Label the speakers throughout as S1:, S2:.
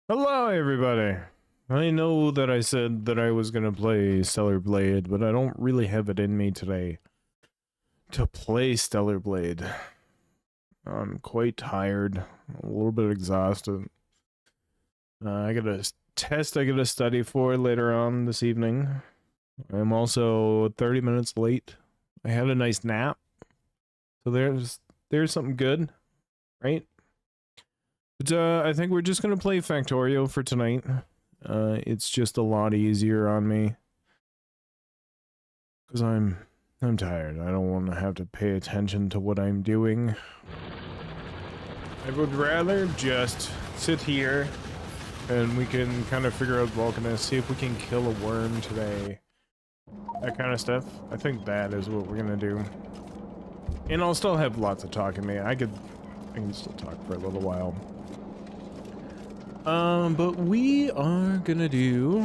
S1: Hello, everybody. I know that I said that I was gonna play Stellar Blade, but I don't really have it in me today to play Stellar Blade. I'm quite tired, a little bit exhausted. I got a test I gotta study for later on this evening. I'm also 30 minutes late. I had a nice nap, so there's something good, right? But I think we're just gonna play Factorio for tonight. It's just a lot easier on me because I'm tired. I don't want to have to pay attention to what I'm doing. I would rather just sit here and we can kind of figure out Vulcanus, see if we can kill a worm today. That kind of stuff. I think that is what we're gonna do. And I'll still have lots of talk in me. I can still talk for a little while. But we are gonna do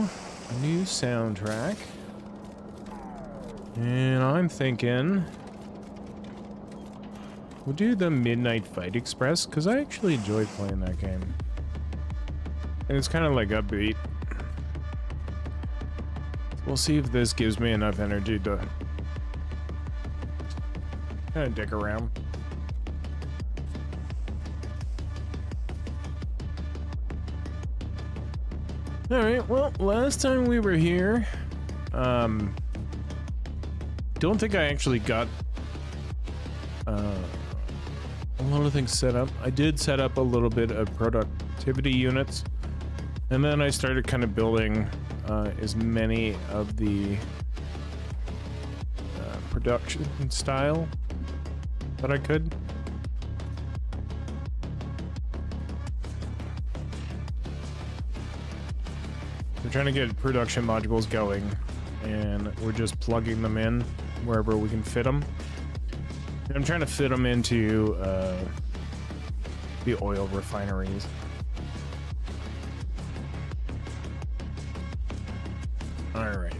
S1: a new soundtrack. And I'm thinking we'll do the Midnight Fight Express, because I actually enjoyed playing that game. And it's kind of like upbeat. We'll see if this gives me enough energy to kind of dick around. Alright, well, last time we were here, don't think I actually got a lot of things set up. I did set up a little bit of productivity units, and then I started kind of building as many of the production style that I could. We're trying to get production modules going, and we're just plugging them in wherever we can fit them. And I'm trying to fit them into the oil refineries. Alright.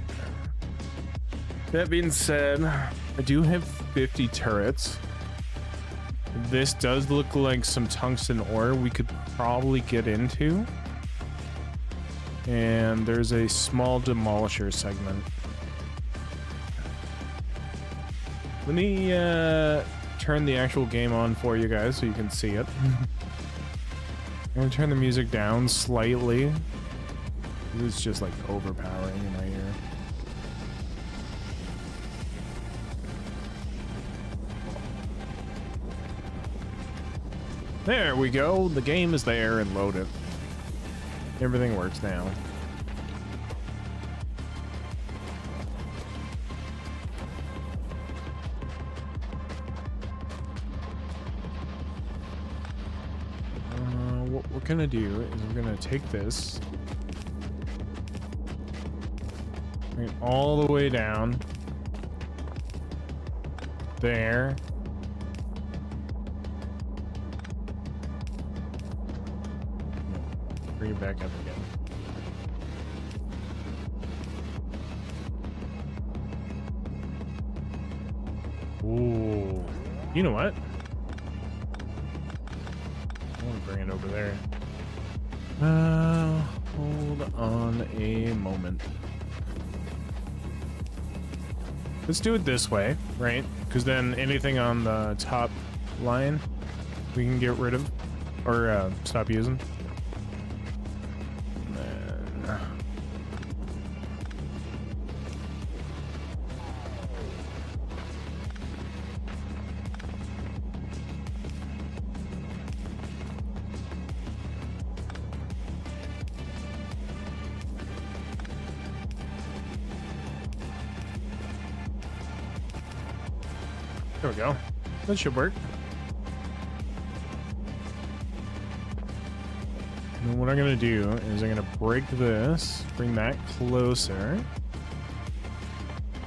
S1: That being said, I do have 50 turrets. This does look like some tungsten ore we could probably get into. And there's a small demolisher segment. Let me turn the actual game on for you guys so you can see it. I'm gonna turn the music down slightly. It's just like overpowering in my ear. There we go. The game is there and loaded. Everything works now. What we're gonna do is we're gonna take this bring it all the way down there. Bring it back up again. Ooh. You know what? I want to bring it over there. Hold on a moment. Let's do it this way, right? Because then anything on the top line we can get rid of or stop using. There we go. That should work. And then what I'm gonna do is I'm gonna break this, bring that closer.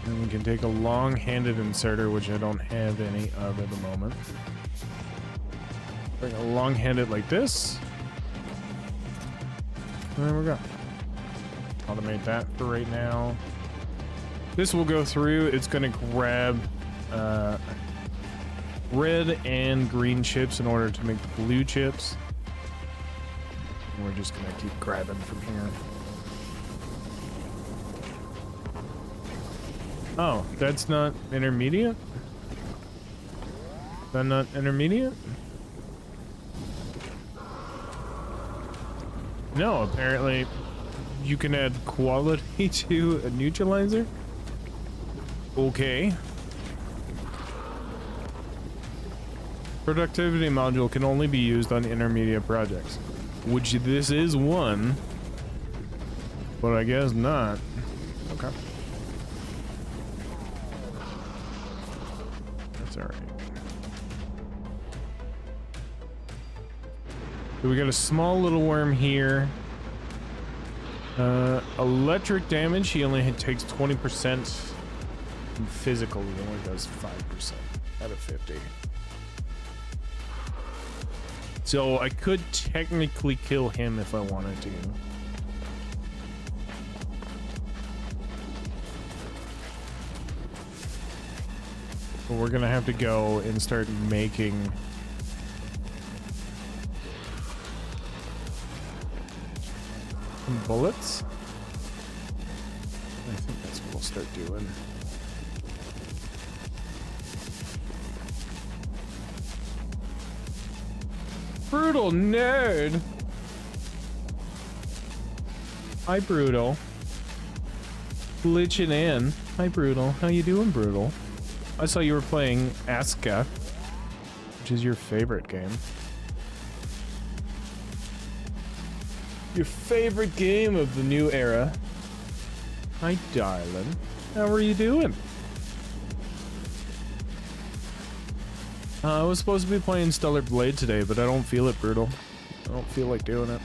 S1: And we can take a long-handed inserter, which I don't have any of at the moment. Bring a long-handed like this. And there we go. Automate that for right now. This will go through. It's gonna grab red and green chips in order to make the blue chips. We're just gonna keep grabbing from here. Oh, that's not intermediate? Is that not intermediate? No, apparently you can add quality to a neutralizer. Okay. Productivity module can only be used on intermediate projects, which this is one, but I guess not. Okay. That's alright. So we got a small little worm here. Electric damage, he only takes 20%. And physical, he only does 5% out of 50. So I could technically kill him if I wanted to. But we're gonna have to go and start making some bullets. I think that's what we'll start doing. Brutal nerd. Hi, Brutal. Glitching in. Hi, Brutal. How you doing, Brutal? I saw you were playing Aska, which is your favorite game. Your favorite game of the new era. Hi, darling. How are you doing? I was supposed to be playing Stellar Blade today, but I don't feel it, Brutal. I don't feel like doing it.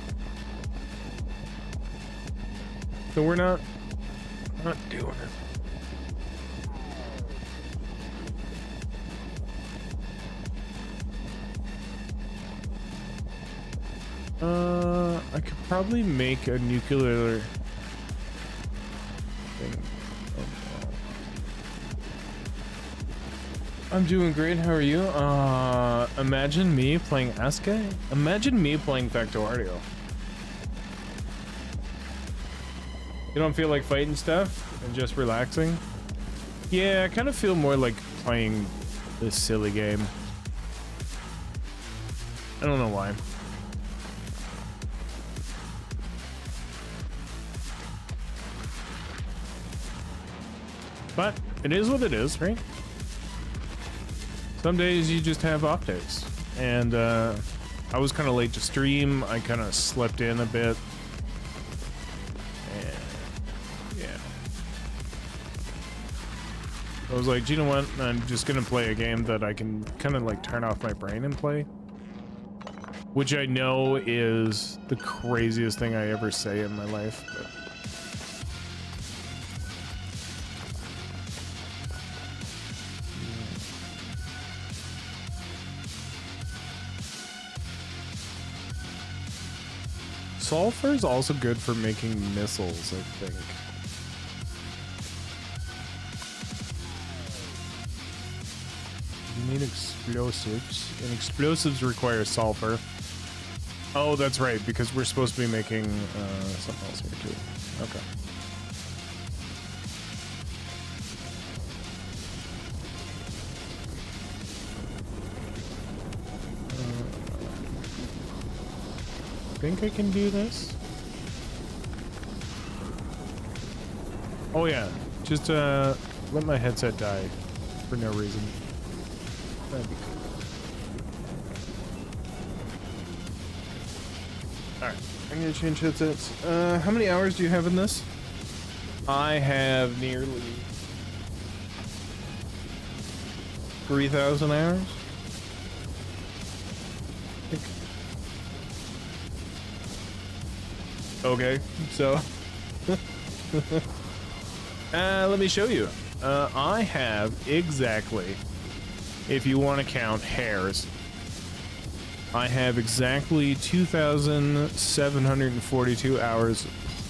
S1: So we're not doing it. I could probably make a nuclear thing. Oh, no. I'm doing great. How are you? Imagine me playing Aska. Imagine me playing Factorio. You don't feel like fighting stuff and just relaxing? Yeah, I kind of feel more like playing this silly game. I don't know why. But it is what it is, right? Some days you just have off days. And I was kind of late to stream. I kind of slept in a bit. And yeah. I was like, you know what? I'm just going to play a game that I can kind of like turn off my brain and play. Which I know is the craziest thing I ever say in my life. But sulfur is also good for making missiles, I think. You need explosives, and explosives require sulfur. Oh, that's right, because we're supposed to be making something else here too. Okay. I think I can do this. Oh yeah, just let my headset die for no reason. That'd be cool. Alright, I'm gonna change headsets. How many hours do you have in this? I have nearly 3,000 hours. Okay, so let me show you. I have exactly, if you want to count hairs, I have exactly 2,742 hours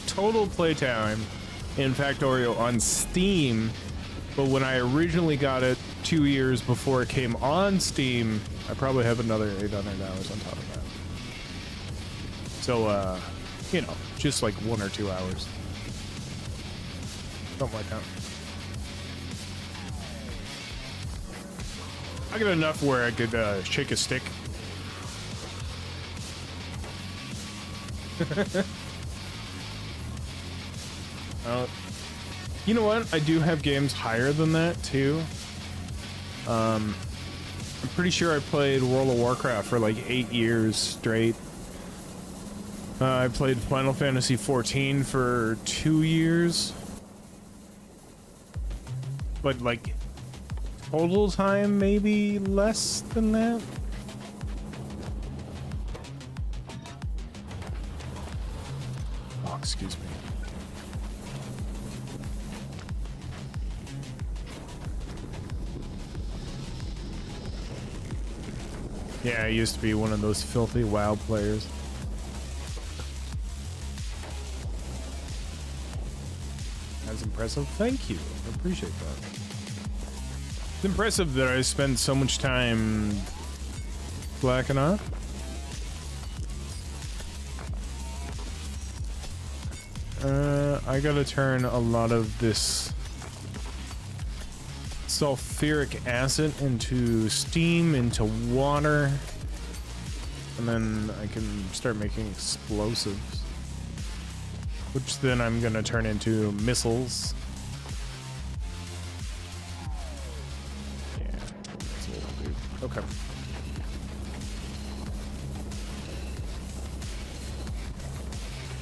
S1: total playtime in Factorio on Steam. But when I originally got it 2 years before it came on Steam, I probably have another 800 hours on top of that. So, you know, just like 1 or 2 hours. Something like that. I got enough where I could shake a stick. You know what? I do have games higher than that too. I'm pretty sure I played World of Warcraft for like 8 years straight. I played Final Fantasy XIV for 2 years. But like total time, maybe less than that. Oh, excuse me. Yeah, I used to be one of those filthy WoW players. That's impressive. Thank you. I appreciate that. It's impressive that I spend so much time blacking off. I gotta turn a lot of this sulfuric acid into steam, into water, and then I can start making explosives, which then I'm gonna turn into missiles. Yeah, that's what I'll do. Okay.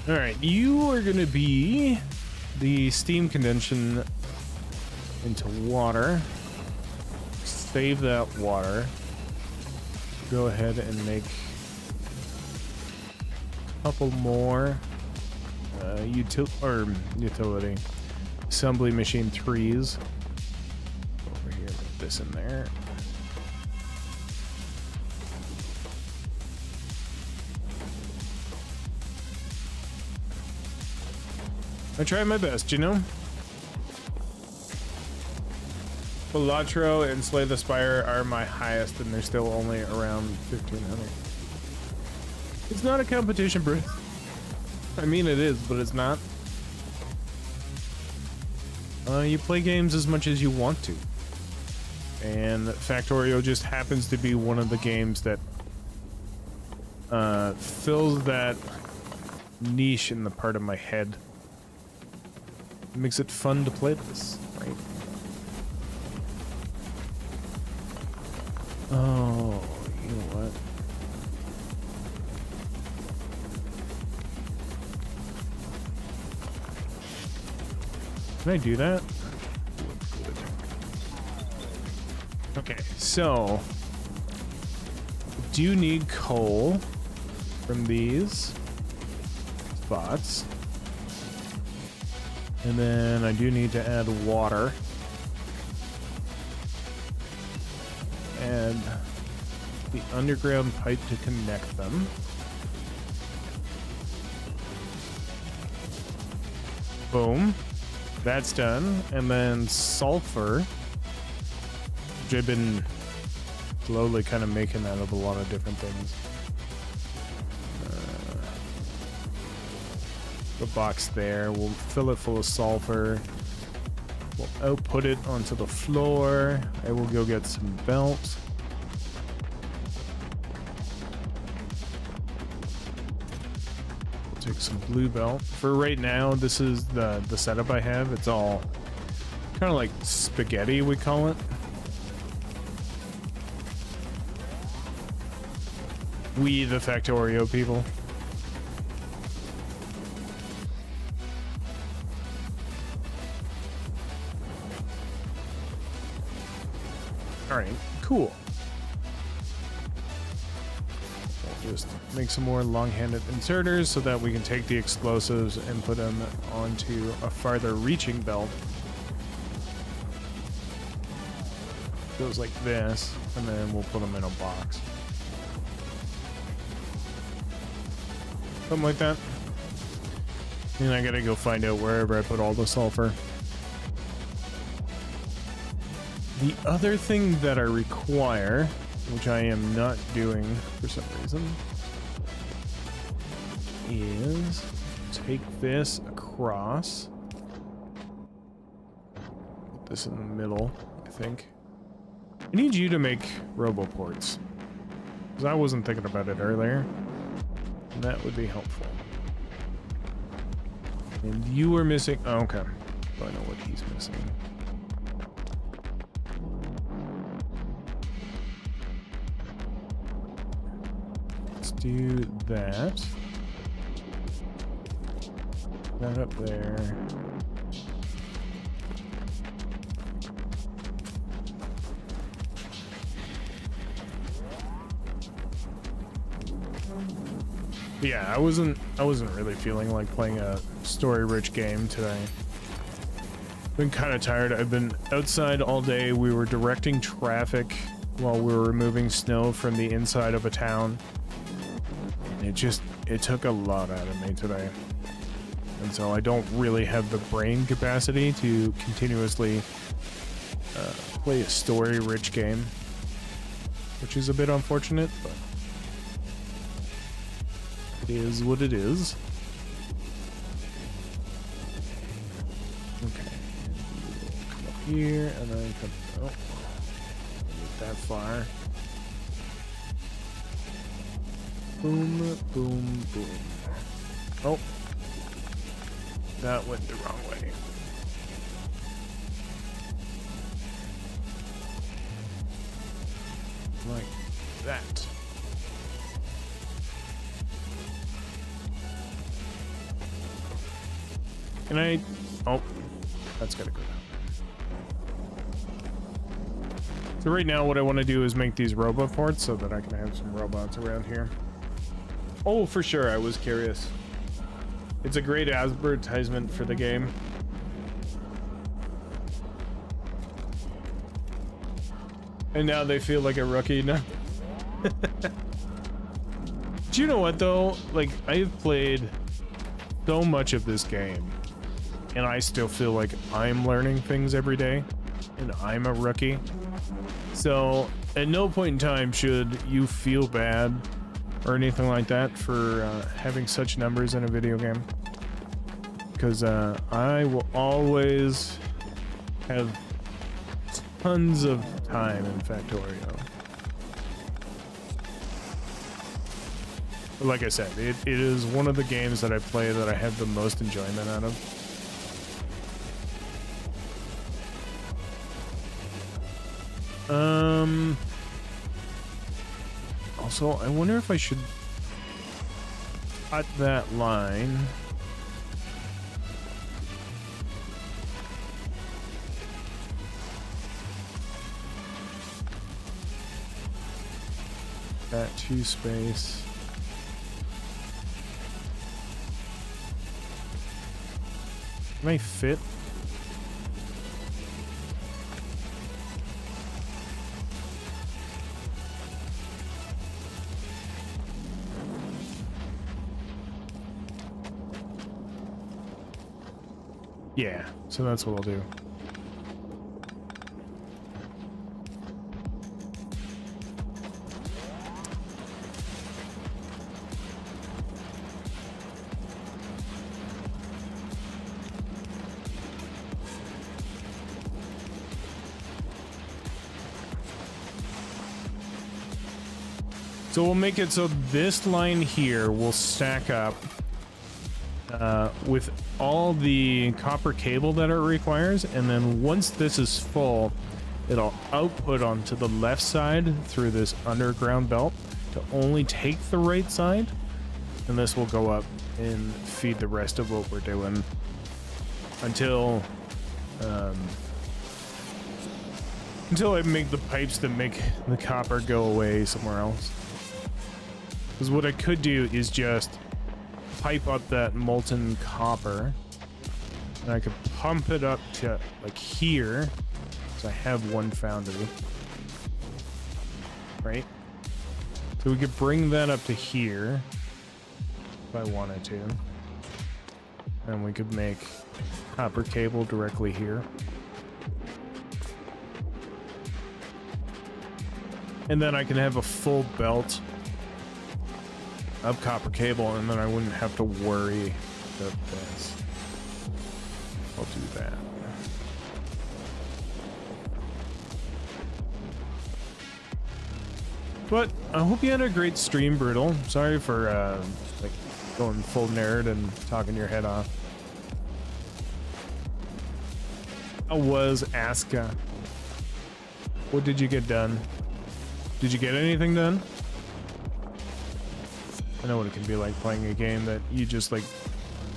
S1: All right, you are gonna be the steam condensation into water. Save that water. Go ahead and make a couple more utility assembly machine 3s. Over here, put this in there. I try my best, you know? Balatro and Slay the Spire are my highest, and they're still only around 1,500. It's not a competition, bro. I mean, it is, but it's not. You play games as much as you want to. And Factorio just happens to be one of the games that fills that niche in the part of my head. It makes it fun to play this, right? Oh, you know what? Can I do that? Okay, so do you need coal from these spots? And then I do need to add water. And the underground pipe to connect them. Boom. That's done. And then sulfur, which I've been slowly kind of making out of a lot of different things. The box there, we'll fill it full of sulfur. We'll output it onto the floor. I will go get some belt. We'll take some blue belt. For right now, this is the setup I have. It's all kind of like spaghetti, we call it. We, the Factorio people. Alright, cool. I'll just make some more long-handed inserters so that we can take the explosives and put them onto a farther reaching belt. Goes like this, and then we'll put them in a box. Something like that. And I gotta go find out wherever I put all the sulfur. The other thing that I require, which I am not doing for some reason, is take this across. Put this in the middle, I think. I need you to make roboports, because I wasn't thinking about it earlier, and that would be helpful. And you were missing... Oh, okay. So I know what he's missing. Let's do that. That up there. Yeah, I wasn't really feeling like playing a story-rich game today. Been kind of tired. I've been outside all day. We were directing traffic while we were removing snow from the inside of a town. It took a lot out of me today. And so I don't really have the brain capacity to continuously play a story-rich game, which is a bit unfortunate, but it is what it is. Okay. Come up here and then come... Oh. Get that far. Boom, boom, boom. Oh. That went the wrong way. Like that. Can I... Oh, that's gotta go down. So right now what I want to do is make these roboports so that I can have some robots around here. Oh, for sure, I was curious. It's a great advertisement for the game. And now they feel like a rookie now. Do you know what though? Like, I've played so much of this game, and I still feel like I'm learning things every day, and I'm a rookie. So, at no point in time should you feel bad or anything like that for having such numbers in a video game. Because I will always have tons of time in Factorio. But like I said, it is one of the games that I play that I have the most enjoyment out of. Also, I wonder if I should cut that line. That 2 space. Can I fit? Yeah, so that's what I'll do. So we'll make it so this line here will stack up with all the copper cable that it requires, and then once this is full, it'll output onto the left side through this underground belt to only take the right side, and this will go up and feed the rest of what we're doing until I make the pipes that make the copper go away somewhere else. Because what I could do is just pipe up that molten copper, and I could pump it up to like here, so I have one foundry, right? So we could bring that up to here if I wanted to, and we could make copper cable directly here, and then I can have a full belt of copper cable, and then I wouldn't have to worry about this. I'll do that. But I hope you had a great stream, Brutal. Sorry for like going full nerd and talking your head off. How was Aska? What did you get done? Did you get anything done? I know what it can be like playing a game that you just like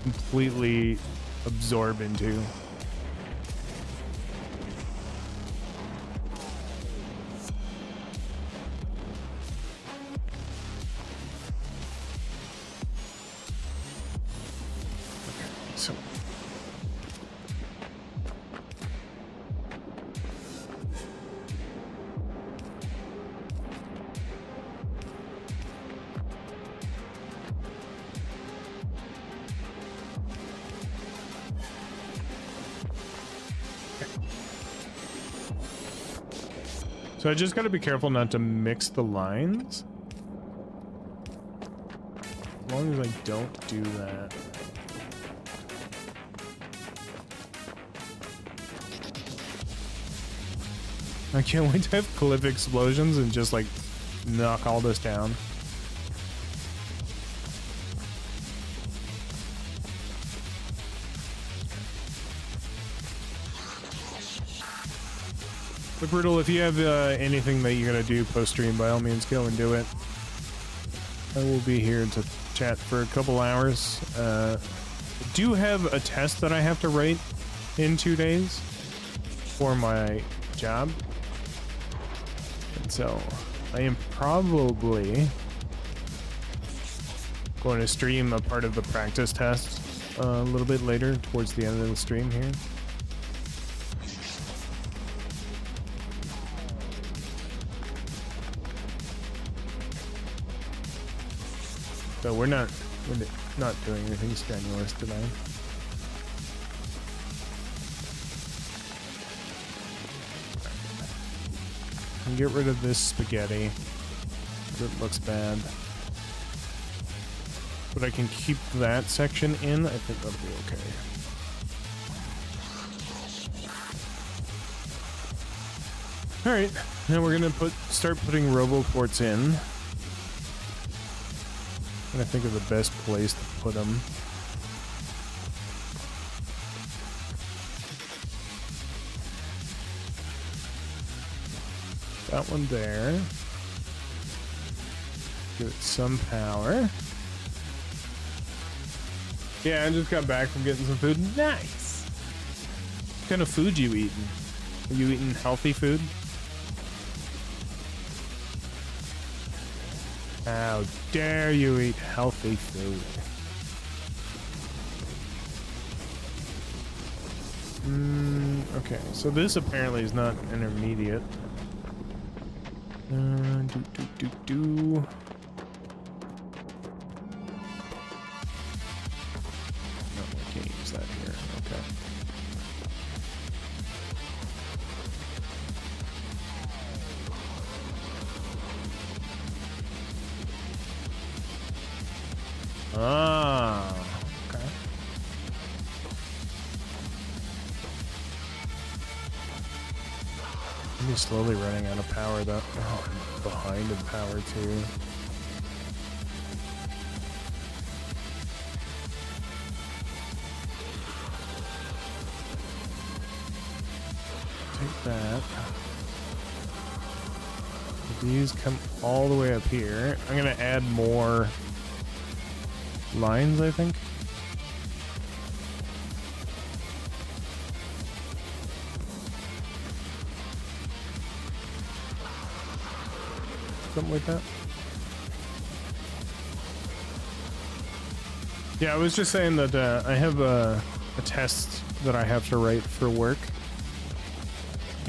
S1: completely absorb into. So I just got to be careful not to mix the lines. As long as I don't do that. I can't wait to have cliff explosions and just like knock all this down. But Brutal, if you have anything that you're gonna do post-stream, by all means go and do it. I will be here to chat for a couple hours. I do have a test that I have to write in 2 days for my job. And so I am probably going to stream a part of the practice test a little bit later towards the end of the stream here. So we're not doing anything strenuous today. And get rid of this spaghetti. It looks bad. But I can keep that section in. I think that'll be okay. All right, now we're gonna start putting RoboPorts in. I'm gonna think of the best place to put them. That one there. Give it some power. Yeah, I just got back from getting some food. Nice! What kind of food you eating? Are you eating healthy food? How dare you eat healthy food? Okay, so this apparently is not intermediate. No, I can't use that here. Okay. Ah, okay. I'm just slowly running out of power though. Oh, I'm behind in power too. Take that. These come all the way up here. I'm gonna add more lines, I think. Something like that. Yeah, I was just saying that I have a test that I have to write for work,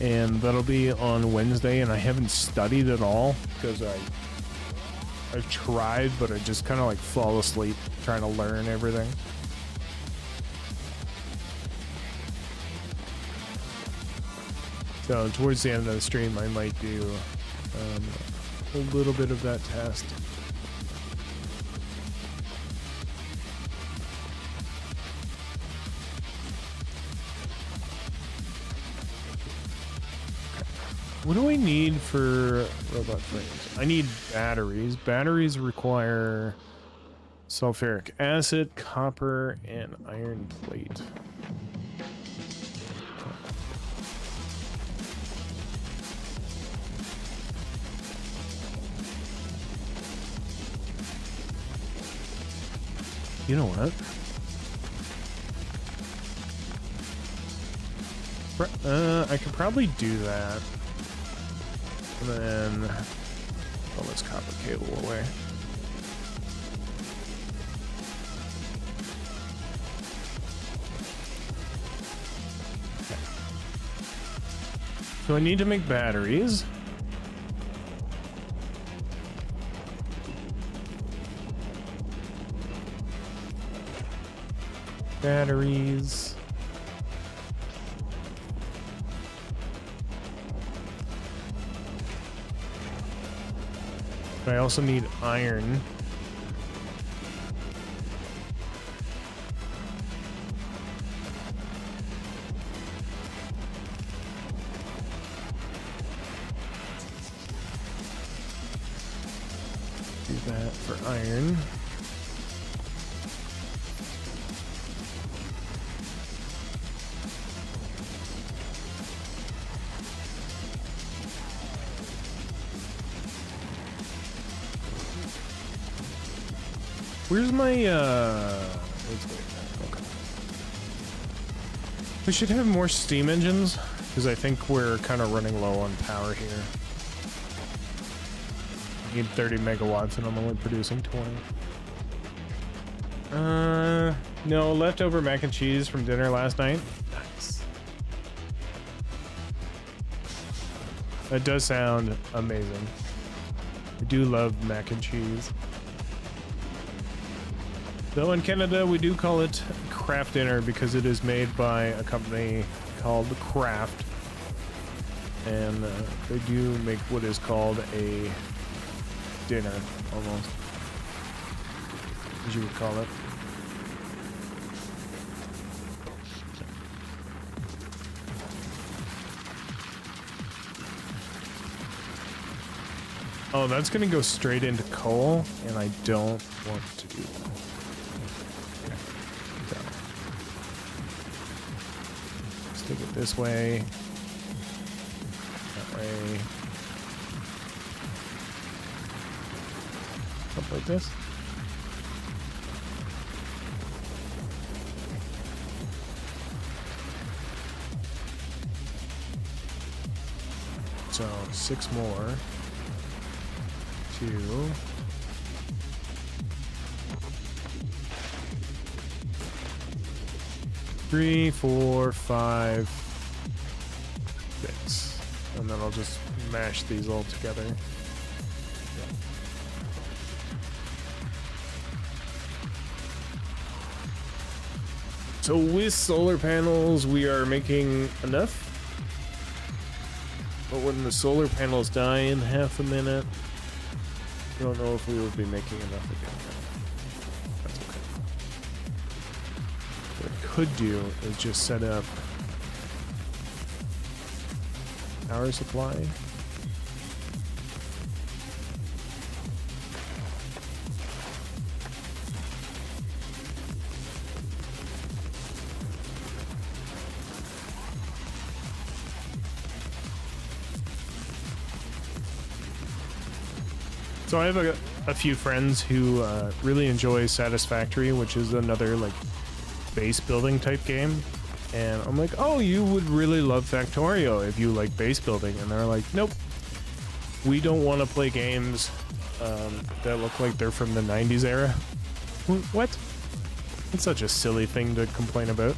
S1: and that'll be on Wednesday, and I haven't studied at all because I've tried, but I just kind of like fall asleep trying to learn everything. So towards the end of the stream, I might do a little bit of that test. What do I need for robot frames? I need batteries. Batteries require sulfuric acid, copper, and iron plate. You know what? I could probably do that. And then throw this copper cable away. Okay. So I need to make batteries. Batteries. But I also need iron. Do that for iron. Where's my, okay. We should have more steam engines, because I think we're kind of running low on power here. I need 30 megawatts and I'm only producing 20. No, leftover mac and cheese from dinner last night. Nice. That does sound amazing. I do love mac and cheese. Though in Canada, we do call it Kraft Dinner because it is made by a company called Kraft. And they do make what is called a dinner, almost, as you would call it. Oh, that's gonna go straight into coal, and I don't want to do that. Stick it this way. That way. Up like this. So 6 more. 2. 3, 4, 5, 6. And then I'll just mash these all together. So with solar panels, we are making enough. But when the solar panels die in half a minute, I don't know if we will be making enough again. That's okay. What I could do is just set up power supply. So I have a few friends who really enjoy Satisfactory, which is another like base building type game. And I'm like, oh, you would really love Factorio if you like base building. And they're like, nope, we don't want to play games that look like they're from the 90s era. What? It's such a silly thing to complain about.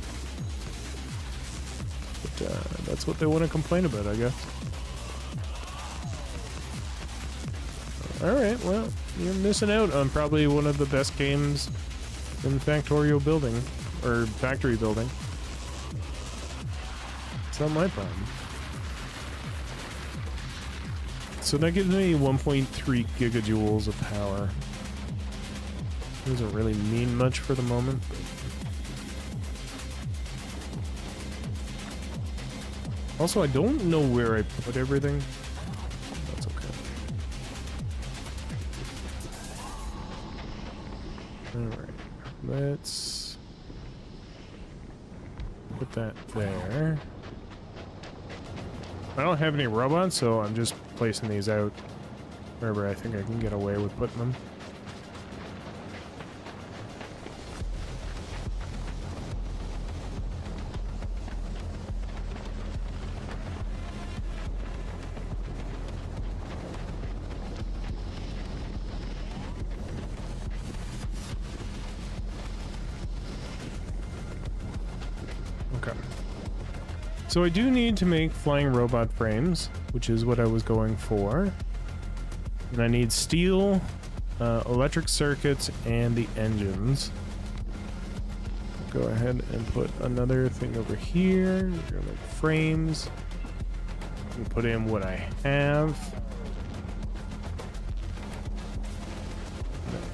S1: But that's what they want to complain about, I guess. Alright, well, you're missing out on probably one of the best games in Factorio building, or factory building. It's not my problem. So that gives me 1.3 gigajoules of power. Doesn't really mean much for the moment. Also, I don't know where I put everything. That's okay. Alright. Let's put that there. I don't have any robots, so I'm just placing these out wherever I think I can get away with putting them. Okay. So I do need to make flying robot frames, which is what I was going for. And I need steel, electric circuits, and the engines. Go ahead and put another thing over here. We're gonna make frames. And put in what I have.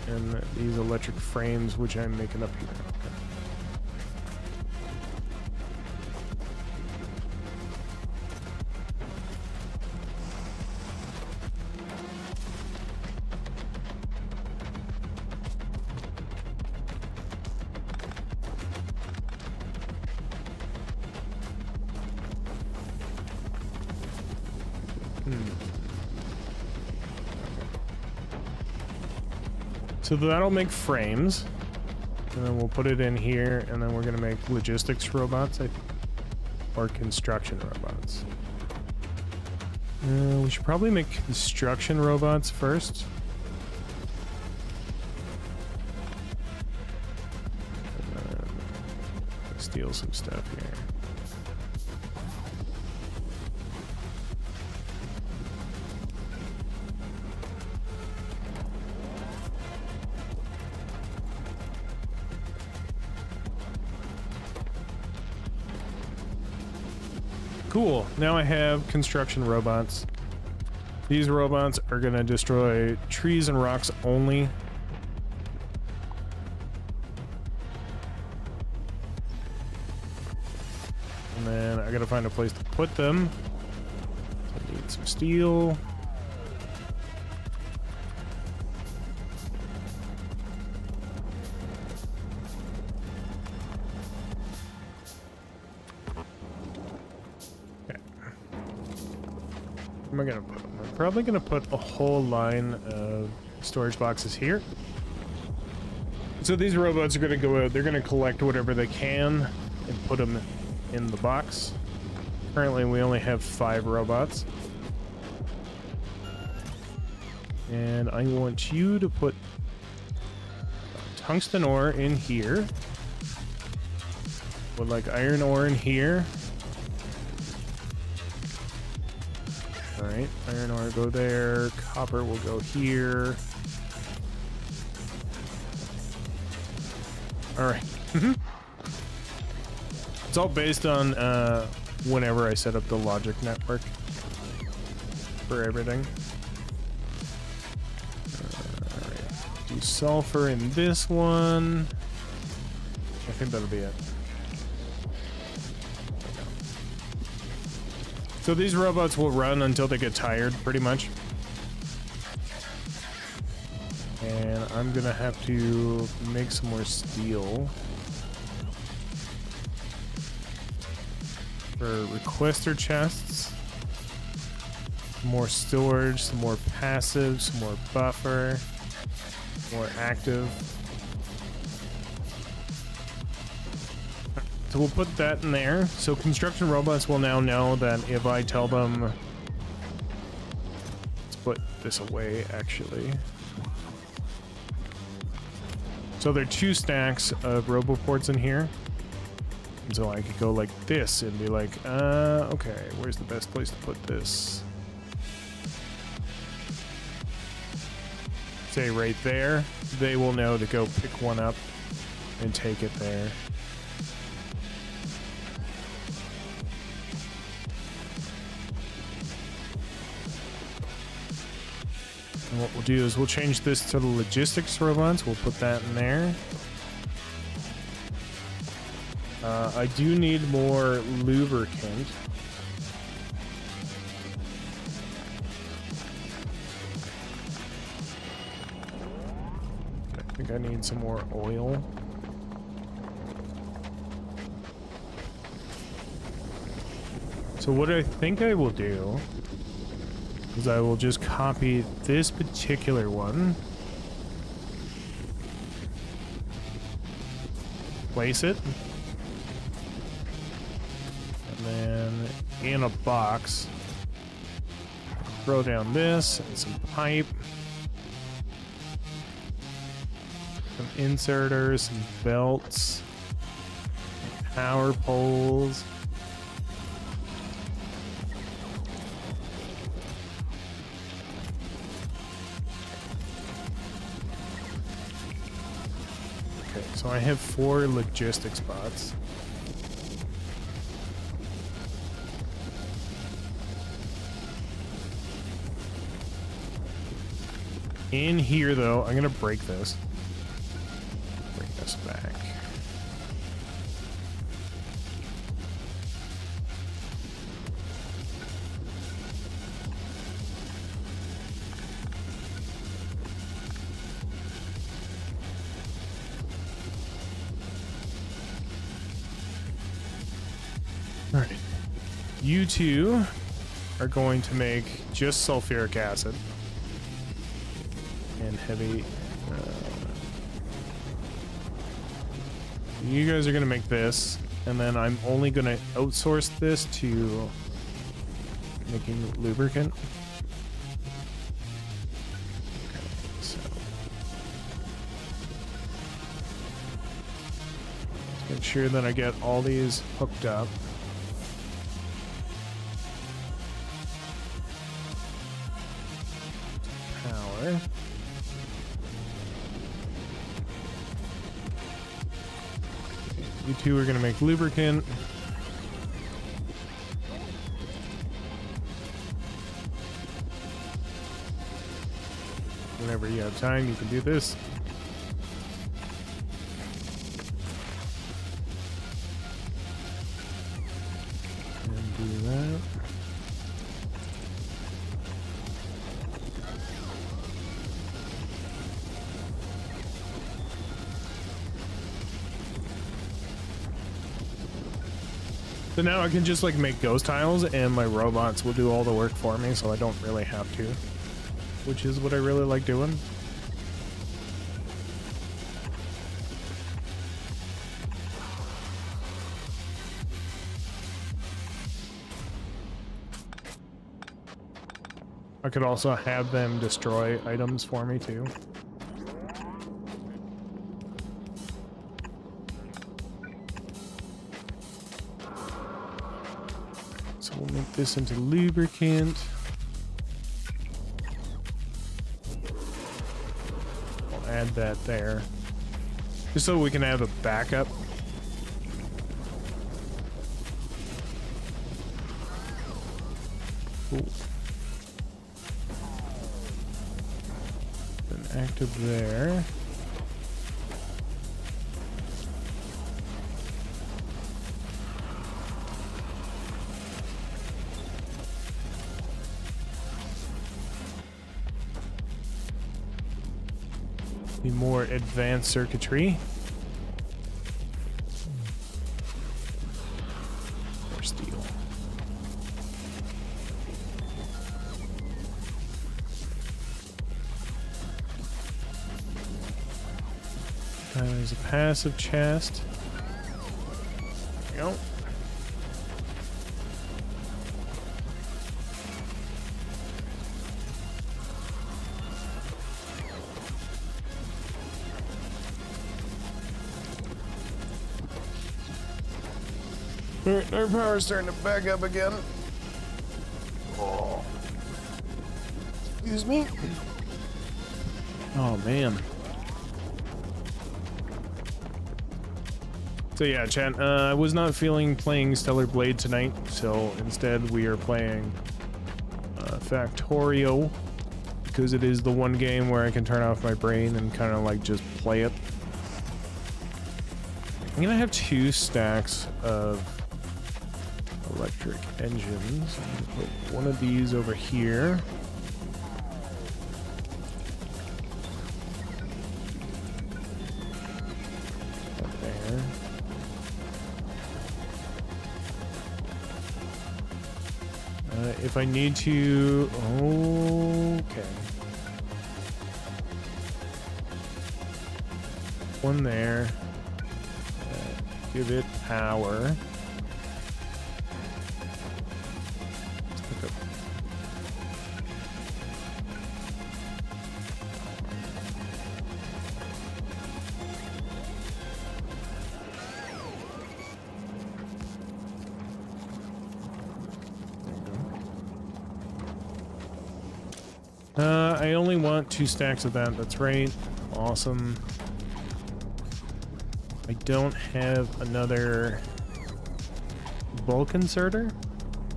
S1: And these electric frames, which I'm making up here. So that'll make frames, and then we'll put it in here, and then we're gonna make logistics robots, or construction robots. We should probably make construction robots first. Steal some stuff here. Cool. Now I have construction robots. These robots are gonna destroy trees and rocks only. And then I gotta find a place to put them. I need some steel. Am I gonna put them? I'm probably gonna put a whole line of storage boxes here. So these robots are gonna go out, they're gonna collect whatever they can and put them in the box. Currently we only have 5 robots. And I want you to put tungsten ore in here. Put like iron ore in here. Alright, iron ore go there, copper will go here. Alright. It's all based on whenever I set up the logic network for everything. Alright, do sulfur in this one. I think that'll be it. So these robots will run until they get tired, pretty much. And I'm gonna have to make some more steel. For requester chests. More storage, some more passive, some more buffer, more active. So we'll put that in there. So construction robots will now know that if I tell them... Let's put this away, actually. So there are 2 stacks of RoboPorts in here. And so I could go like this and be like, okay, where's the best place to put this? Say right there. They will know to go pick one up and take it there. And what we'll do is we'll change this to the logistics robots. We'll put that in there. I do need more lubricant. think I need some more oil. So what I think I will do is I will just copy this particular one, place it, and then in a box, throw down this and some pipe, some inserters, some belts, power poles. Okay, so I have 4 logistic spots. In here, though, I'm gonna break this. Bring this back. All right. You two are going to make just sulfuric acid. And heavy. You guys are gonna make this, and then I'm only gonna outsource this to making lubricant. Okay, so let's make sure that I get all these hooked up. Power. You two are gonna make lubricant. Whenever you have time, you can do this. And do that. So now I can just like make ghost tiles and my robots will do all the work for me, so I don't really have to, which is what I really like doing. I could also have them destroy items for me too. So we'll make this into lubricant. I'll add that there. Just so we can have a backup. Cool. Then active there. The more advanced circuitry. Or steel. There's a passive chest. There we go. Alright, our power's starting to back up again. Oh. Excuse me. Oh, man. So yeah, chat, I was not feeling playing Stellar Blade tonight, so instead we are playing Factorio, because it is the one game where I can turn off my brain and kind of like just play it. I'm gonna have 2 stacks of electric engines. I'm gonna put one of these over here. If I need to... Okay. One there. Give it power. I only want 2 stacks of that. That's right. Awesome. I don't have another bulk inserter,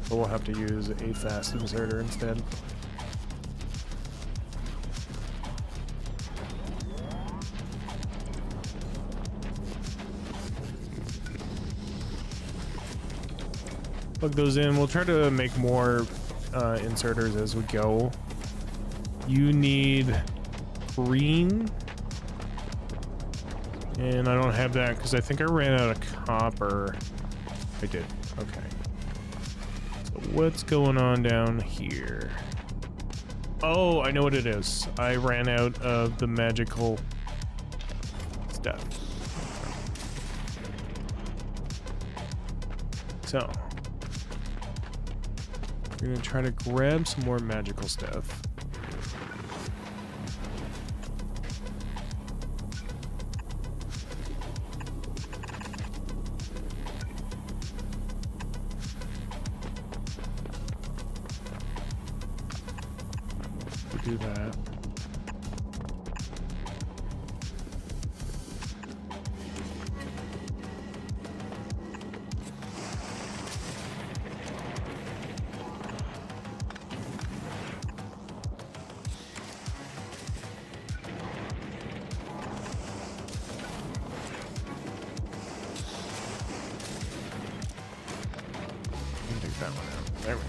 S1: so we'll have to use a fast inserter instead. Plug those in. We'll try to make more inserters as we go. You need green, and I don't have that because I think I ran out of copper. I did. Okay. So what's going on down here? Oh, I know what it is. I ran out of the magical stuff. So we're gonna try to grab some more magical stuff. Do that. Take that one out. There we go.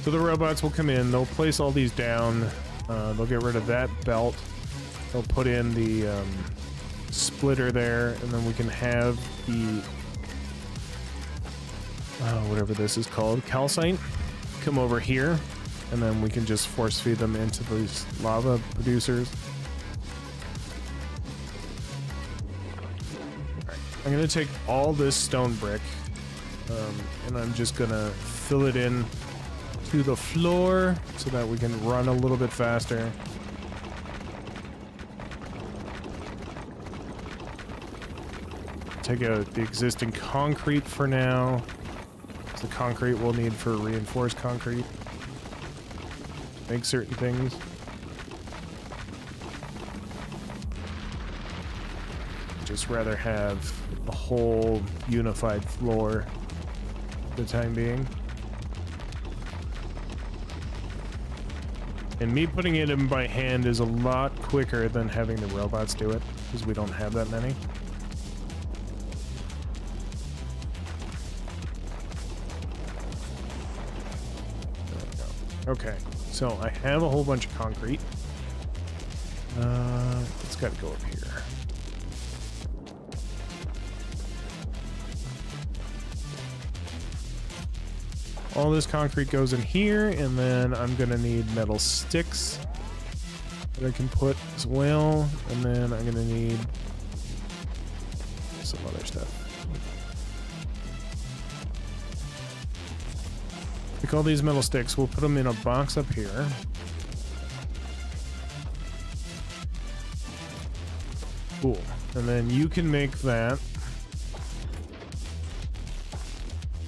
S1: So the robots will come in, they'll place all these down, they'll get rid of that belt, they'll put in the splitter there, and then we can have the, whatever this is called, calcite, come over here, and then we can just force feed them into these lava producers. Alright, I'm going to take all this stone brick, and I'm just going to fill it in to the floor so that we can run a little bit faster. Take out the existing concrete for now. It's the concrete we'll need for reinforced concrete. Make certain things. Just rather have a whole unified floor for the time being. And me putting it in by hand is a lot quicker than having the robots do it, because we don't have that many. There we go. Okay, so I have a whole bunch of concrete. It's got to go up here. All this concrete goes in here, and then I'm gonna need metal sticks that I can put as well, and then I'm gonna need some other stuff. Take all these metal sticks, we'll put them in a box up here. Cool. And then you can make that.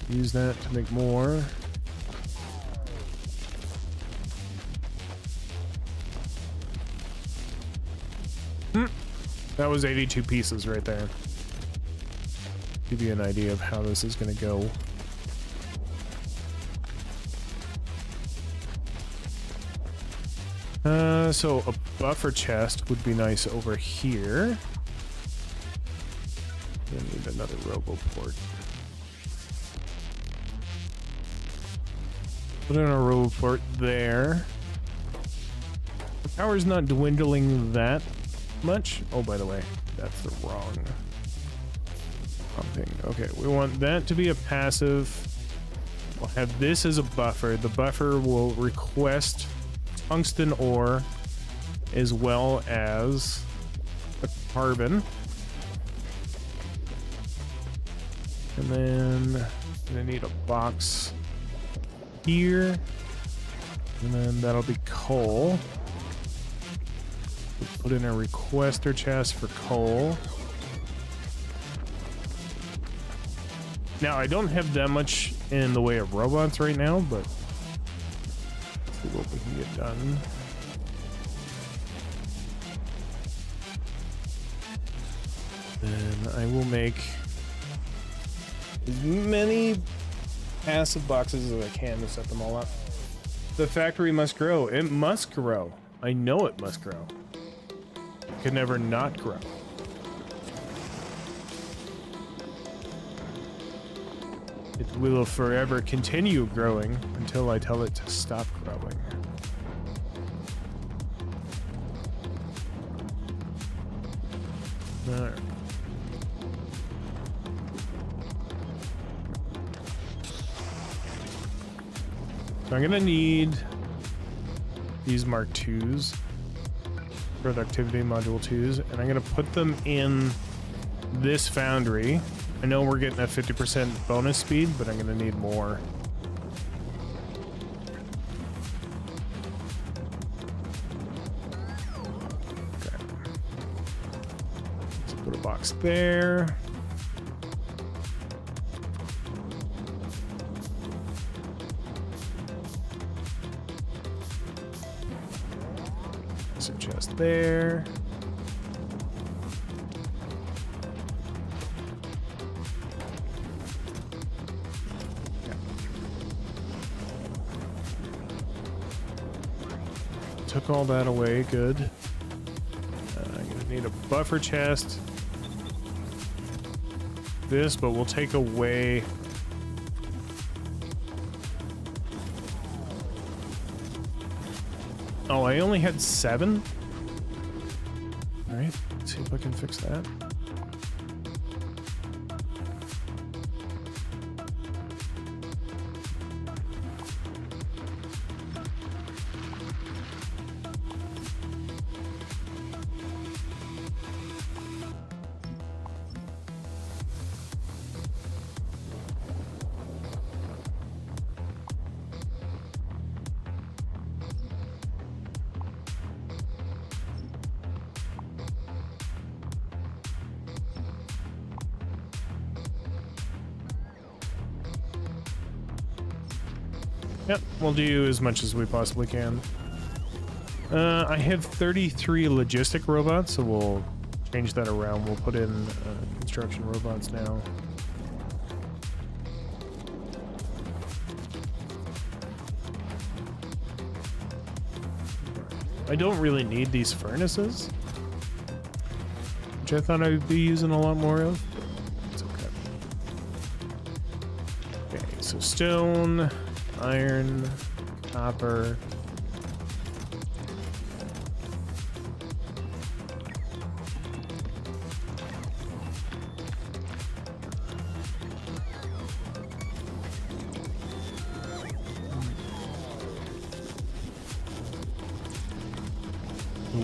S1: Use that to make more. That was 82 pieces right there. Give you an idea of how this is going to go. So a buffer chest would be nice over here. I need another RoboPort. Put in a RoboPort there. The power's not dwindling that much. Oh, by the way, that's the wrong. Pumping. Okay, we want that to be a passive. We'll have this as a buffer. The buffer will request tungsten ore as well as a carbon. And then I'm gonna need a box here. And then that'll be coal. We'll put in a requester chest for coal. Now, I don't have that much in the way of robots right now, but let's see what we can get done. Then I will make as many passive boxes as I can to set them all up. The factory must grow. It must grow. I know it must grow. It can never not grow. It will forever continue growing until I tell it to stop growing. Alright. So I'm gonna need these Mark IIs, productivity module 2s, and I'm gonna put them in this foundry. I know we're getting a 50% bonus speed, but I'm gonna need more. Okay. Let's put a box there. There's a chest there. Took all that away, good. I'm gonna need a buffer chest. This, but we'll take away. Oh, I only had 7? Alright, let's see if I can fix that. Yep, we'll do as much as we possibly can. I have 33 logistic robots, so we'll change that around. We'll put in construction robots now. I don't really need these furnaces, which I thought I'd be using a lot more of. It's okay. Okay, so stone, iron, copper.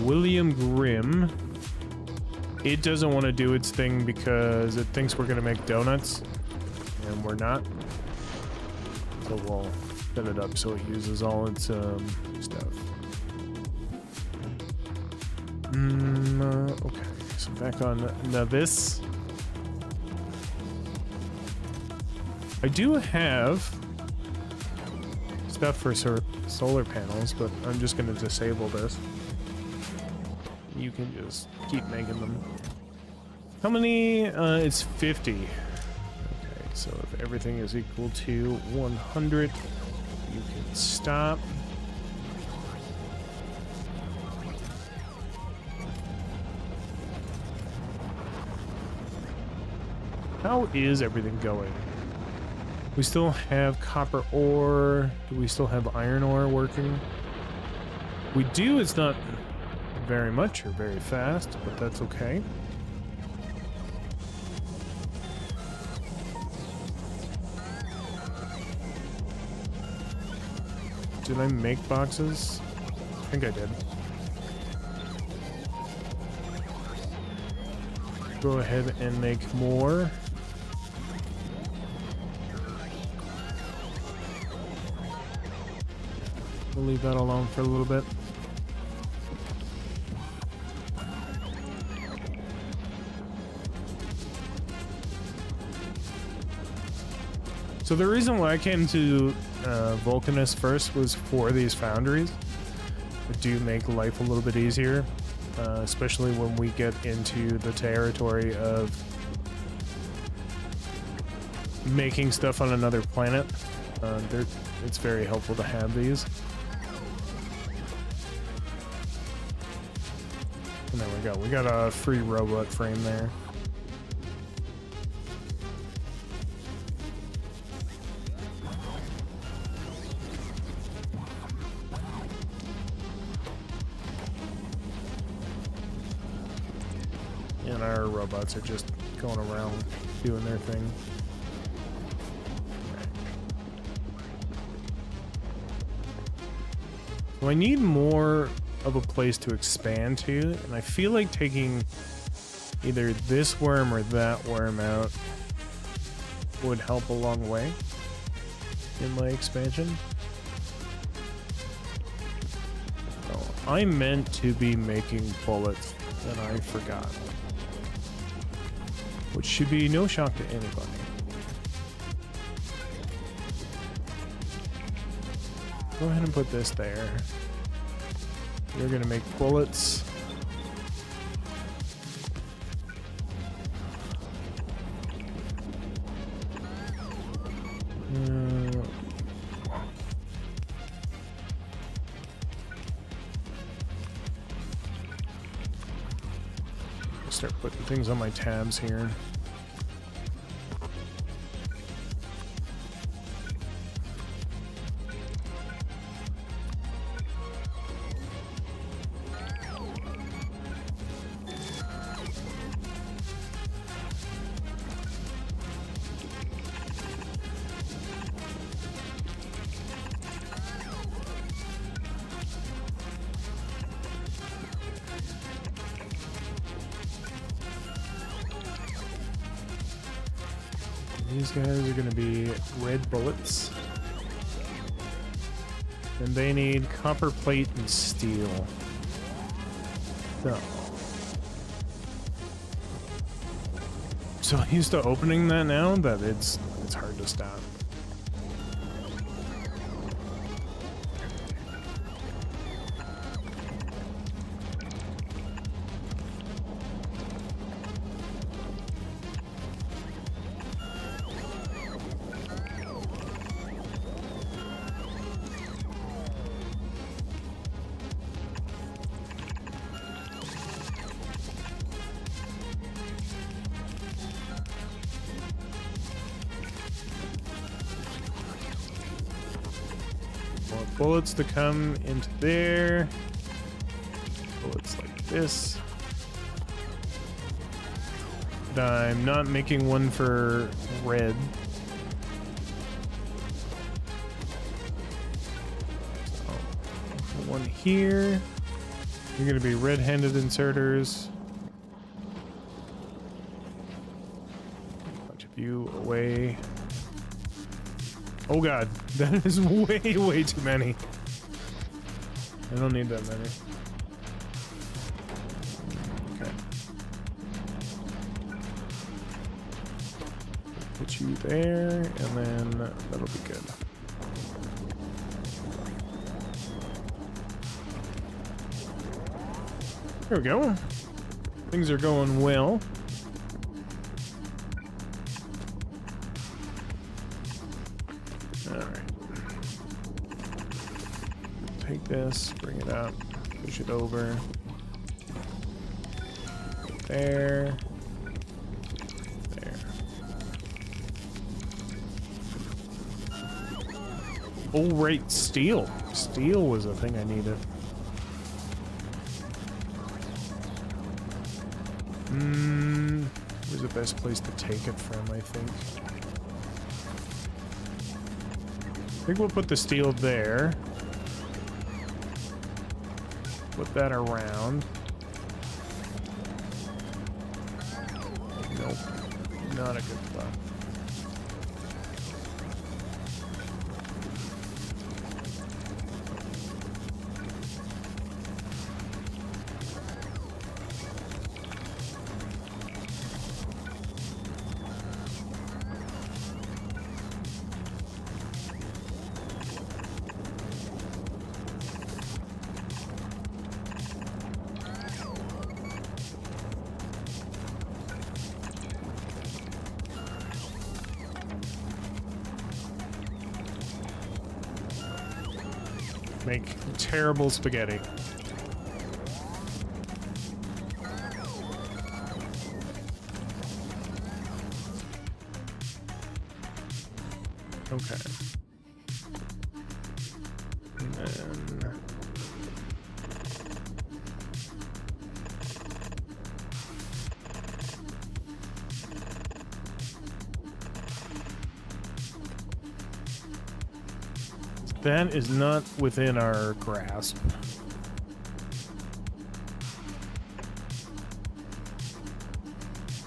S1: William Grimm. It doesn't want to do its thing because it thinks we're going to make donuts, and we're not. So we'll set it up so it uses all its stuff. Okay, so back on now this. I do have stuff for solar panels, but I'm just going to disable this. You can just keep making them. How many? It's 50. Okay, so if everything is equal to 100, you can stop. How is everything going? We still have copper ore. Do we still have iron ore working? We do. It's not very much or very fast, but that's okay. Did I make boxes? I think I did. Go ahead and make more. We'll leave that alone for a little bit. So the reason why I came to Vulcanus first was for these foundries. That do make life a little bit easier, especially when we get into the territory of making stuff on another planet. It's very helpful to have these. And there we go. We got a free robot frame there. And our robots are just going around doing their thing. So I need more of a place to expand to, and I feel like taking either this worm or that worm out would help a long way in my expansion. Oh, I meant to be making bullets and I forgot, which should be no shock to anybody. Go ahead and put this there. We're gonna make bullets. Start putting things on my tabs here. These guys are going to be red bullets. And they need copper plate and steel. So used to opening that now that it's hard to stop. Bullets to come into there. Bullets like this. But I'm not making one for red. So, one here. You're going to be red-handed inserters. Bunch of you away. Oh god, that is way too many. I don't need that many. Okay. Put you there, and then that'll be good. There we go. Things are going well. Take this, bring it up, push it over. There. There. Oh, right, steel. Steel was a thing I needed. Where's the best place to take it from, I think? I think we'll put the steel there. flip that around. Nope, not a good flip. Make terrible spaghetti. Okay. And then that is not within our grasp.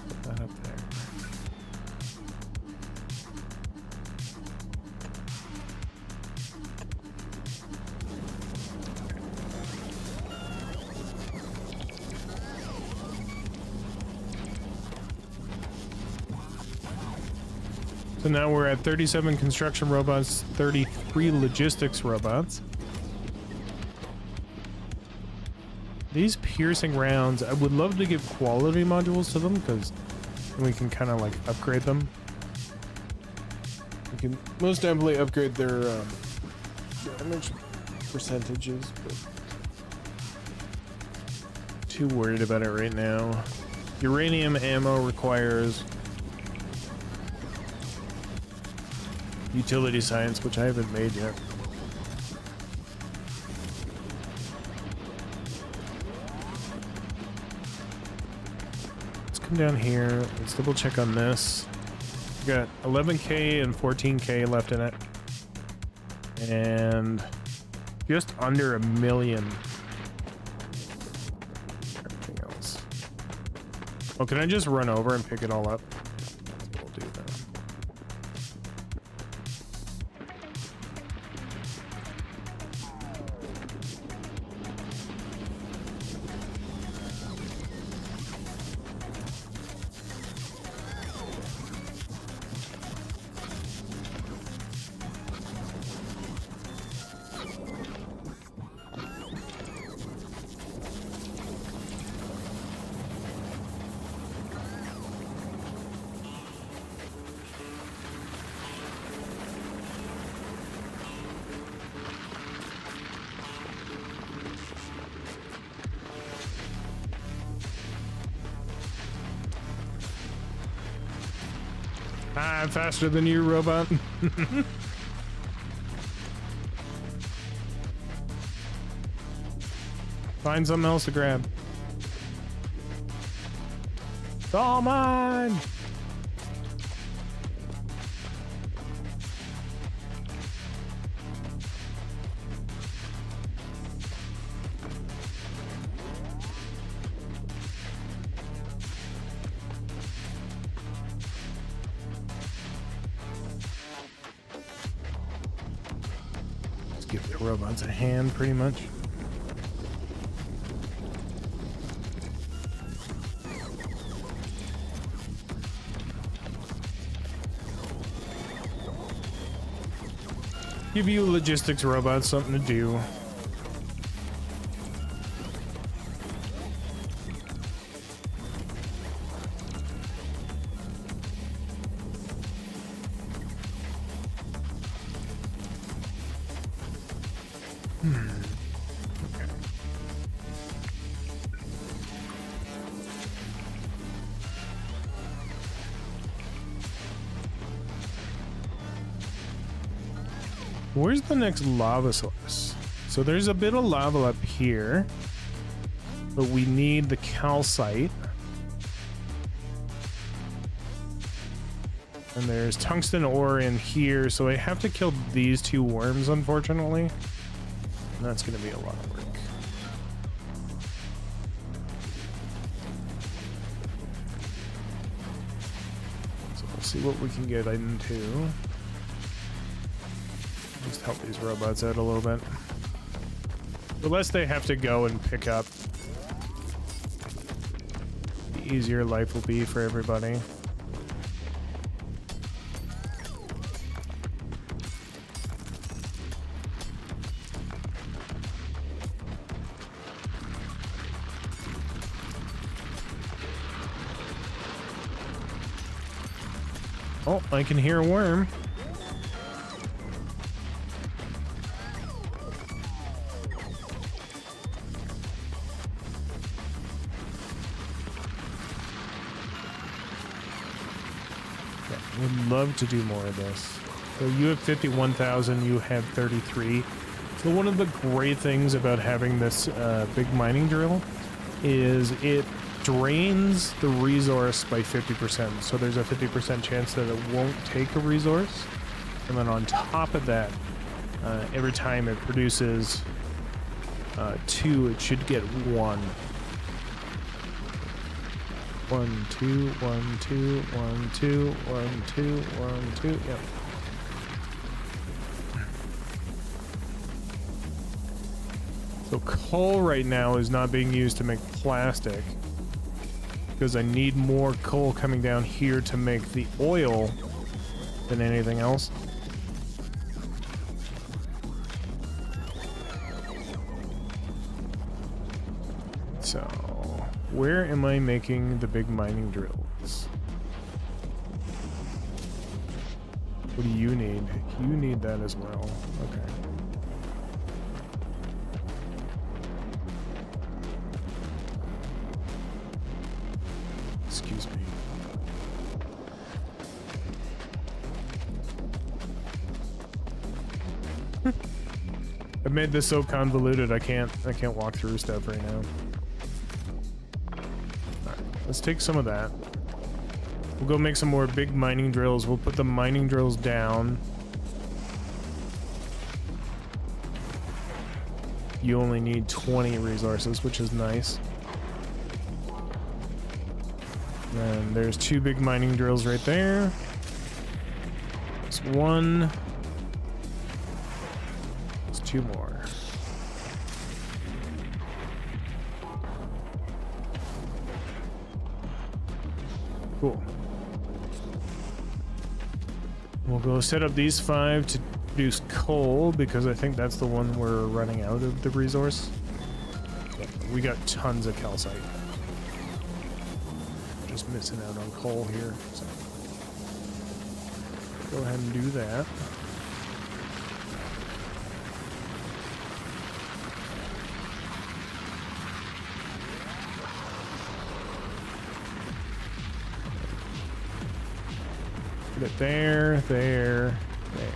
S1: Put that up there. So now we're at 37 construction robots, 33 logistics robots. These piercing rounds, I would love to give quality modules to them because we can kind of like upgrade them. We can most definitely upgrade their damage percentages, but too worried about it right now. Uranium ammo requires utility science, which I haven't made yet. Let's come down here. Let's double check on this. We got 11K and 14K left in it. And just under 1 million. Everything else. Oh, can I just run over and pick it all up? We'll do that. I'm faster than you, robot. Find something else to grab. It's all mine. Give the robots a hand, pretty much. Give you logistics robots something to do. Okay. Where's the next lava source? So there's a bit of lava up here, but we need the calcite. And there's tungsten ore in here, so I have to kill these two worms, unfortunately. And that's going to be a lot of work. see what we can get into. Just help these robots out a little bit. The less they have to go and pick up, the easier life will be for everybody. Oh, I can hear a worm. Would love to do more of this. So you have 51,000, you have 33. So one of the great things about having this big mining drill is it drains the resource by 50%. So there's a 50% chance that it won't take a resource. And then on top of that, every time it produces 2, it should get 1. 1, 2, 1, 2, 1, 2, 1, 2, 1, 2, yep. So coal right now is not being used to make plastic because I need more coal coming down here to make the oil than anything else. So where am I making the big mining drills? What do you need? You need that as well. Okay. Excuse me. I've made this so convoluted I can't walk through stuff right now. Let's take some of that. We'll go make some more big mining drills. We'll put the mining drills down. You only need 20 resources, which is nice. And there's 2 big mining drills right there. There's 1. There's 2 more. Cool. We'll go set up these 5 to produce coal because I think that's the one we're running out of the resource. We got tons of calcite. Just missing out on coal here. So go ahead and do that. Put it there, there, there.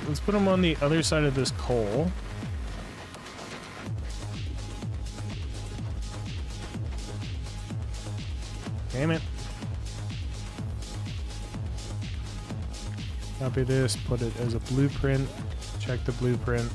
S1: Let's put them on the other side of this coal. Damn it. Copy this, put it as a blueprint, check the blueprint.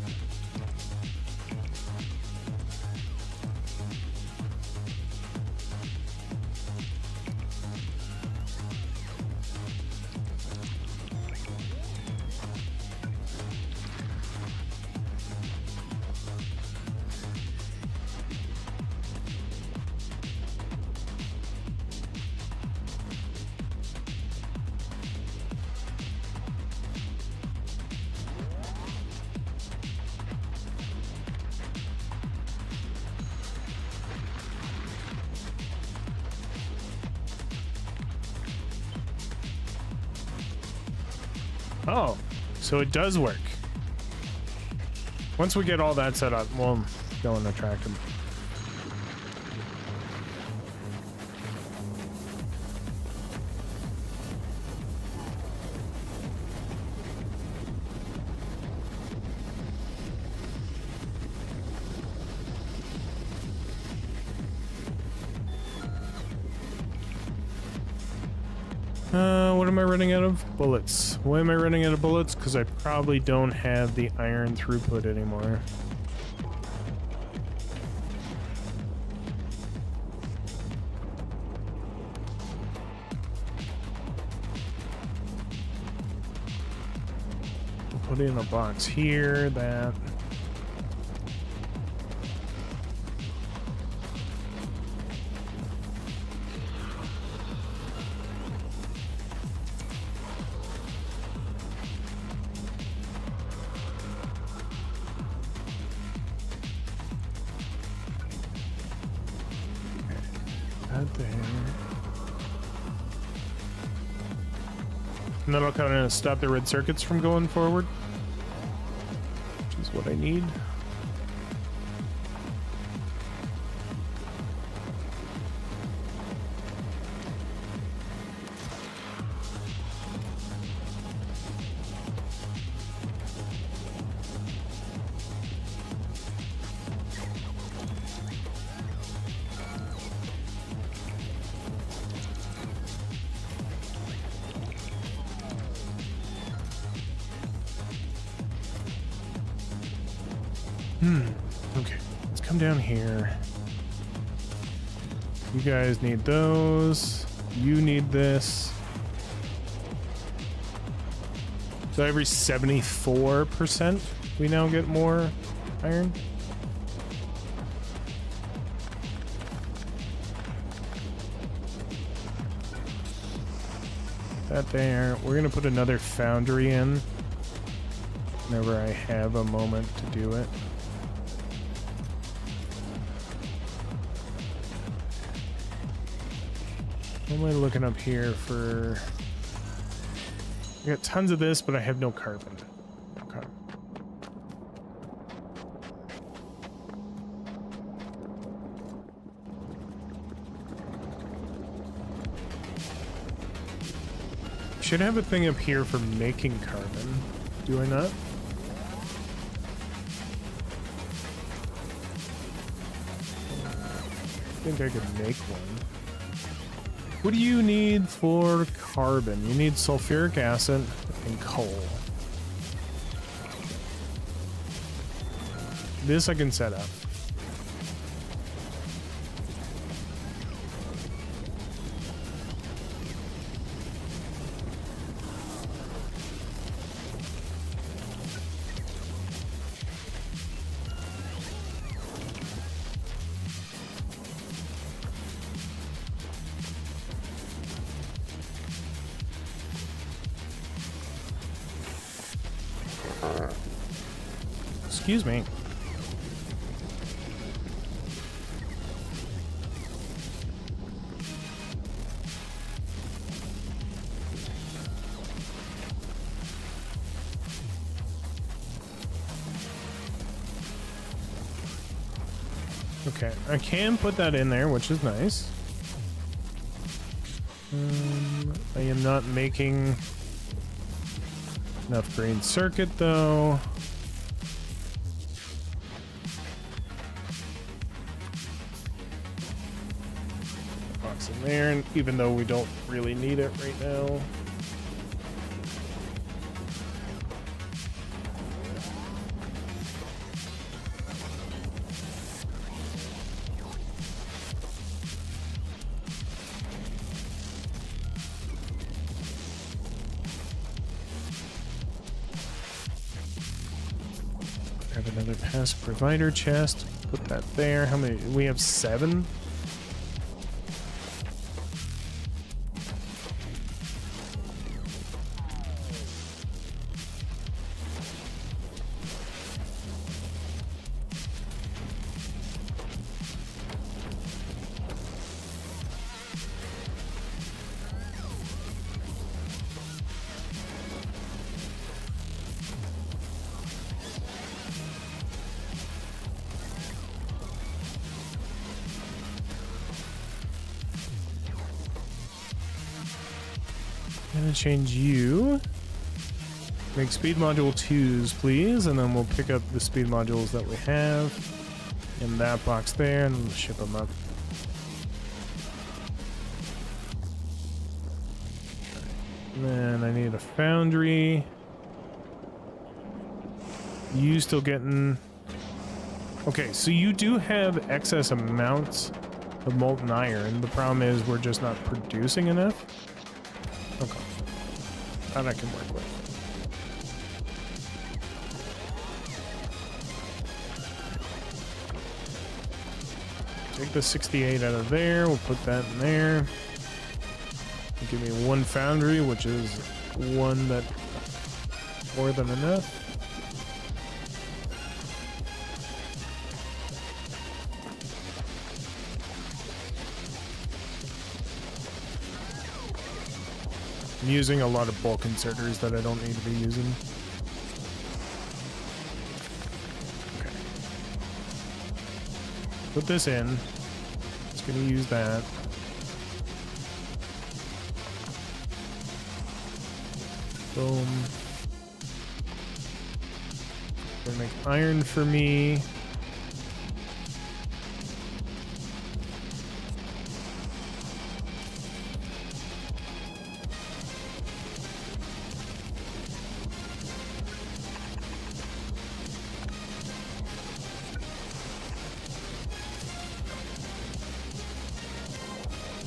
S1: Oh, so it does work. Once we get all that set up, we'll go and attract them. what am I running out of? Bullets. Why am I running out of bullets? Because I probably don't have the iron throughput anymore. We'll put in a box here, that. And that'll kind of stop the red circuits from going forward, which is what I need. Okay, let's come down here. You guys need those. You need this. So every 74%, we now get more iron. That there. We're gonna put another foundry in whenever I have a moment to do it. What am I looking up here for? I got tons of this, but I have no carbon. Okay. Should have a thing up here for making carbon. Do I not? I think I could make one. What do you need for carbon? You need sulfuric acid and coal. This I can set up. Excuse me. Okay, I can put that in there, which is nice. I am not making enough green circuit though. Box in there, and even though we don't really need it right now. Grab another pass provider chest. Put that there. How many? We have 7. Gonna change you. Make speed module 2s, please, and then we'll pick up the speed modules that we have in that box there and we'll ship them up. And then I need a foundry. You still getting... Okay, so you do have excess amounts of molten iron. The problem is we're just not producing enough. Okay. That I can work with. Take the 68 out of there. We'll put that in there. Give me one foundry, which is one that more than enough. I'm using a lot of bulk inserters that I don't need to be using. Okay. Put this in. Just gonna use that. Boom. Gonna make iron for me.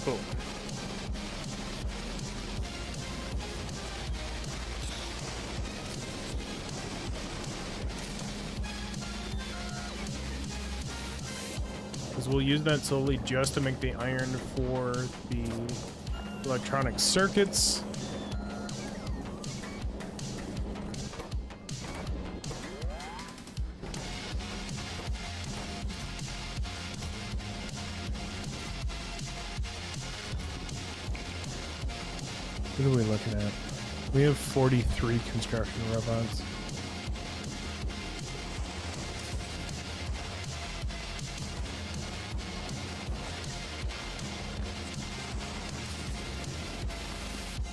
S1: Boom. Because we'll use that solely just to make the iron for the electronic circuits. What are we looking at? We have 43 construction robots.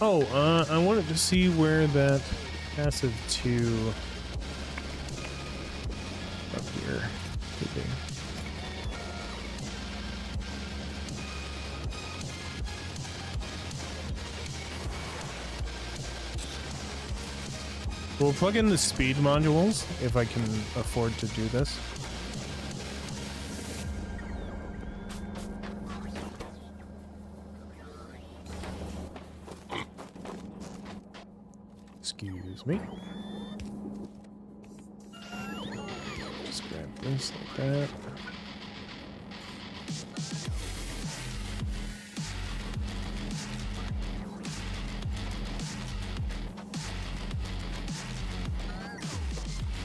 S1: Oh, I wanted to see where that passive 2 up here could be. We'll plug in the speed modules if I can afford to do this. Excuse me. Just grab this like that.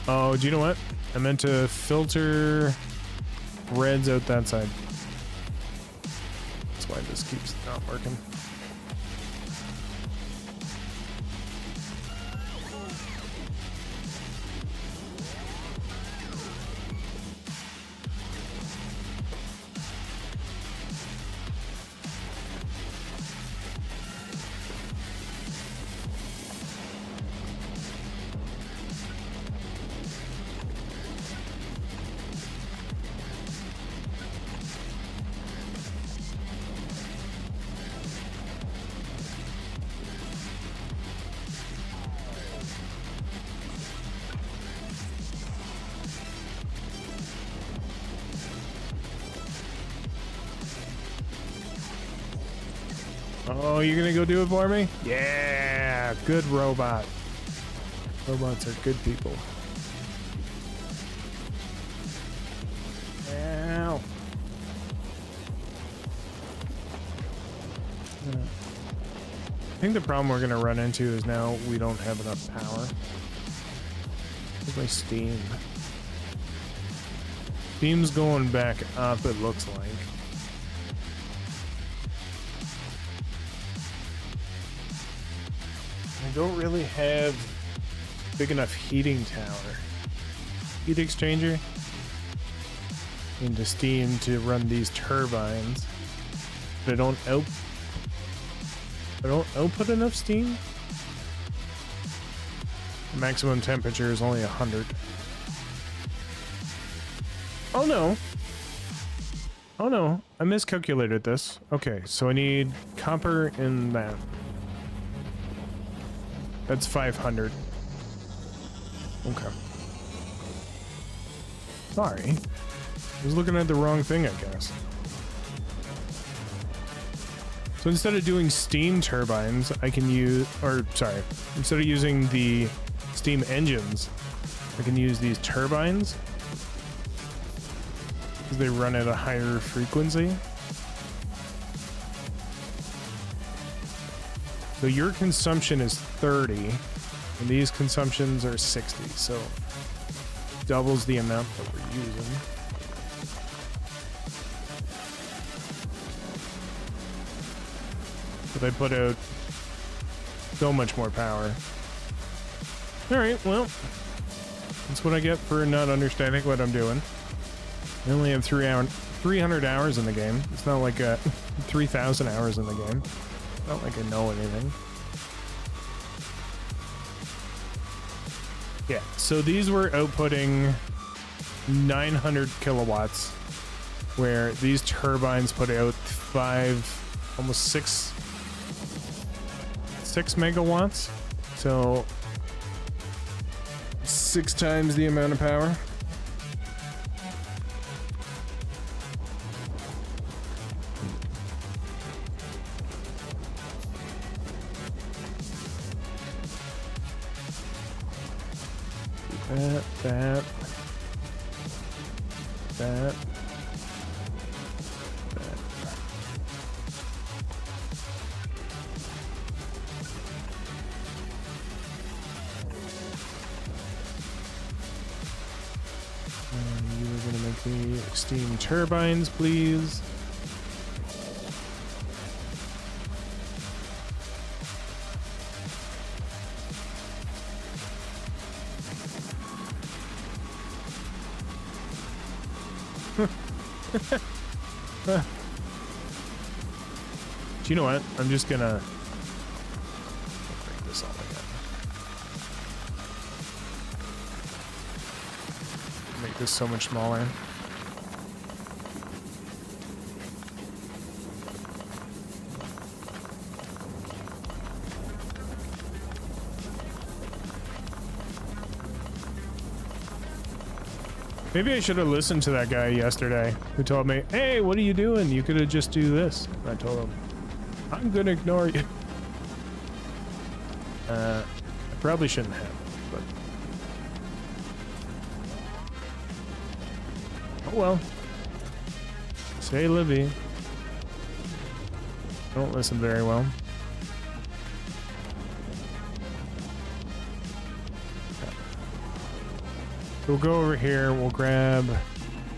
S1: Oh, do you know what? I meant to filter reds out that side. That's why this keeps not working. Oh, you're gonna go do it for me? Yeah, good robot. Robots are good people. Ow. I think the problem we're gonna run into is now we don't have enough power. Where's my steam? Steam's going back up, it looks like. I don't really have big enough heating tower. Heat exchanger into steam to run these turbines. But I don't output enough steam. The maximum temperature is only 100. Oh no. Oh no, I miscalculated this. Okay, so I need copper in that. That's 500. Okay. Sorry. I was looking at the wrong thing, I guess. So instead of doing steam turbines, I can use, or sorry, instead of using the steam engines, I can use these turbines because they run at a higher frequency. So your consumption is 30, and these consumptions are 60, so doubles the amount that we're using. But they put out so much more power. Alright, well, that's what I get for not understanding what I'm doing. I only have 300 hours in the game. It's not like 3,000 hours in the game. Not like I know anything. Yeah, so these were outputting 900 kilowatts, where these turbines put out almost 6 megawatts. So 6 times the amount of power. That. And you are gonna make me steam turbines, please. Do you know what? I'm just gonna break this all again. Make this so much smaller. Maybe I should have listened to that guy yesterday who told me, hey, what are you doing? You could have just do this. And I told him, I'm gonna ignore you. I probably shouldn't have, but oh well. Say Livy. Don't listen very well. We'll go over here, we'll grab a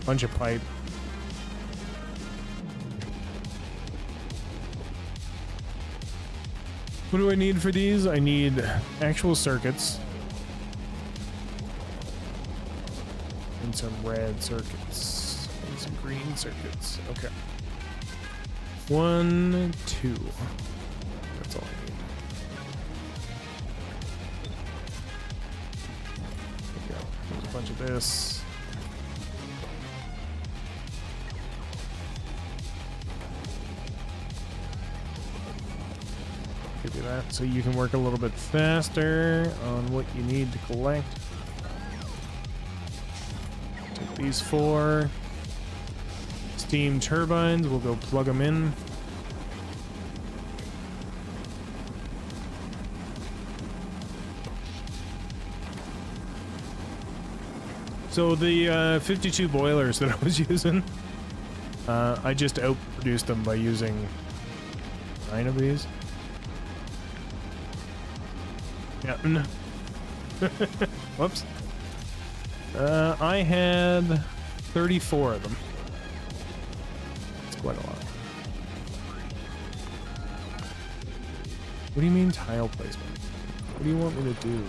S1: bunch of pipe. What do I need for these? I need actual circuits. And some red circuits. And some green circuits. Okay. 1, 2. That's all I need. Bunch of this. Give you that so you can work a little bit faster on what you need to collect. Take these 4 steam turbines, we'll go plug them in. So the 52 boilers that I was using, I just outproduced them by using 9 of these. Yeah. Whoops. I had 34 of them. That's quite a lot. What do you mean tile placement? What do you want me to do?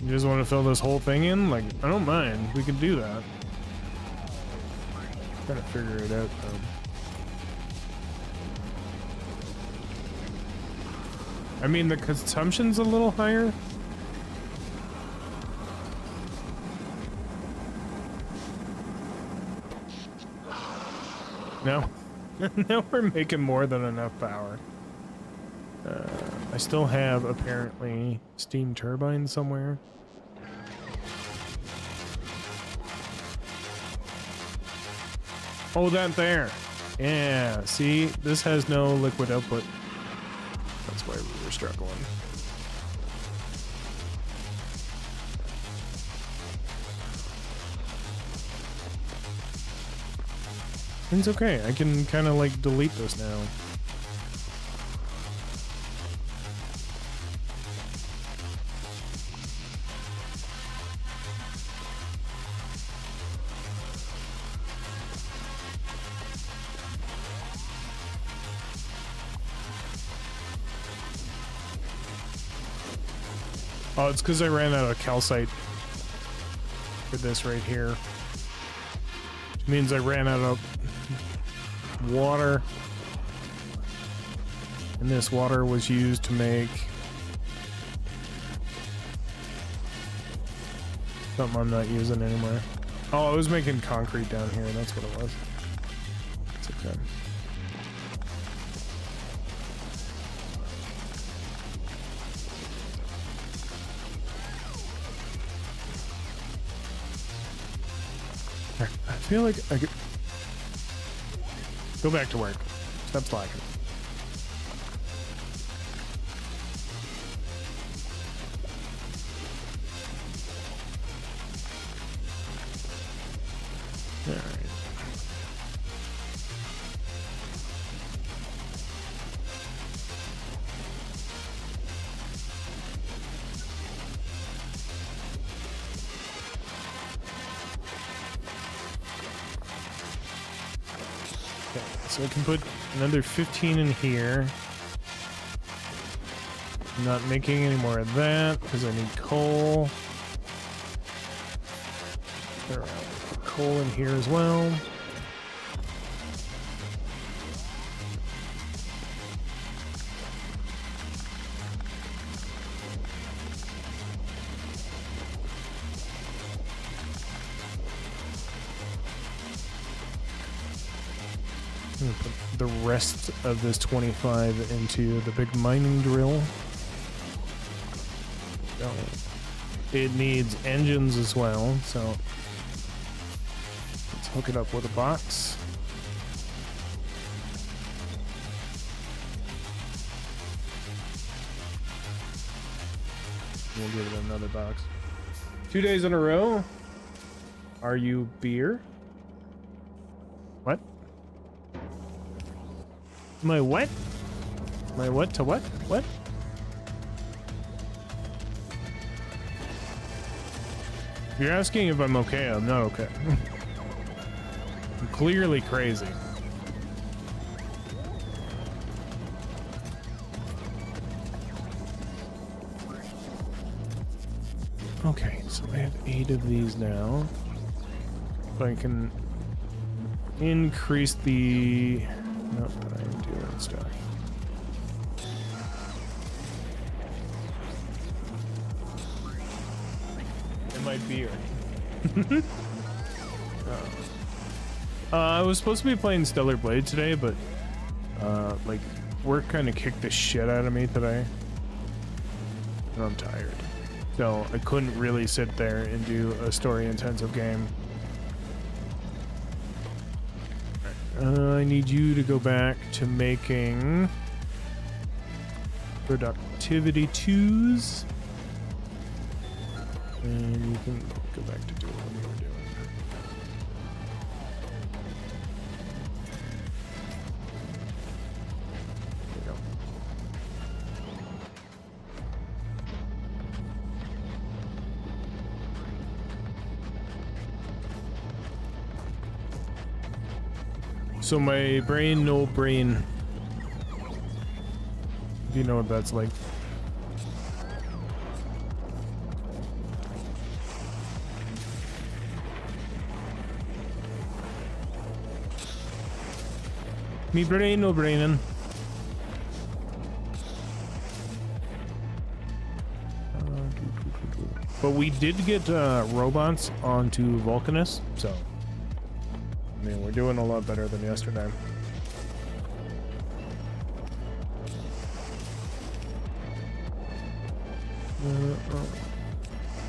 S1: You just want to fill this whole thing in? Like, I don't mind. We can do that. Trying to figure it out, though. I mean, the consumption's a little higher. Now, now we're making more than enough power. I still have, apparently, steam turbines somewhere. Oh, that there. Yeah, see? This has no liquid output. That's why we were struggling. It's okay. I can kind of like delete this now. Oh, it's because I ran out of calcite for this right here. Which means I ran out of water. And this water was used to make something I'm not using anymore. Oh, I was making concrete down here. That's what it was. It's okay. I feel like I could go back to work. Stop slacking. All right. So I can put another 15 in here. I'm not making any more of that because I need coal. There are coal in here as well. I'm gonna put the rest of this 25 into the big mining drill. So it needs engines as well, so let's hook it up with a box. We'll give it another box. 2 days in a row. Are you beer? What? My what? My what to what? What? You're asking if I'm okay. I'm not okay. I'm clearly crazy. Okay, so I have 8 of these now. So I can increase the... Not that I'm doing stuff. And my beer. I was supposed to be playing Stellar Blade today, but like work kind of kicked the shit out of me today. And I'm tired. So I couldn't really sit there and do a story intensive game. I need you to go back to making productivity 2s. And you can go back to doing what you were doing. There we go. So my brain, no brain. If you know what that's like. Me brain, no brainin'. But we did get robots onto Vulcanus, so mean, we're doing a lot better than yesterday.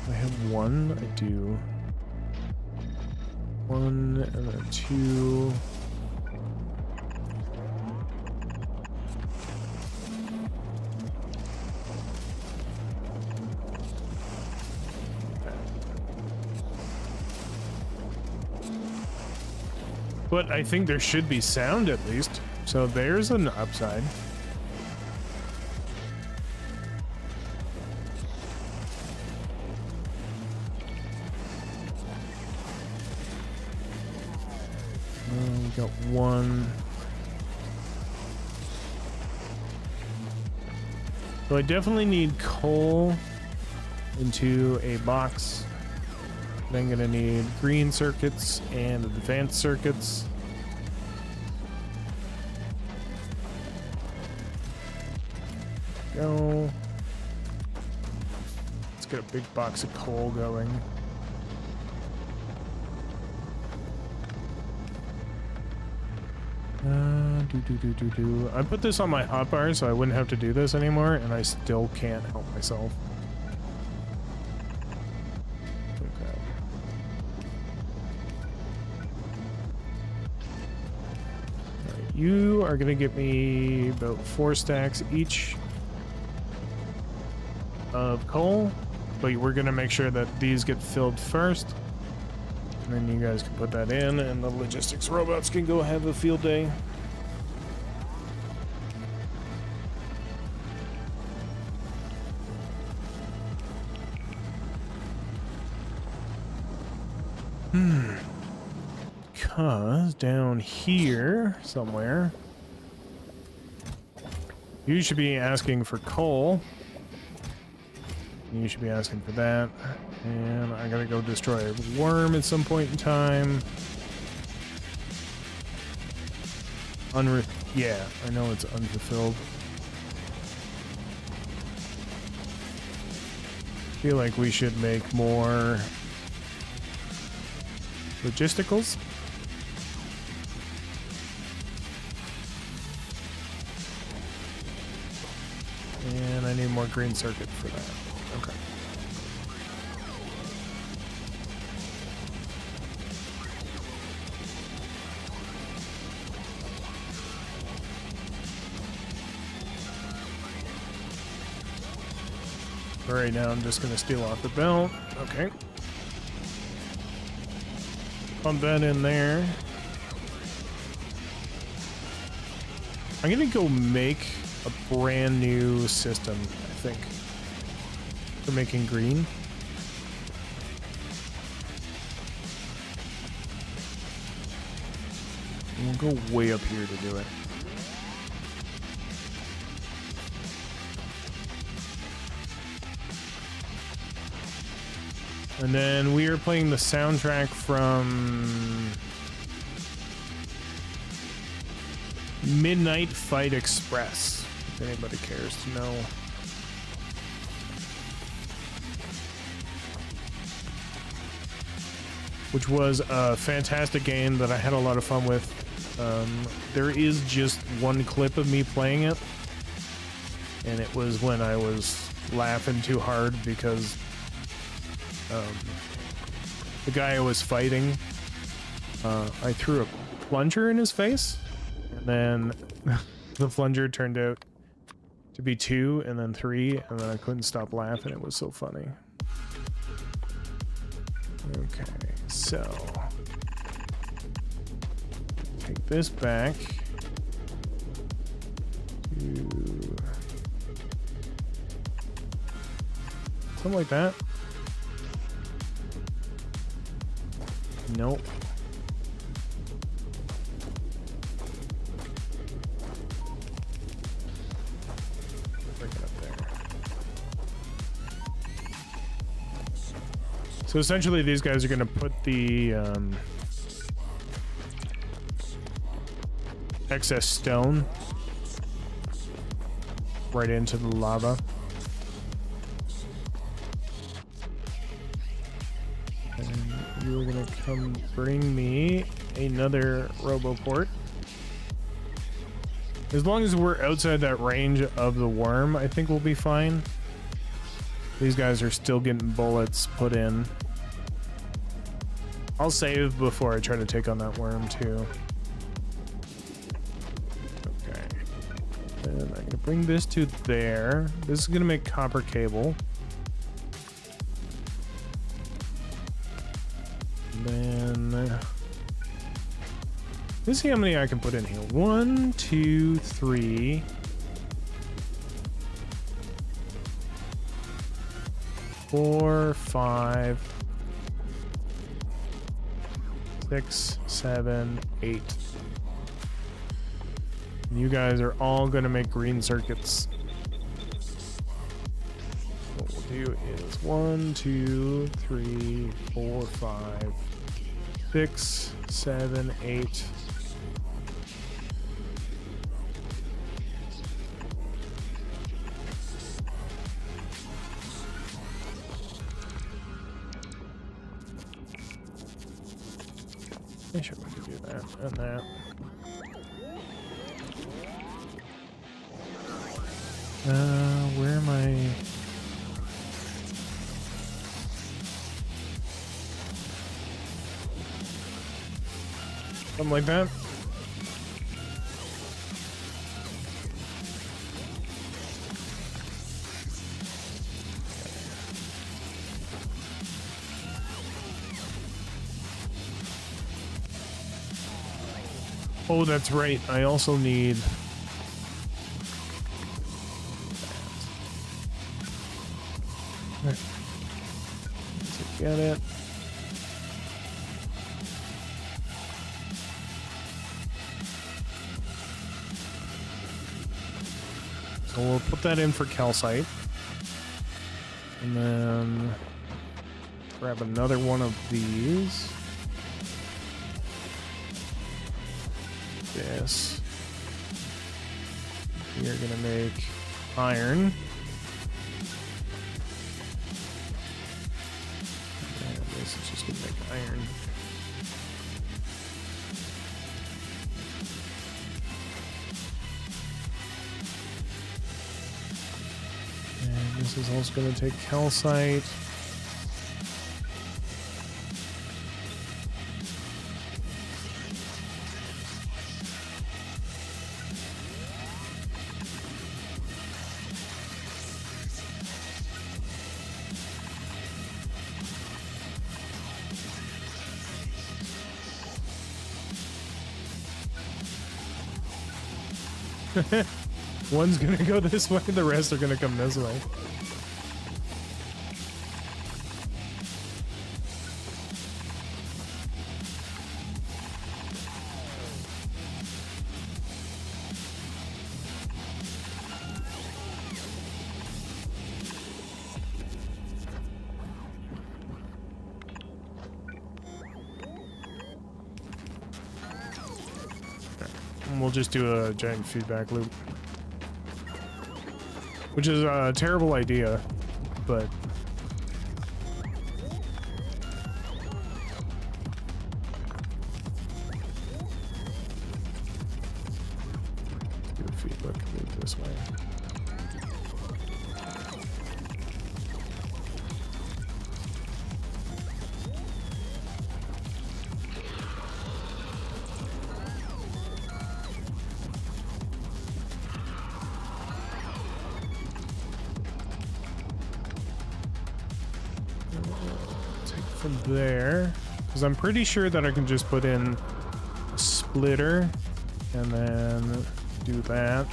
S1: I have one. I do. One and then two. But I think there should be sound at least. So there's an upside. We got one. So I definitely need coal into a box. Then I'm gonna need green circuits and advanced circuits. Go. Let's get a big box of coal going. I put this on my hotbar so I wouldn't have to do this anymore, and I still can't help myself. Okay. Alright, you are gonna get me about 4 stacks each of coal, but we're gonna make sure that these get filled first. And then you guys can put that in, and the logistics robots can go have a field day. Because down here somewhere, you should be asking for coal. You should be asking for that. And I gotta go destroy a worm at some point in time. Yeah, I know it's unfulfilled. Feel like we should make more logisticals. And I need more green circuit for that. Okay. Right now I'm just going to steal off the belt. Okay. Pump that in there. I'm going to go make a brand new system, I think, for making green. And we'll go way up here to do it. And then we are playing the soundtrack from Midnight Fight Express, if anybody cares to know. Which was a fantastic game that I had a lot of fun with. There is just one clip of me playing it, and it was when I was laughing too hard because the guy I was fighting, I threw a plunger in his face, and then the plunger turned out to be 2 and then 3, and then I couldn't stop laughing. It was so funny. Okay, so take this back to something like that. Nope. Bring it up there. So essentially these guys are going to put the excess stone right into the lava. And You are gonna come bring me another RoboPort. As long as we're outside that range of the worm, I think we'll be fine. These guys are still getting bullets put in. I'll save before I try to take on that worm too. Okay. And I'm gonna bring this to there. This is gonna make copper cable. And then let's see how many I can put in here. 1, 2, 3. 4, 5, 6, 7, 8. And you guys are all gonna make green circuits. What we'll do is 1, 2, 3, 4, 5, 6, 7, 8. I should we could do that and that. Where am I? Something like that. Oh, that's right. I also need to get it. So we'll put that in for calcite. And then grab another one of these. This. We are gonna make iron. And this is just gonna make iron. And this is also gonna take calcite. One's gonna go this way, the rest are gonna come this way. And we'll just do a giant feedback loop. Which is a terrible idea, but do a feedback loop this way. From there, because I'm pretty sure that I can just put in a splitter and then do that.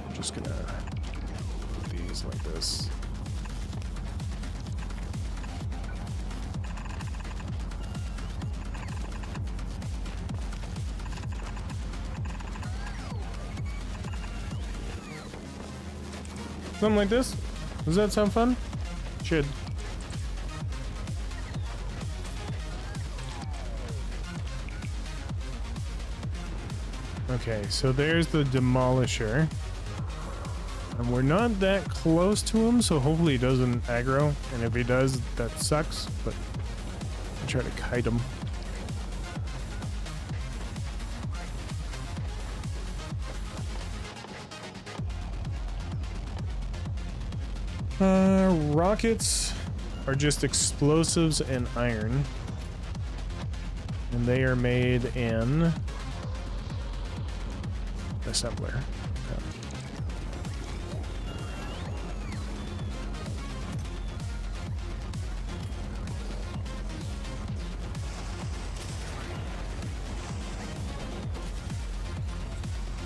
S1: I'm just gonna put these like this. Something like this. Does that sound fun? Should. Okay, so there's the demolisher. And we're not that close to him, so hopefully he doesn't aggro. And if he does, that sucks, but I'll try to kite him. Rockets are just explosives and iron. And they are made in assembler. Okay.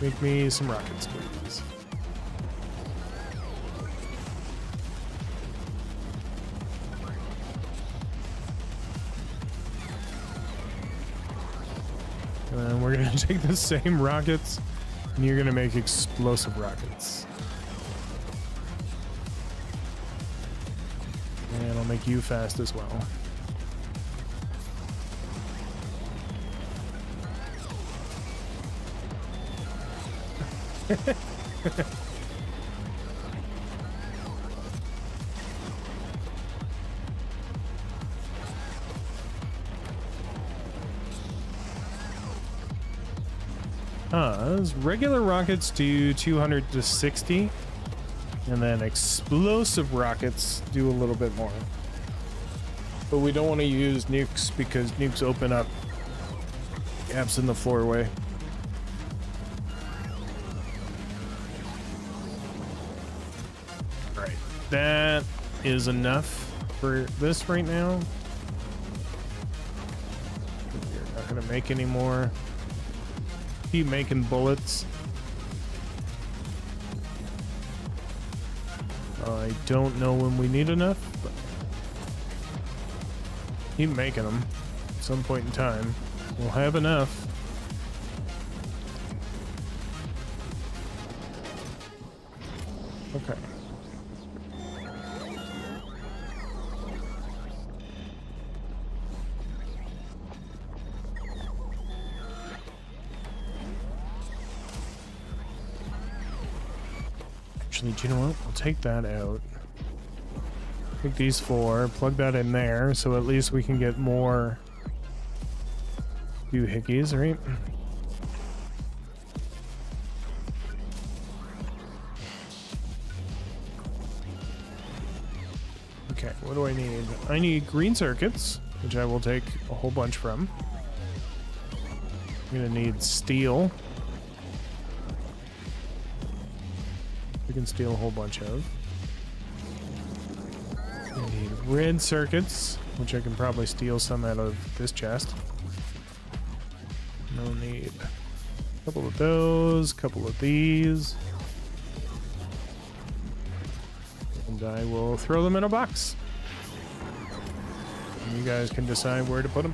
S1: Make me some rockets, please. And then we're gonna take the same rockets, and you're gonna make explosive rockets. And I'll make you fast as well. Regular rockets do 200 to 60, and then explosive rockets do a little bit more. But we don't want to use nukes because nukes open up gaps in the floorway. Right, that is enough for this right now. We're not going to make any more. Keep making bullets. I don't know when we need enough, but keep making them. At some point in time, we'll have enough. Okay. Actually, do you know what? We'll take that out. Take these four, plug that in there, so at least we can get more doohickeys, right? Okay, what do I need? I need green circuits, which I will take a whole bunch from. I'm gonna need steel. We can steal a whole bunch of. I need red circuits, which I can probably steal some out of this chest. No need. A couple of those, couple of these. And I will throw them in a box. And you guys can decide where to put them.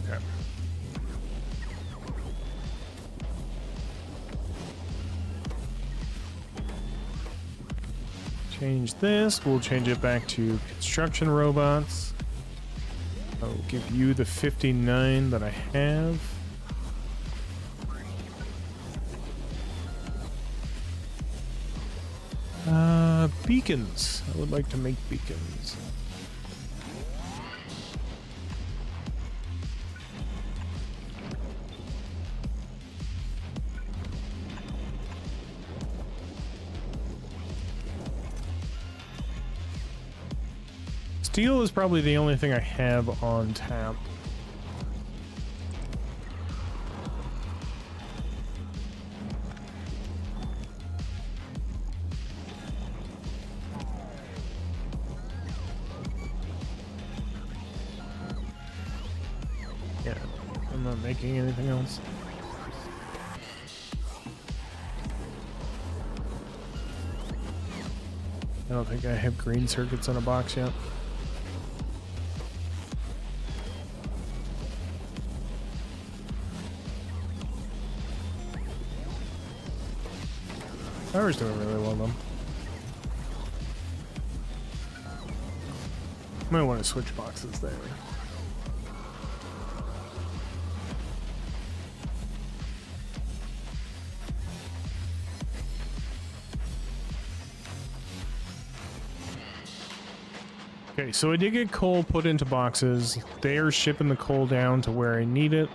S1: Okay. Change this. We'll change it back to construction robots. I'll give you the 59 that I have. Beacons. I would like to make beacons. Steel is probably the only thing I have on tap. Yeah, I'm not making anything else. I don't think I have green circuits in a box yet. Power's doing really well, though. Might want to switch boxes there. Okay, so I did get coal put into boxes. They are shipping the coal down to where I need it.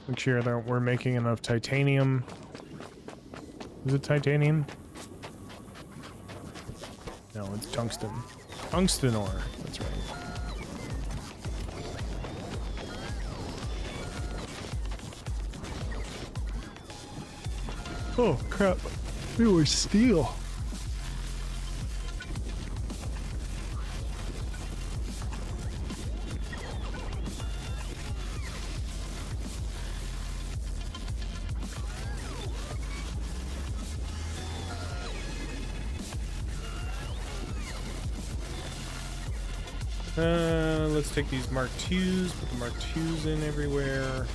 S1: Make sure that we're making enough titanium. Is it titanium? No, it's tungsten. Tungsten ore, that's right. Oh, crap. We were steel. Let's take these Mark IIs, put the Mark IIs in everywhere.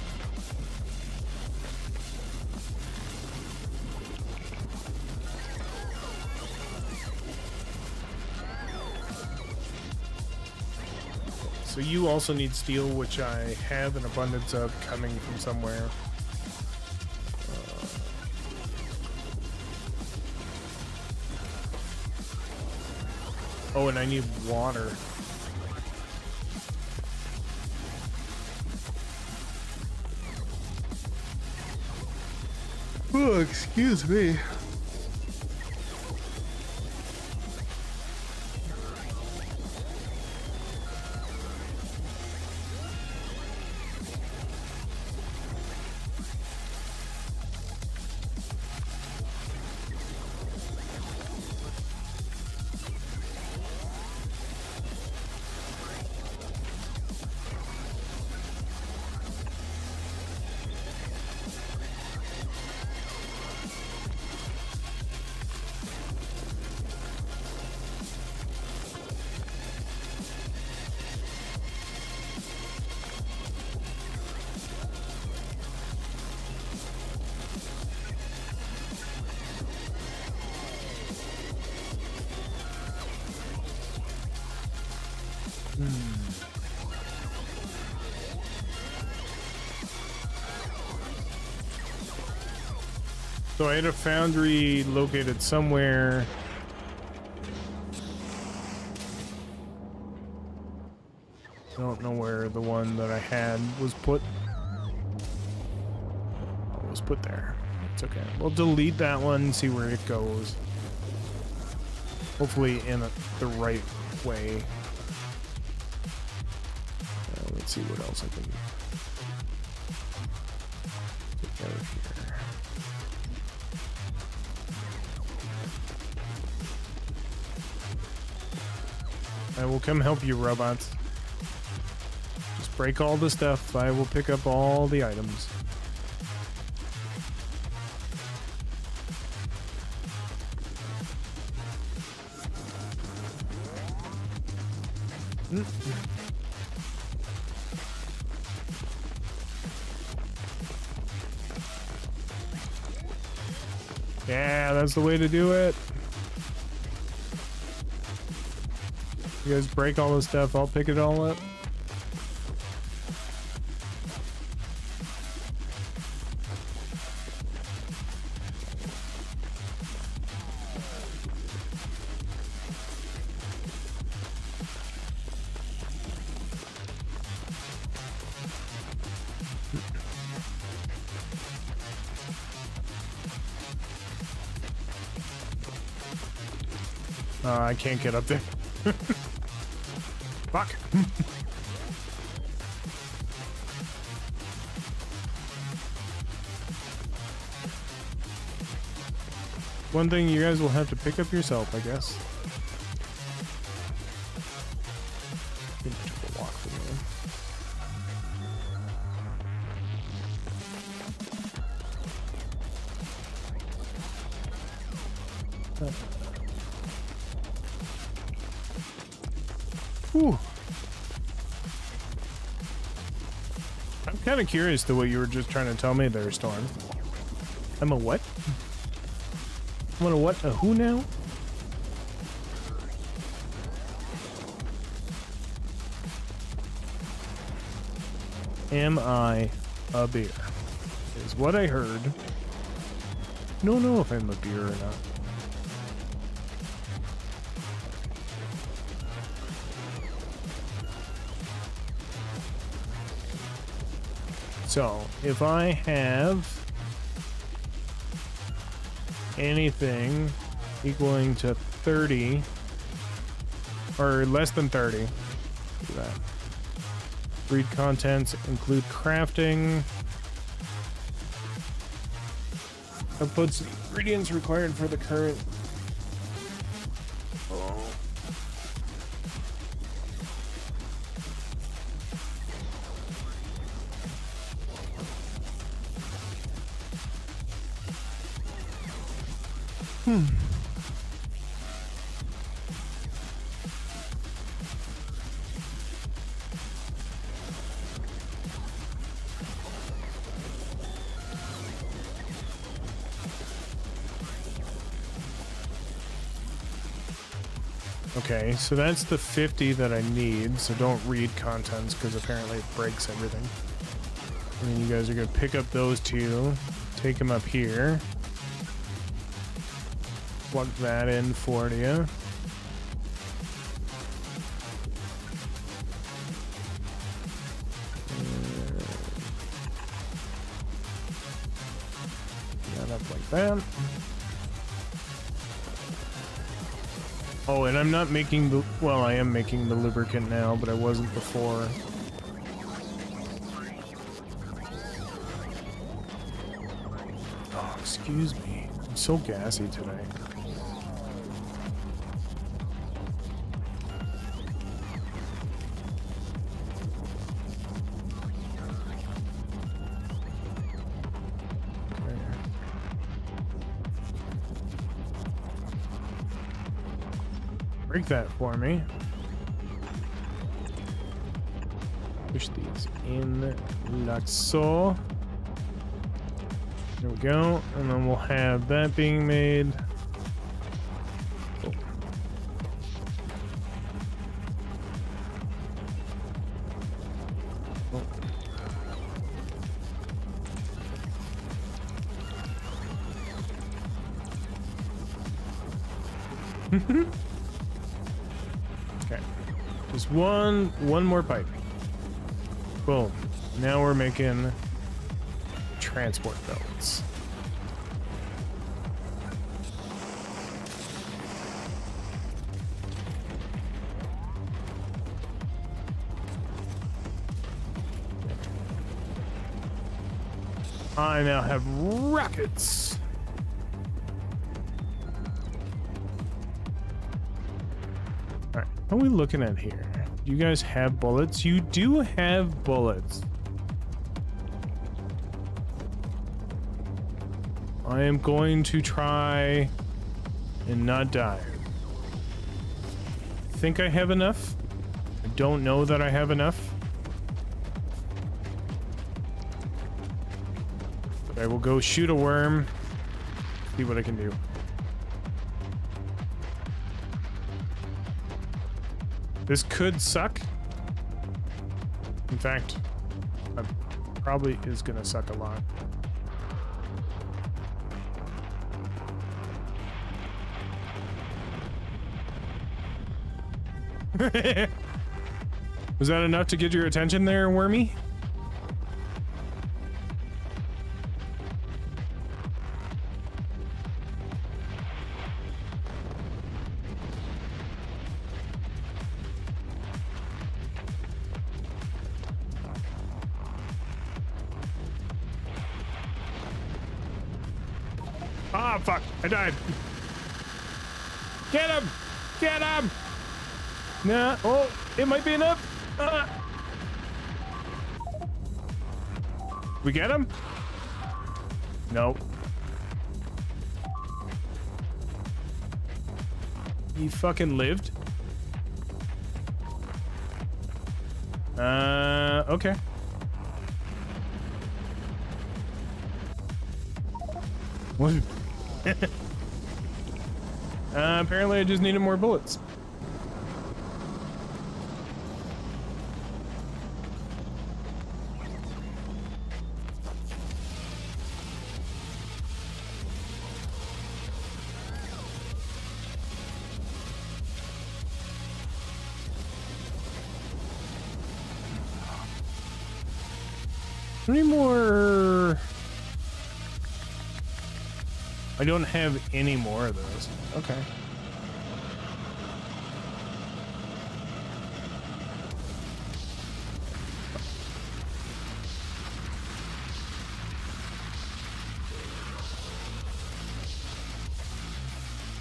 S1: So you also need steel, which I have an abundance of coming from somewhere. Oh, and I need water. Oh, excuse me. So I had a foundry located somewhere. I don't know where the one that I had was put. Oh, it was put there. It's okay. We'll delete that one and see where it goes. Hopefully in the right way. Let's see what else I can take out of here. I will come help you, robots. Just break all the stuff. I will pick up all the items. Yeah, that's the way to do it. You guys break all this stuff, I'll pick it all up. I can't get up there. Fuck. One thing you guys will have to pick up yourself, I guess. Too much of a walk for me. Whew. I'm kind of curious to what you were just trying to tell me there, Storm. I'm a what? I'm a what? A who now? Am I a beer? Is what I heard. Don't know if I'm a beer or not. So, if I have anything equaling to 30, or less than 30, do that. Read contents, include crafting. Outputs ingredients required for the current. Oh. Okay, so that's the 50 that I need, so don't read contents because apparently it breaks everything. And then you guys are going to pick up those two, take them up here, plug that in for you. That up like that. Oh, and I'm not making the, well, I am making the lubricant now, but I wasn't before. Oh, excuse me. I'm so gassy today. Break that for me. Push these in like so. There we go. And then we'll have that being made. Oh. Oh. Okay, just one more pipe. Boom. Now we're making transport belts. I now have rockets. All right, what are we looking at here? Do you guys have bullets? You do have bullets. I am going to try and not die. I think I have enough. I don't know that I have enough. But I will go shoot a worm, see what I can do. This could suck. In fact, it probably is gonna suck a lot. Was that enough to get your attention there, Wormy? Ah, fuck. I died. Get him! Get him! Nah. Oh, it might be enough. We get him? No. He fucking lived? Okay. What? Apparently I just needed more bullets. How many more? I don't have any more of those. Okay.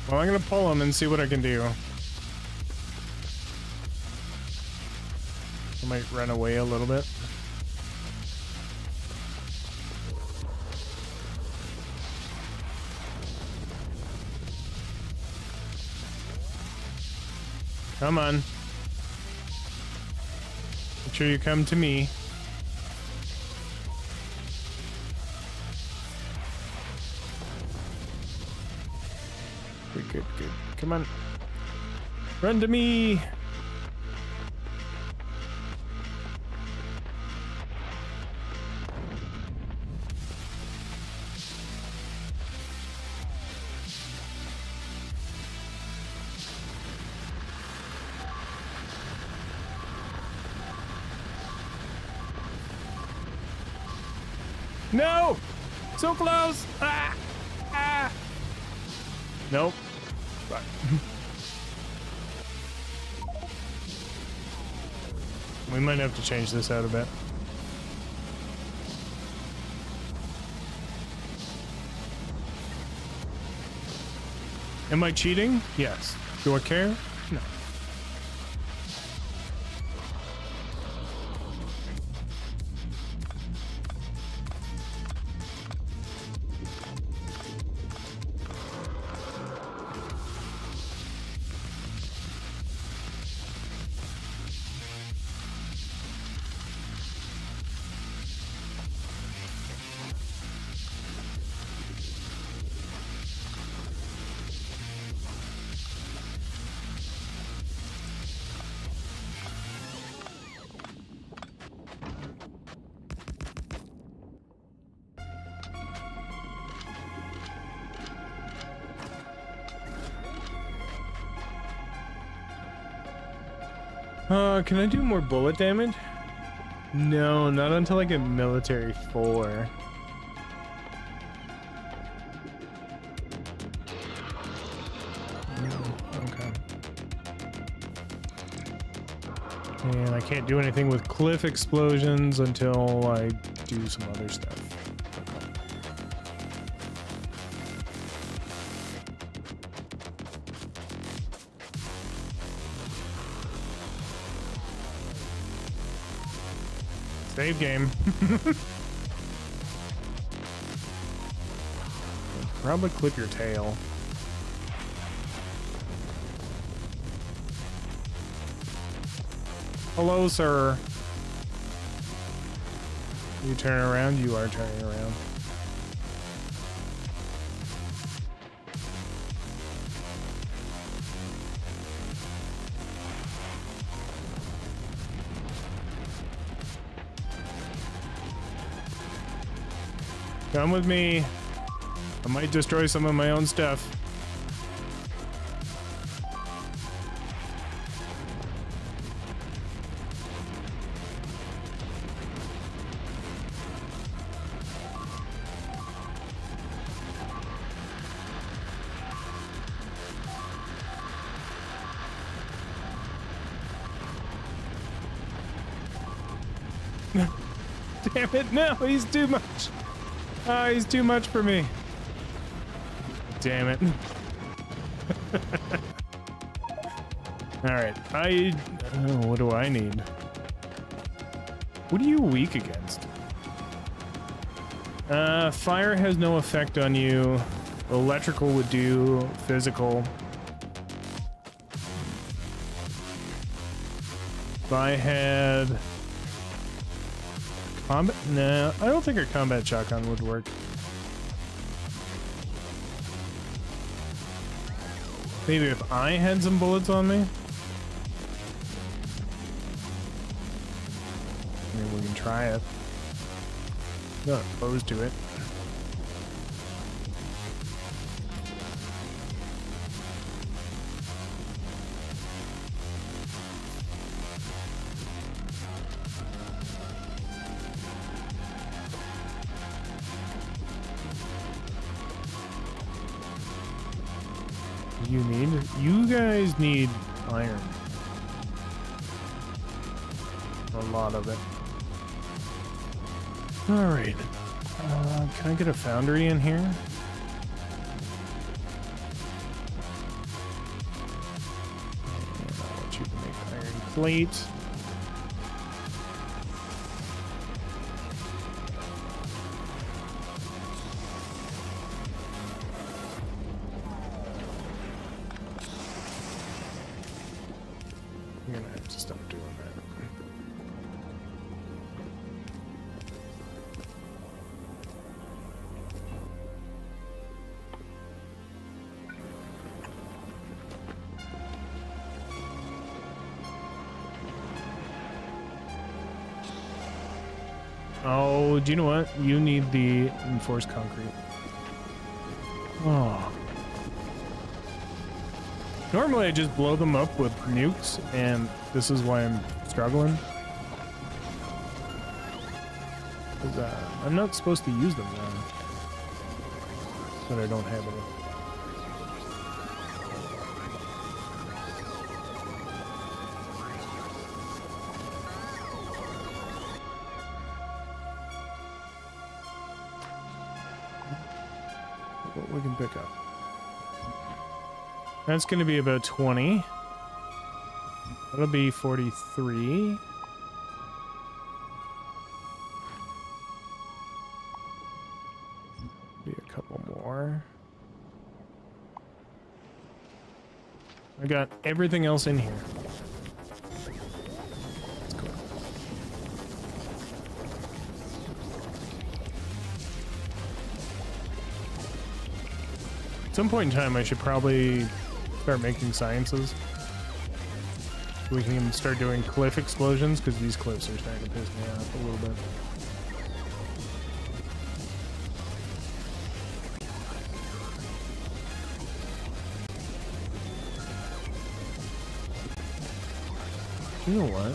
S1: Well, I'm gonna pull them and see what I can do. I might run away a little bit. Come on. Make sure you come to me. Good, good, good. Come on. Run to me. No! So close! Ah! Ah! Nope. Fuck. We might have to change this out a bit. Am I cheating? Yes. Do I care? No. Can I do more bullet damage? No, not until I get military 4. Okay. And I can't do anything with cliff explosions until I do some other stuff. Save game. Probably clip your tail. Hello, sir. You turn around? You are turning around. Come with me. I might destroy some of my own stuff. Damn it, no, he's too much. Ah, he's too much for me. Damn it. Alright, what do I need? What are you weak against? Fire has no effect on you. Electrical would do. Physical. If I had... combat? Nah, I don't think a combat shotgun would work. Maybe if I had some bullets on me? Maybe we can try it. Not opposed to it. you need? You guys need iron. A lot of it. Alright. Can I get a foundry in here? And I want you to make iron plate. You're gonna have to stop doing that. Oh, do you know what? You need the reinforced concrete. Oh. Normally I just blow them up with nukes, and this is why I'm struggling. 'Cause, I'm not supposed to use them now. But I don't have any. What we can pick up. That's going to be about 20. That'll be 43. Be a couple more. I got everything else in here. Let's go. At some point in time, I should probably start making sciences. We can start doing cliff explosions, because these cliffs are starting to piss me off a little bit. You know what?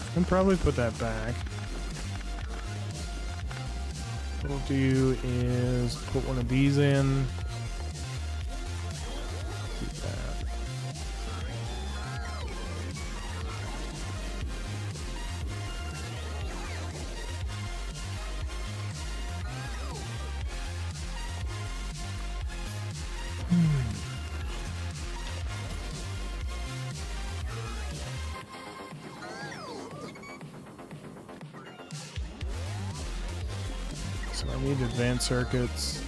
S1: I can probably put that back. What we'll do is put one of these in. Do that. So I need advanced circuits.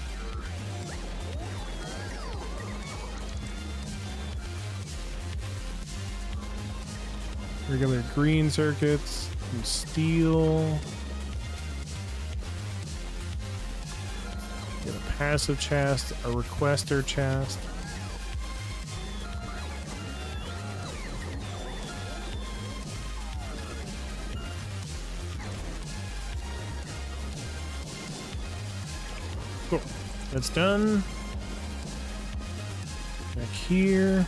S1: Regular green circuits, and steel. Get a passive chest, a requester chest. Cool. That's done. Back here.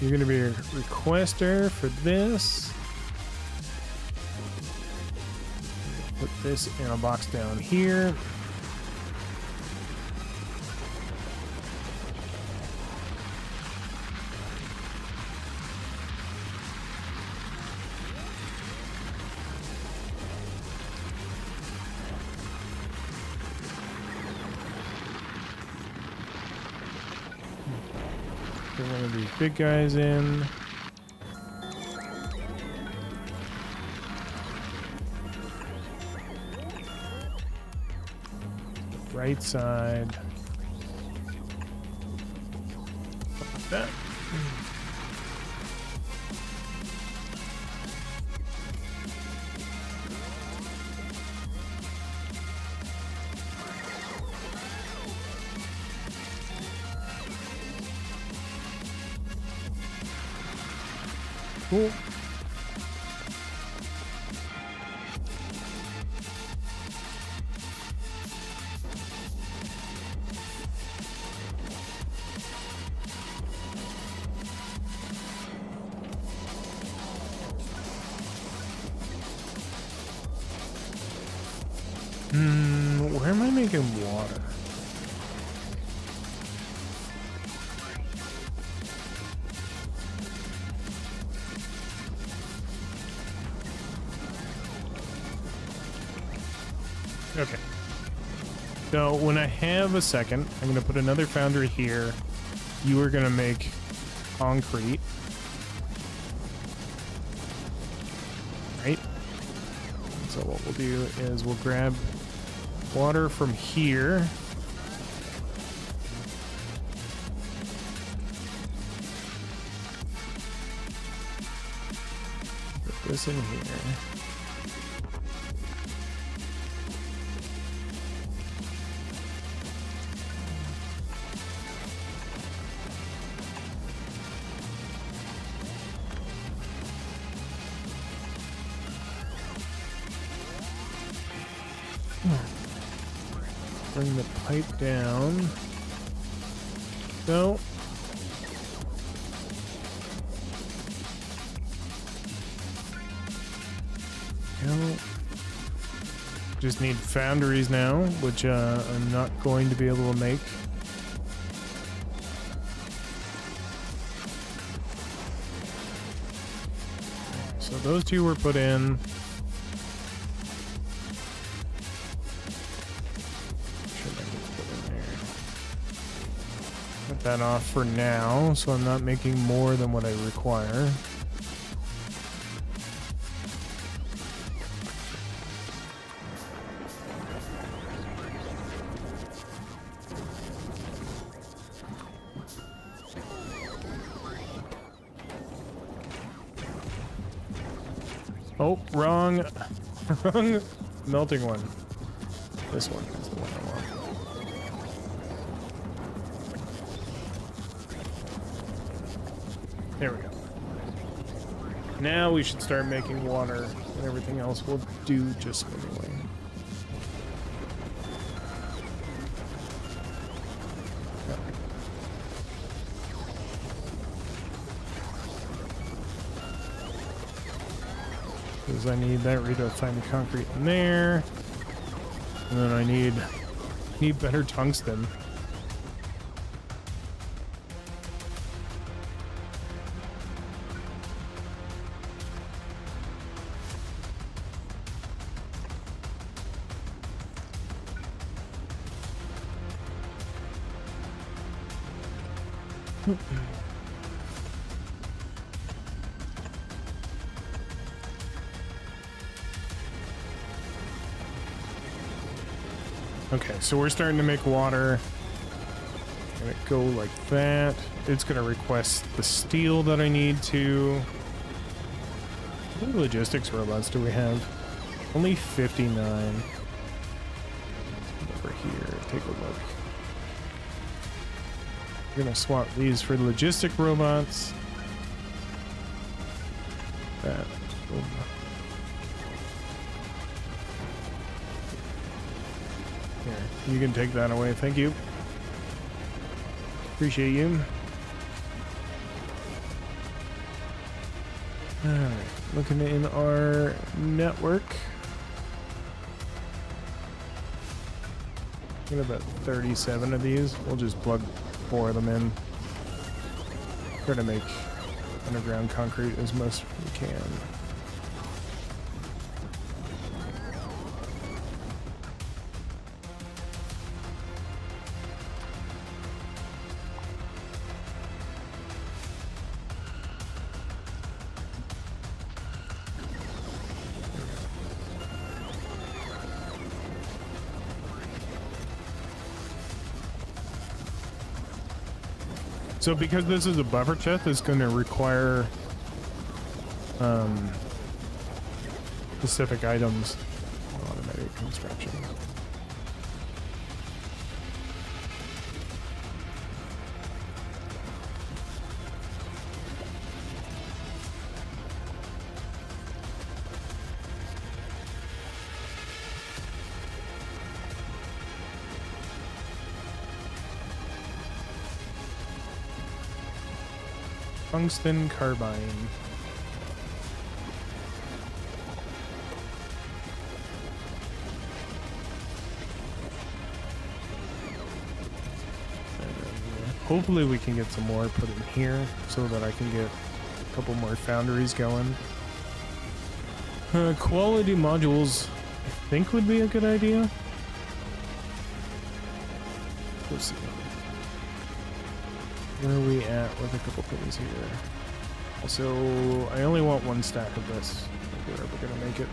S1: You're going to be a requester for this. Put this in a box down here. Put one of these big guys in. Right side. Like that. Cool. making water. Okay. So when I have a second, I'm going to put another foundry here. You are going to make concrete. Right? So what we'll do is we'll grab water from here. Put this in here. Bring the pipe down. So. No. Just need foundries now, which I'm not going to be able to make. So those two were put in. That off for now, so I'm not making more than what I require. Oh, wrong melting one. This one is the one I want. There we go. Now we should start making water, and everything else will do just swimmingly. Because I need that refined concrete in there, and then I need better tungsten. Okay, so we're starting to make water. Let it go like that. It's going to request the steel that I need to. How many logistics robots do we have? Only 59. Over here, take a look. We're going to swap these for the logistic robots. That. Here, you can take that away. Thank you. Appreciate you. Alright, looking in our network. Got about 37 of these. We'll just plug 4 of them in. Try to make underground concrete as much as we can. So because this is a buffer chest, it's going to require specific items. Automatic construction. Tungsten carbine. hopefully we can get some more put in here so that I can get a couple more foundries going. Quality modules, I think, would be a good idea. Let's see. Where are we at with a couple things here? Also, I only want one stack of this, if we're ever gonna make it.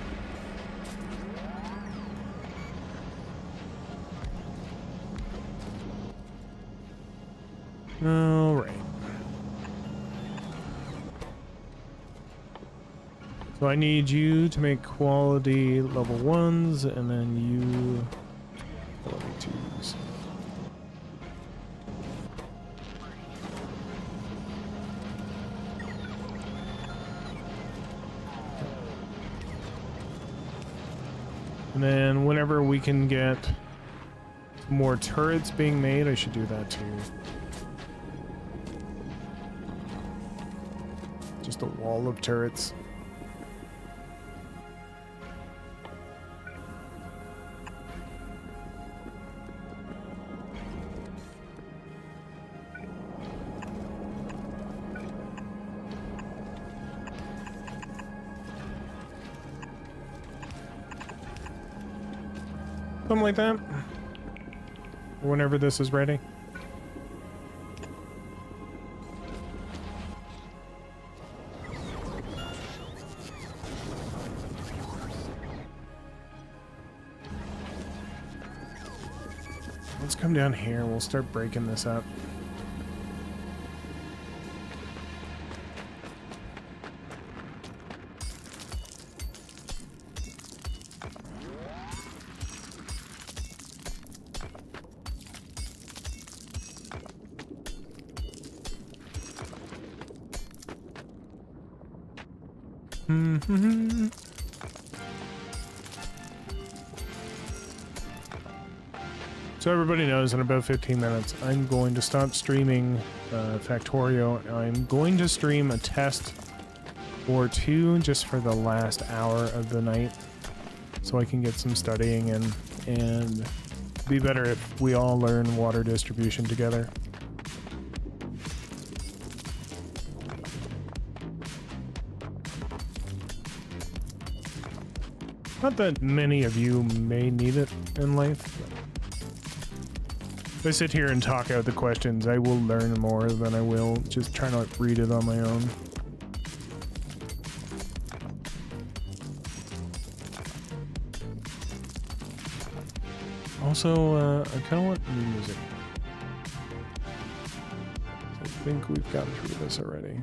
S1: Alright. So I need you to make quality level 1s, and then you quality 2s. And then whenever we can get more turrets being made, I should do that too. Just a wall of turrets. Something like that. Whenever this is ready. Let's come down here. We'll start breaking this up. So everybody knows in about 15 minutes I'm going to stop streaming Factorio. I'm going to stream a test or two just for the last hour of the night so I can get some studying in, and be better if we all learn water distribution together. Not that many of you may need it in life. If I sit here and talk out the questions, I will learn more than I will just trying to read it on my own. Also, I kind of want new music. I think we've gotten through this already.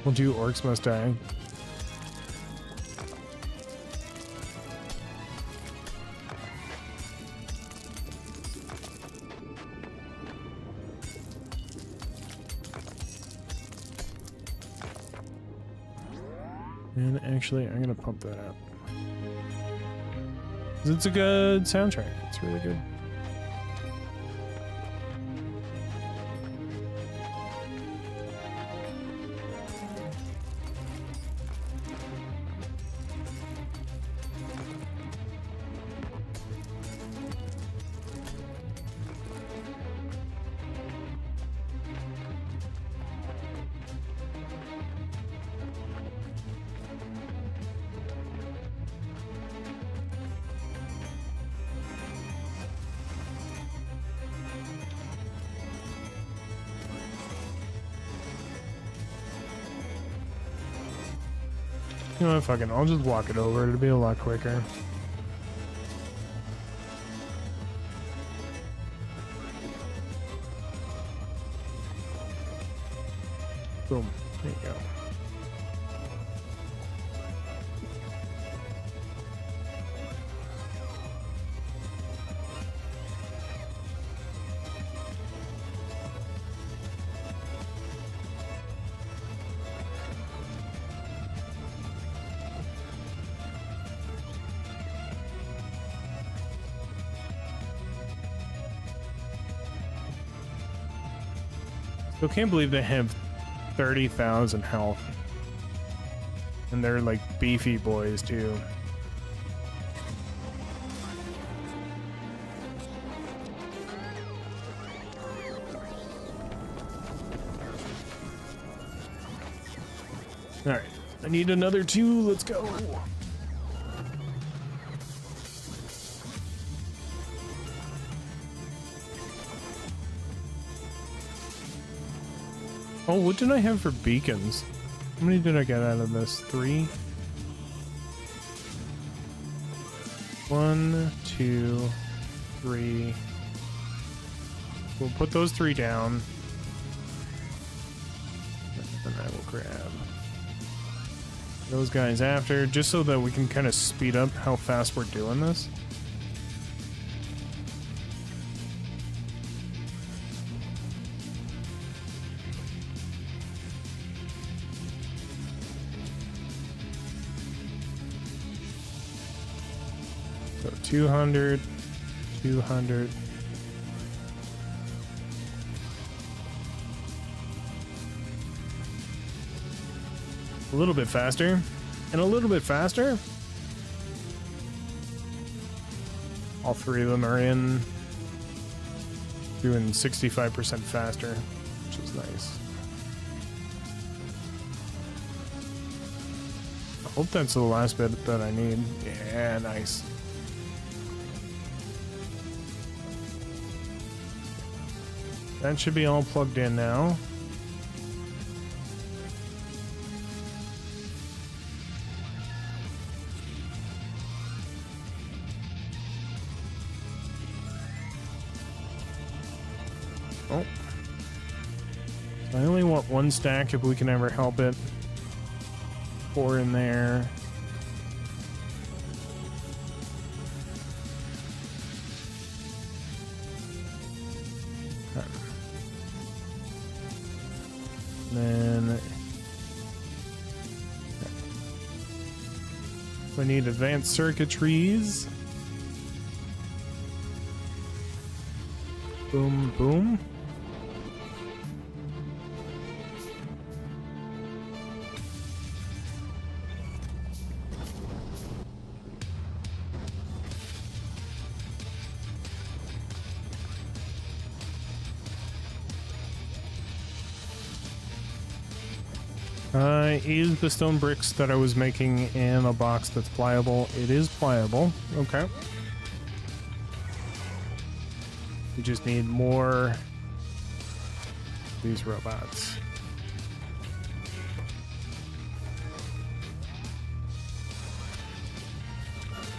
S1: We'll do Orcs Must Die. And actually, I'm gonna pump that up. 'Cause it's a good soundtrack. It's really good. You know what, fucking, I'll just walk it over. It'll be a lot quicker. Boom. There you go. I can't believe they have 30,000 health. And they're like beefy boys too. Alright, I need another 2, let's go. Oh, what did I have for beacons? How many did I get out of this? 3? 1, 2, 3. We'll put those 3 down. And I will grab those guys after, just so that we can kind of speed up how fast we're doing this. So 200, 200. A little bit faster, and a little bit faster. All 3 of them are in, doing 65% faster, which is nice. I hope that's the last bit that I need. Yeah, nice. That should be all plugged in now. Oh. I only want 1 stack if we can ever help it. 4 in there. Then we need advanced circuitries. Boom, boom. I used the stone bricks that I was making in a box that's pliable. It is pliable. Okay. We just need more of these robots.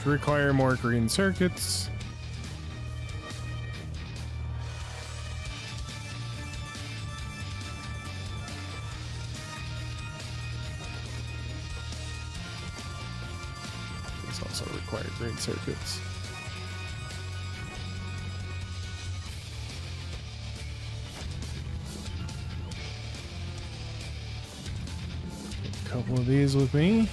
S1: To require more green circuits. These also require green circuits. Couple of these with me.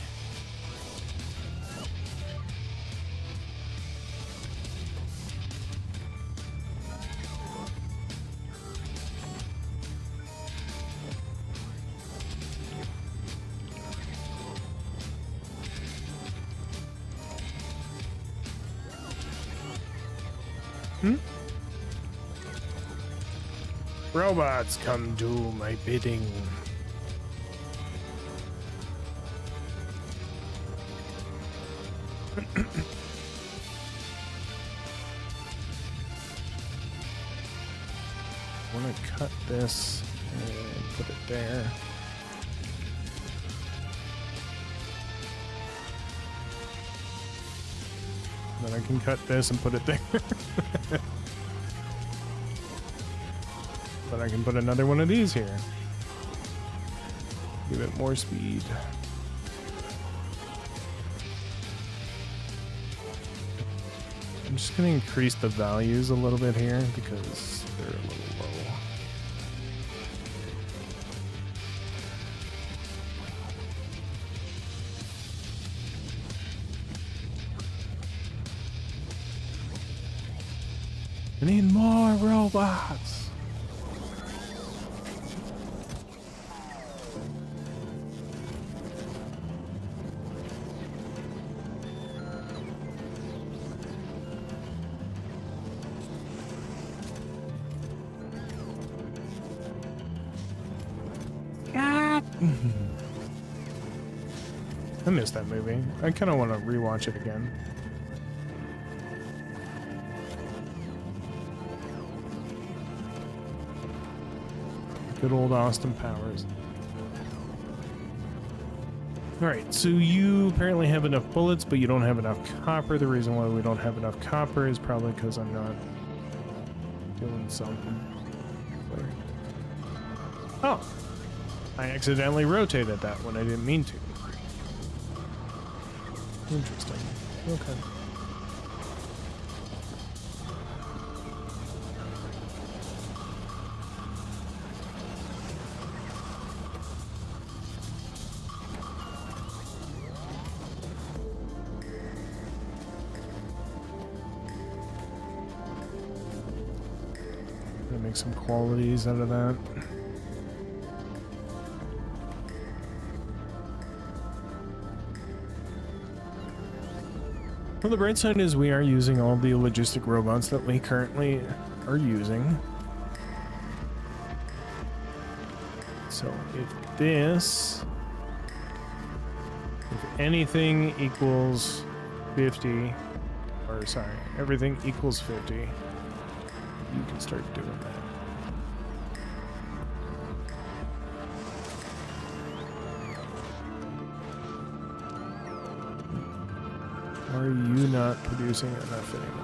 S1: Robots, come do my bidding. I want to cut this and put it there. Then I can cut this and put it there. But I can put another one of these here. Give it more speed. I'm just going to increase the values a little bit here because they're a little low. I need more robots. God. I missed that movie. I kind of want to rewatch it again. Good old Austin Powers. Alright, so you apparently have enough bullets, but you don't have enough copper. The reason why we don't have enough copper is probably because I'm not doing something. Oh! I accidentally rotated that when I didn't mean to. Interesting. Okay. Gonna make some qualities out of that. Well, the bright side is we are using all the logistic robots that we currently are using. So if this, if anything equals 50, or sorry, everything equals 50, you can start doing that. Are you not producing enough anymore?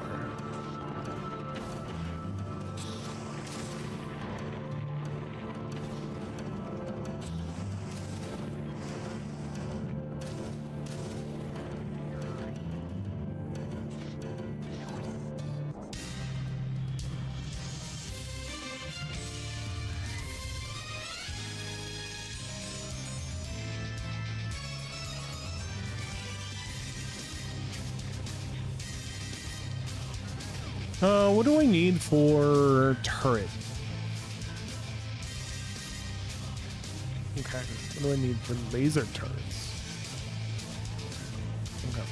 S1: What do I need for turret? Okay, what do I need for laser turrets? Okay.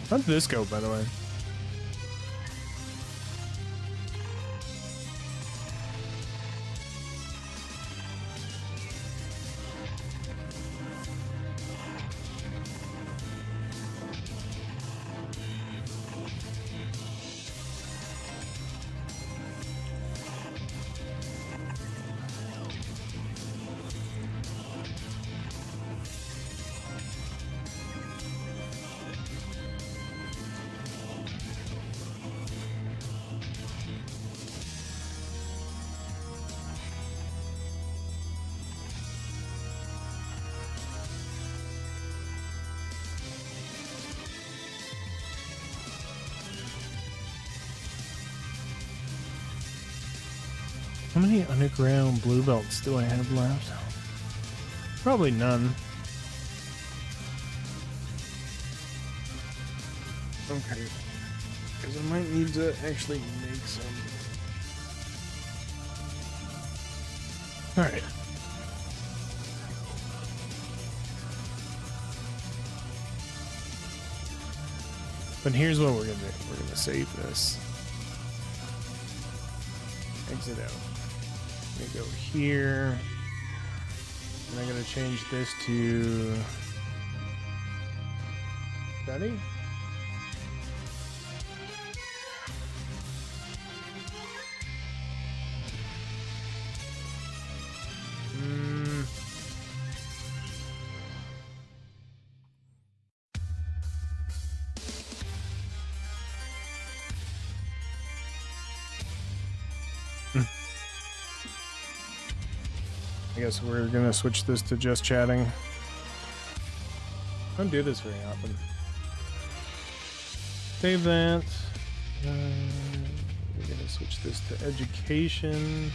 S1: How'd this go, by the way? How many underground blue belts do I have left? Probably none. Okay. Because I might need to actually make some. Alright. But here's what we're gonna do. We're gonna save this. Exit out. I'm gonna go here. And I'm gonna change this to study. I guess we're gonna switch this to just chatting. I don't do this very often. Save that. We're gonna switch this to education.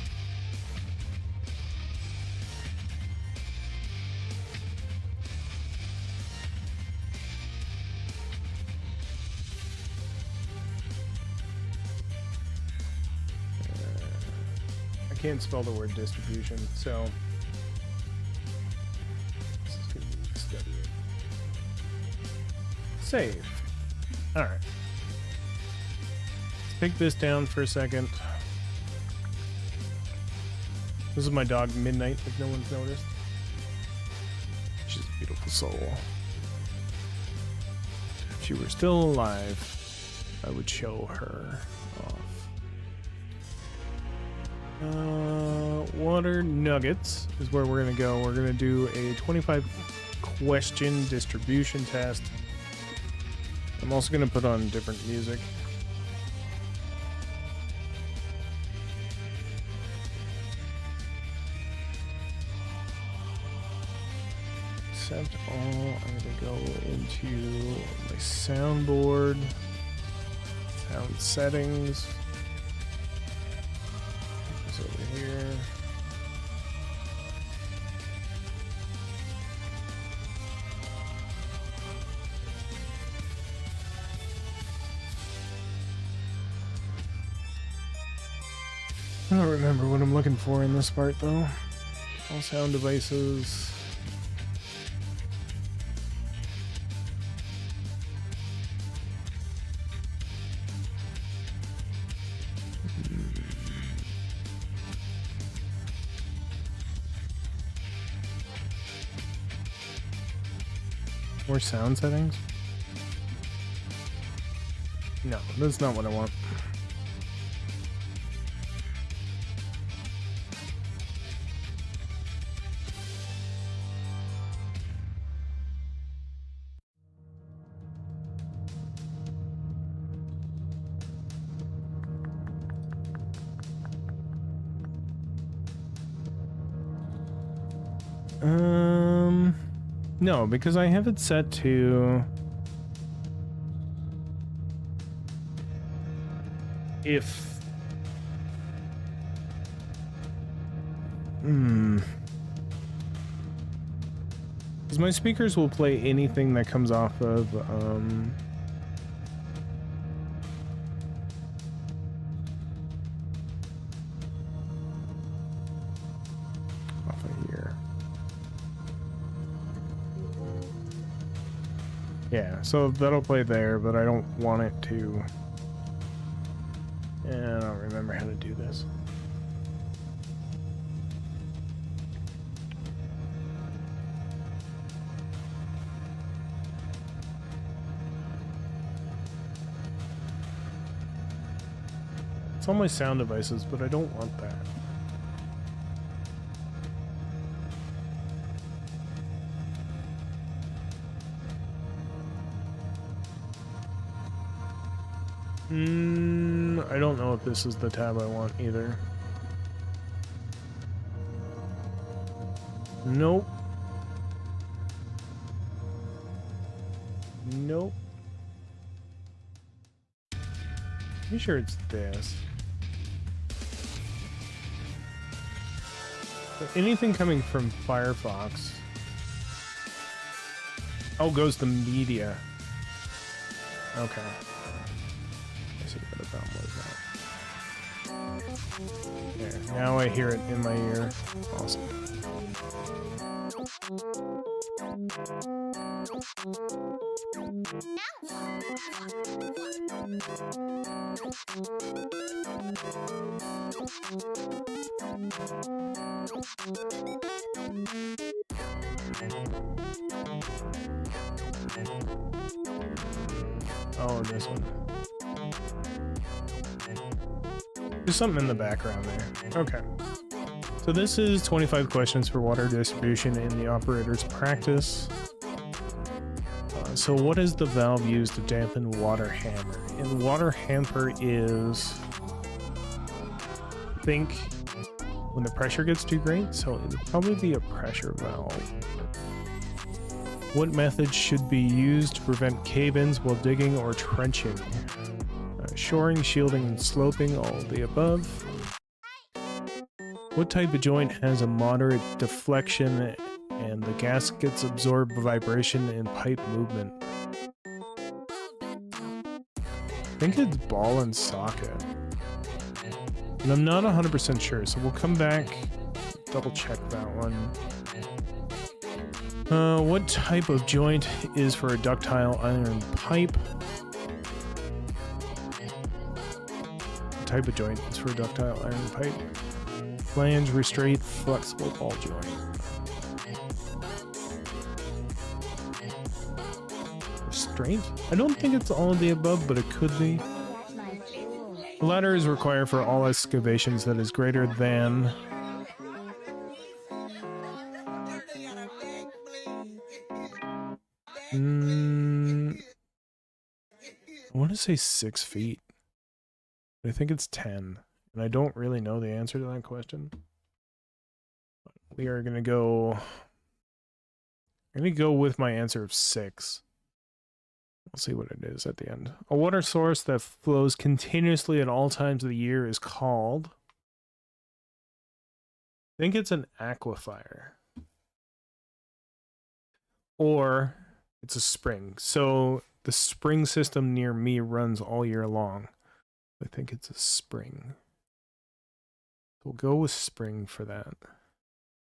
S1: I can't spell the word distribution, so this is gonna be studying. Save. Alright. Let's take this down for a second. This is my dog Midnight, if no one's noticed. She's Beautiful soul. If she were still alive, I would show her off. Water nuggets is where we're gonna go. We're gonna do a 25 question distribution test. I'm also gonna put on different music. Except all, I'm gonna go into my soundboard, sound settings. It's over here. I don't remember what I'm looking for in this part though. All sound devices. More sound settings? No, that's not what I want. No, because I have it set to if because my speakers will play anything that comes off of here. Yeah, so that'll play there, but I don't want it to. Yeah, I don't remember how to do this. It's on my sound devices, but I don't want that. I don't know if this is the tab I want either. Nope. Nope. Pretty sure it's this. But anything coming from Firefox. Oh, goes to media. Okay. I see what the problem was now. There, now I hear it in my ear. Awesome. Oh, this one. There's something in the background there. Okay. So this is 25 questions for water distribution in the operator's practice. So what is the valve used to dampen water hammer? And water hamper is, I think, when the pressure gets too great, so it would probably be a pressure valve. What method should be used to prevent cave-ins while digging or trenching? Shoring, shielding, and sloping, all of the above. What type of joint has a moderate deflection and the gaskets absorb vibration and pipe movement? I think it's ball and socket. And I'm not 100% sure, so we'll come back, double check that one. What type of joint is for a ductile iron pipe? What type of joint is for a ductile iron pipe? Flange, restraint, flexible ball joint. restraint? I don't think it's all of the above, but it could be. The latter is required for all excavations that is greater than... I want to say 6 feet. I think it's 10. And I don't really know the answer to that question. We are going to go... I'm going to go with my answer of 6. We'll see what it is at the end. A water source that flows continuously at all times of the year is called... I think it's an aquifer. Or it's a spring. So the spring system near me runs all year long. I think it's a spring. We'll go with spring for that.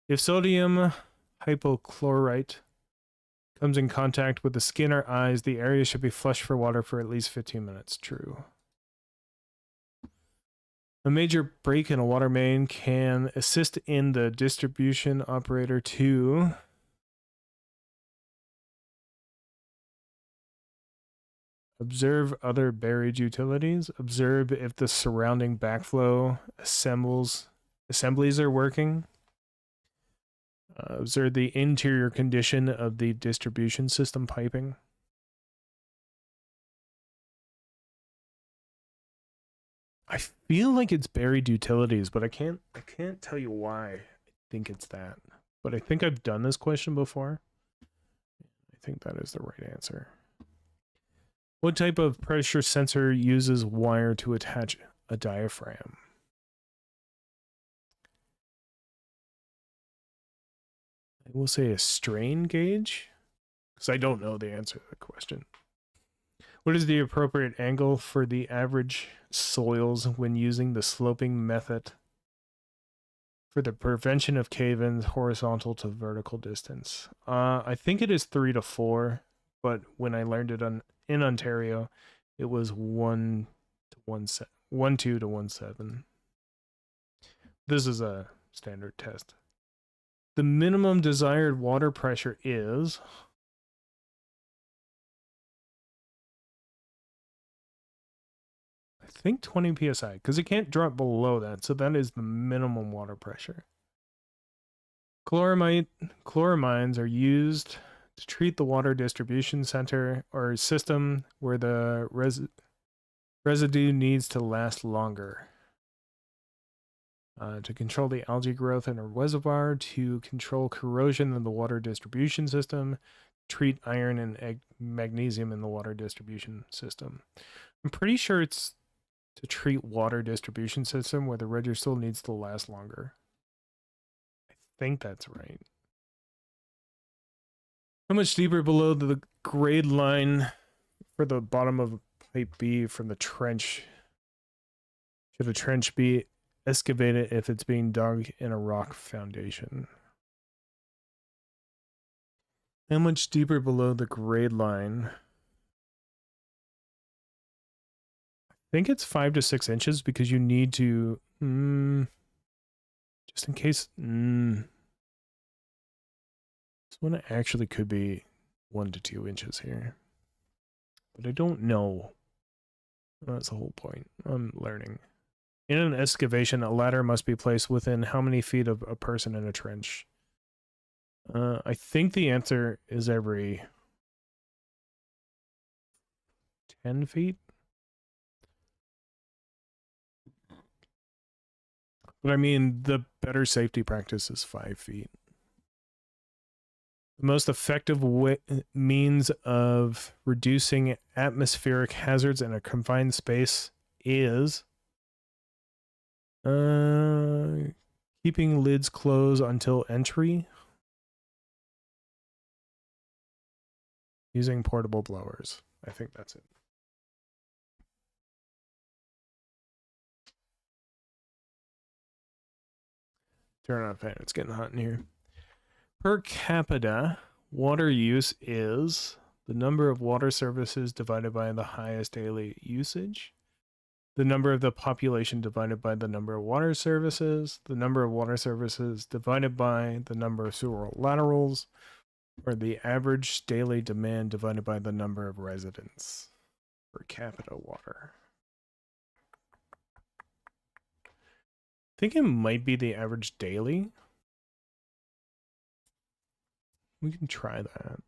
S1: If sodium hypochlorite comes in contact with the skin or eyes, the area should be flushed for water for at least 15 minutes. True. A major break in a water main can assist in the distribution operator to observe other buried utilities. Observe if the surrounding backflow assemblies are working. Observe the interior condition of the distribution system piping. I feel like it's buried utilities, but I can't tell you why I think it's that. But I think I've done this question before. I think that is the right answer. What type of pressure sensor uses wire to attach a diaphragm? I will say a strain gauge, because I don't know the answer to the question. What is the appropriate angle for the average soils when using the sloping method for the prevention of cave-ins horizontal to vertical distance? I think it is 3 to 4, but when I learned it in Ontario, it was 1 to 1 2 to 1 7. This is a standard test. The minimum desired water pressure is... I think 20 psi, because it can't drop below that, so that is the minimum water pressure. Chloramines are used to treat the water distribution center or system where the residue needs to last longer. To control the algae growth in a reservoir, to control corrosion in the water distribution system, treat iron and magnesium in the water distribution system. I'm pretty sure it's to treat water distribution system where the residue still needs to last longer. I think that's right. How much deeper below the grade line for the bottom of pipe B from the trench should a trench be excavated if it's being dug in a rock foundation? How much deeper below the grade line? I think it's 5 to 6 inches because you need to just in case this one actually could be 1 to 2 inches here, but I don't know. That's the whole point. I'm learning. In an excavation, a ladder must be placed within how many feet of a person in a trench? I think the answer is every 10 feet. But I mean, the better safety practice is 5 feet. The most effective means of reducing atmospheric hazards in a confined space is keeping lids closed until entry. Using portable blowers. I think that's it. Turn on a fan. It's getting hot in here. Per capita, water use is the number of water services divided by the highest daily usage, the number of the population divided by the number of water services, the number of water services divided by the number of sewer laterals, Or the average daily demand divided by the number of residents per capita water. I think it might be the average daily. We can try that.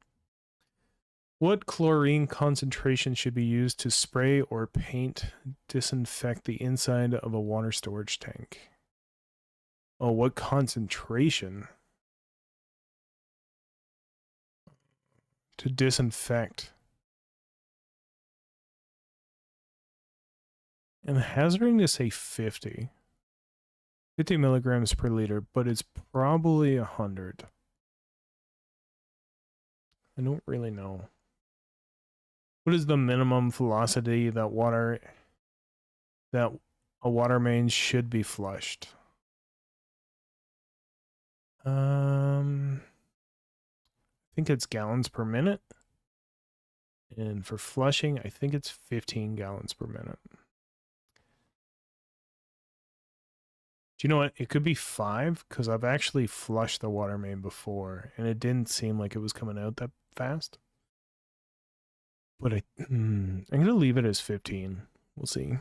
S1: What chlorine concentration should be used to spray or paint, disinfect the inside of a water storage tank? Oh, what concentration? To disinfect. I'm hazarding to say 50. 50 milligrams per liter, but it's probably 100. I don't really know. What is the minimum velocity that a water main should be flushed? I think it's gallons per minute. And for flushing, I think it's 15 gallons per minute. Do you know what? It could be 5, because I've actually flushed the water main before, and it didn't seem like it was coming out that fast. But I'm going to leave it as 15. We'll see.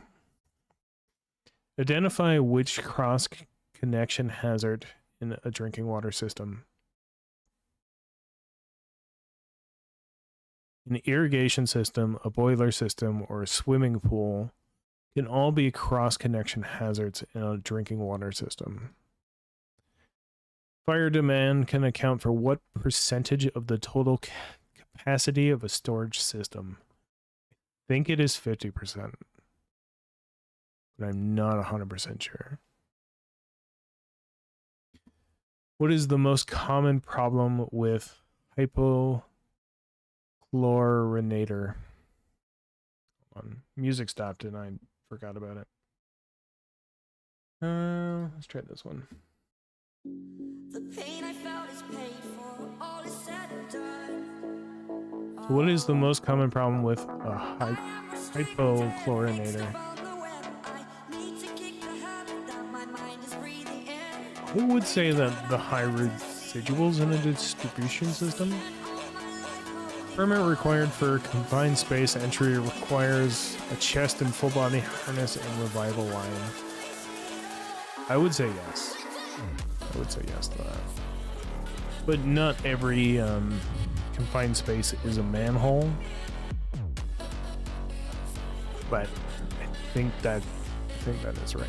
S1: Identify which cross-connection hazard in a drinking water system. An irrigation system, a boiler system, or a swimming pool can all be cross-connection hazards in a drinking water system. Fire demand can account for what percentage of the total capacity of a storage system? I think it is 50%, but I'm not 100% sure. What is the most common problem with hypochlorinator? Hold on. Music stopped and I forgot about it. Let's try this one. The pain I felt is paid for, all is said and done. So what is the most common problem with a hypochlorinator? I would say that the high residuals in a distribution system. Permit required for confined space entry requires a chest and full body harness and revival line. I would say yes. I would say yes to that. But not every confined space is a manhole. But I think that is right.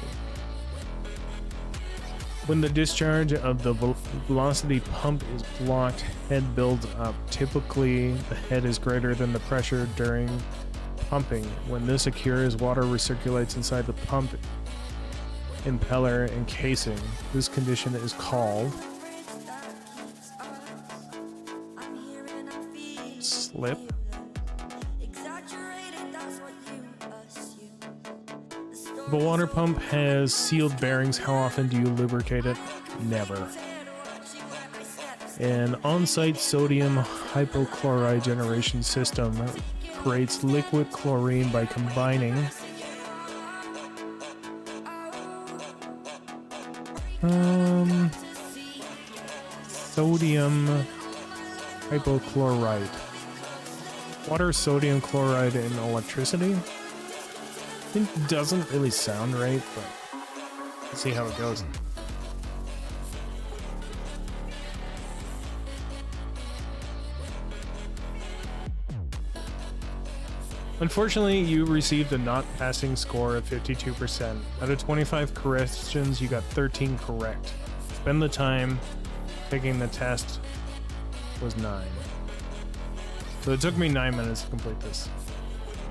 S1: When the discharge of the velocity pump is blocked, head builds up. Typically, the head is greater than the pressure during pumping. When this occurs, water recirculates inside the pump impeller and casing. This condition is called slip. If a water pump has sealed bearings, how often do you lubricate it? Never. An on-site sodium hypochlorite generation system creates liquid chlorine by combining sodium hypochlorite. Water, sodium chloride, and electricity? It doesn't really sound right, but let's see how it goes. Unfortunately, you received a not passing score of 52%. Out of 25 questions, you got 13 correct. Spend the time taking the test was 9. So it took me 9 minutes to complete this.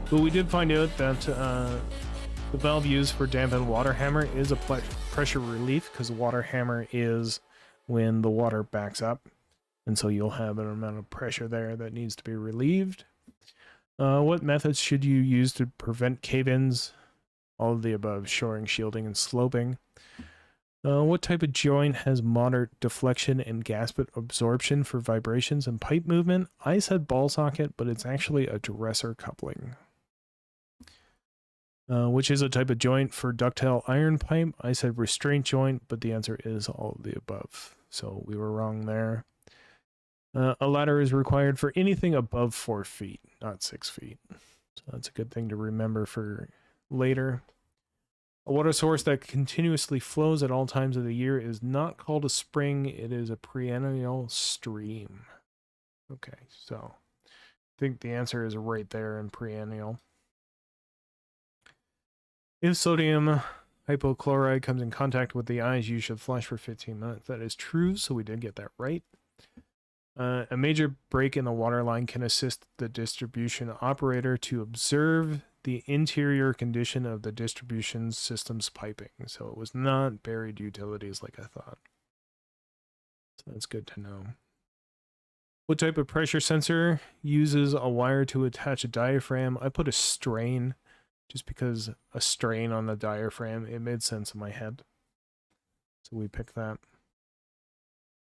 S1: But we did find out that the valve used for dampened water hammer is a pressure relief, because water hammer is when the water backs up. And so you'll have an amount of pressure there that needs to be relieved. What methods should you use to prevent cave-ins? All of the above: shoring, shielding, and sloping. What type of joint has moderate deflection and gasket absorption for vibrations and pipe movement? I said ball socket, but it's actually a dresser coupling. Which is a type of joint for ductile iron pipe? I said restraint joint, but the answer is all of the above. So we were wrong there. A ladder is required for anything above 4 feet, not 6 feet. So that's a good thing to remember for later. A water source that continuously flows at all times of the year is not called a spring, it is a perennial stream. Okay, so I think the answer is right there in perennial. If sodium hypochlorite comes in contact with the eyes, you should flush for 15 minutes. That is true, so we did get that right. A major break in the water line can assist the distribution operator to observe the interior condition of the distribution system's piping. So it was not buried utilities like I thought. So that's good to know. What type of pressure sensor uses a wire to attach a diaphragm? I put a strain, just because a strain on the diaphragm, it made sense in my head. So we picked that.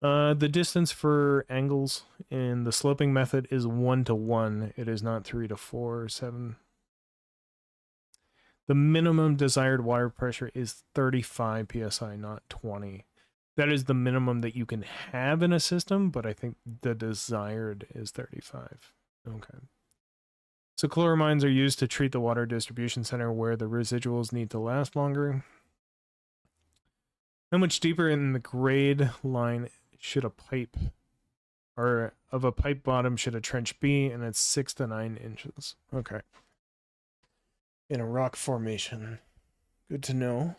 S1: The distance for angles in the sloping method is 1 to 1. It is not 3 to 4 or 7. The minimum desired water pressure is 35 psi, not 20. That is the minimum that you can have in a system, but I think the desired is 35. Okay. So chloramines are used to treat the water distribution center where the residuals need to last longer. How much deeper in the grade line should a pipe, or of a pipe bottom should a trench be? And it's 6 to 9 inches. Okay. In a rock formation. Good to know.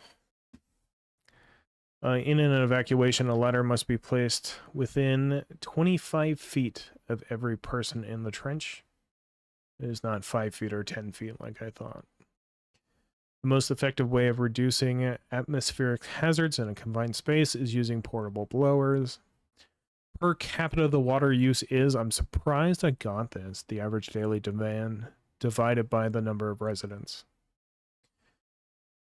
S1: In an evacuation, a ladder must be placed within 25 feet of every person in the trench. It is not 5 feet or 10 feet like I thought. The most effective way of reducing atmospheric hazards in a confined space is using portable blowers. Per capita, the water use is, I'm surprised I got this, the average daily demand divided by the number of residents.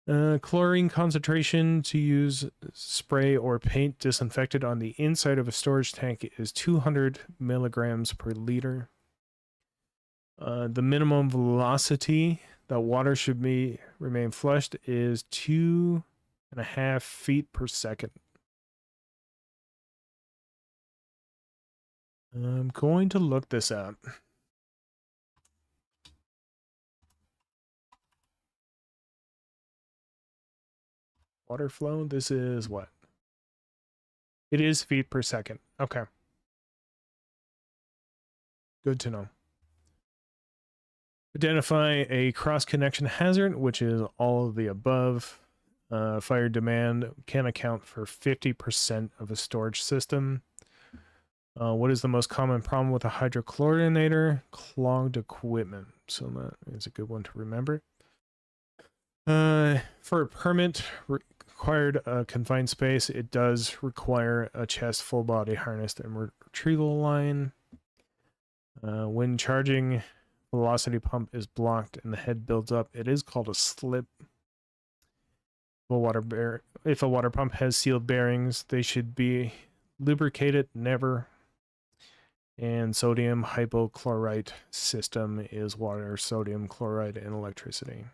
S1: Chlorine concentration to use spray or paint disinfected on the inside of a storage tank is 200 milligrams per liter. The minimum velocity that water should remain flushed is 2.5 feet per second. I'm going to look this up. Water flow, this is what? It is feet per second. Okay. Good to know. Identify a cross-connection hazard, which is all of the above. Fire demand can account for 50% of a storage system. What is the most common problem with a hydrochlorinator? Clogged equipment. So that is a good one to remember. For a permit required a confined space, it does require a chest full body harness and retrieval line. When charging, velocity pump is blocked and the head builds up. It is called a slip. If a water pump has sealed bearings, they should be lubricated, never. And sodium hypochlorite system is water, sodium chloride, and electricity.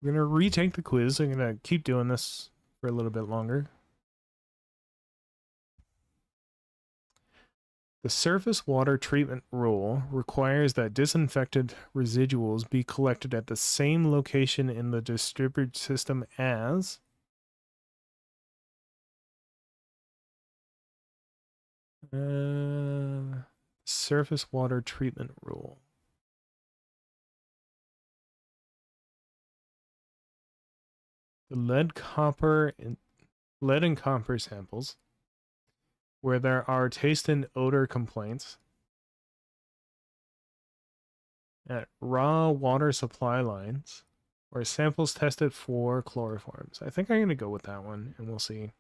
S1: We're going to retake the quiz. I'm going to keep doing this for a little bit longer. The surface water treatment rule requires that disinfected residuals be collected at the same location in the distributed system as surface water treatment rule. The lead and copper samples where there are taste and odor complaints at raw water supply lines or samples tested for chloroforms. I think I'm going to go with that one, and we'll see.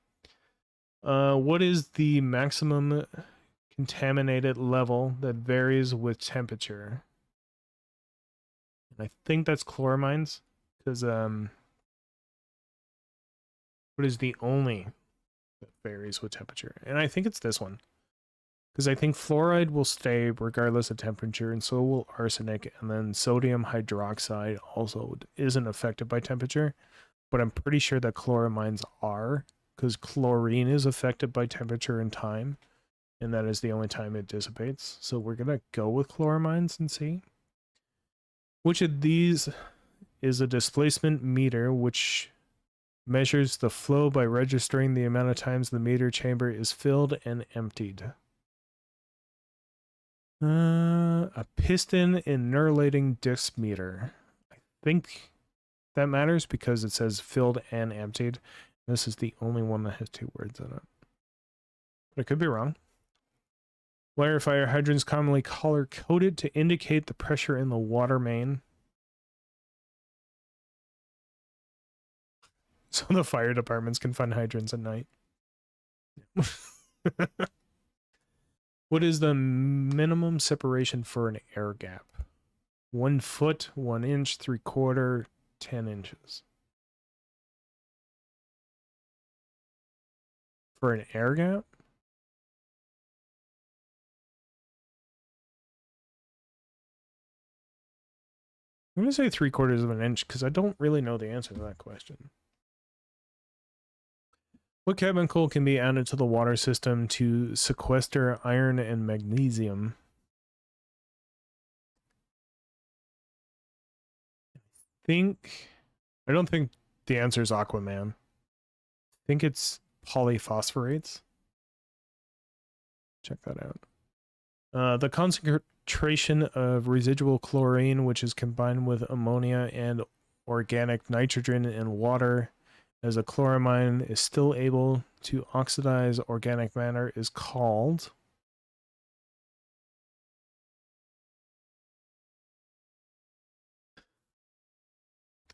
S1: What is the maximum contaminated level that varies with temperature? And I think that's chloramines, because what is the only that varies with temperature? And I think it's this one, because I think fluoride will stay regardless of temperature, and so will arsenic, and then sodium hydroxide also isn't affected by temperature, but I'm pretty sure that chloramines are, because chlorine is affected by temperature and time. and that is the only time it dissipates. So we're gonna go with chloramines and see. Which of these is a displacement meter, which measures the flow by registering the amount of times the meter chamber is filled and emptied? A piston innerlating disc meter. I think that matters because it says filled and emptied. This is the only one that has 2 words in it. But I could be wrong. Why are fire hydrants commonly color-coded to indicate the pressure in the water main? So the fire departments can find hydrants at night. What is the minimum separation for an air gap? 1 foot, 1 inch, 3/4, 10 inches. For an air gap? I'm going to say 3/4 of an inch because I don't really know the answer to that question. What chemical can be added to the water system to sequester iron and magnesium? I don't think the answer is Aquaman. I think it's polyphosphorates. Check that out. The concentration of residual chlorine, which is combined with ammonia and organic nitrogen in water as a chloramine, is still able to oxidize organic matter, is called...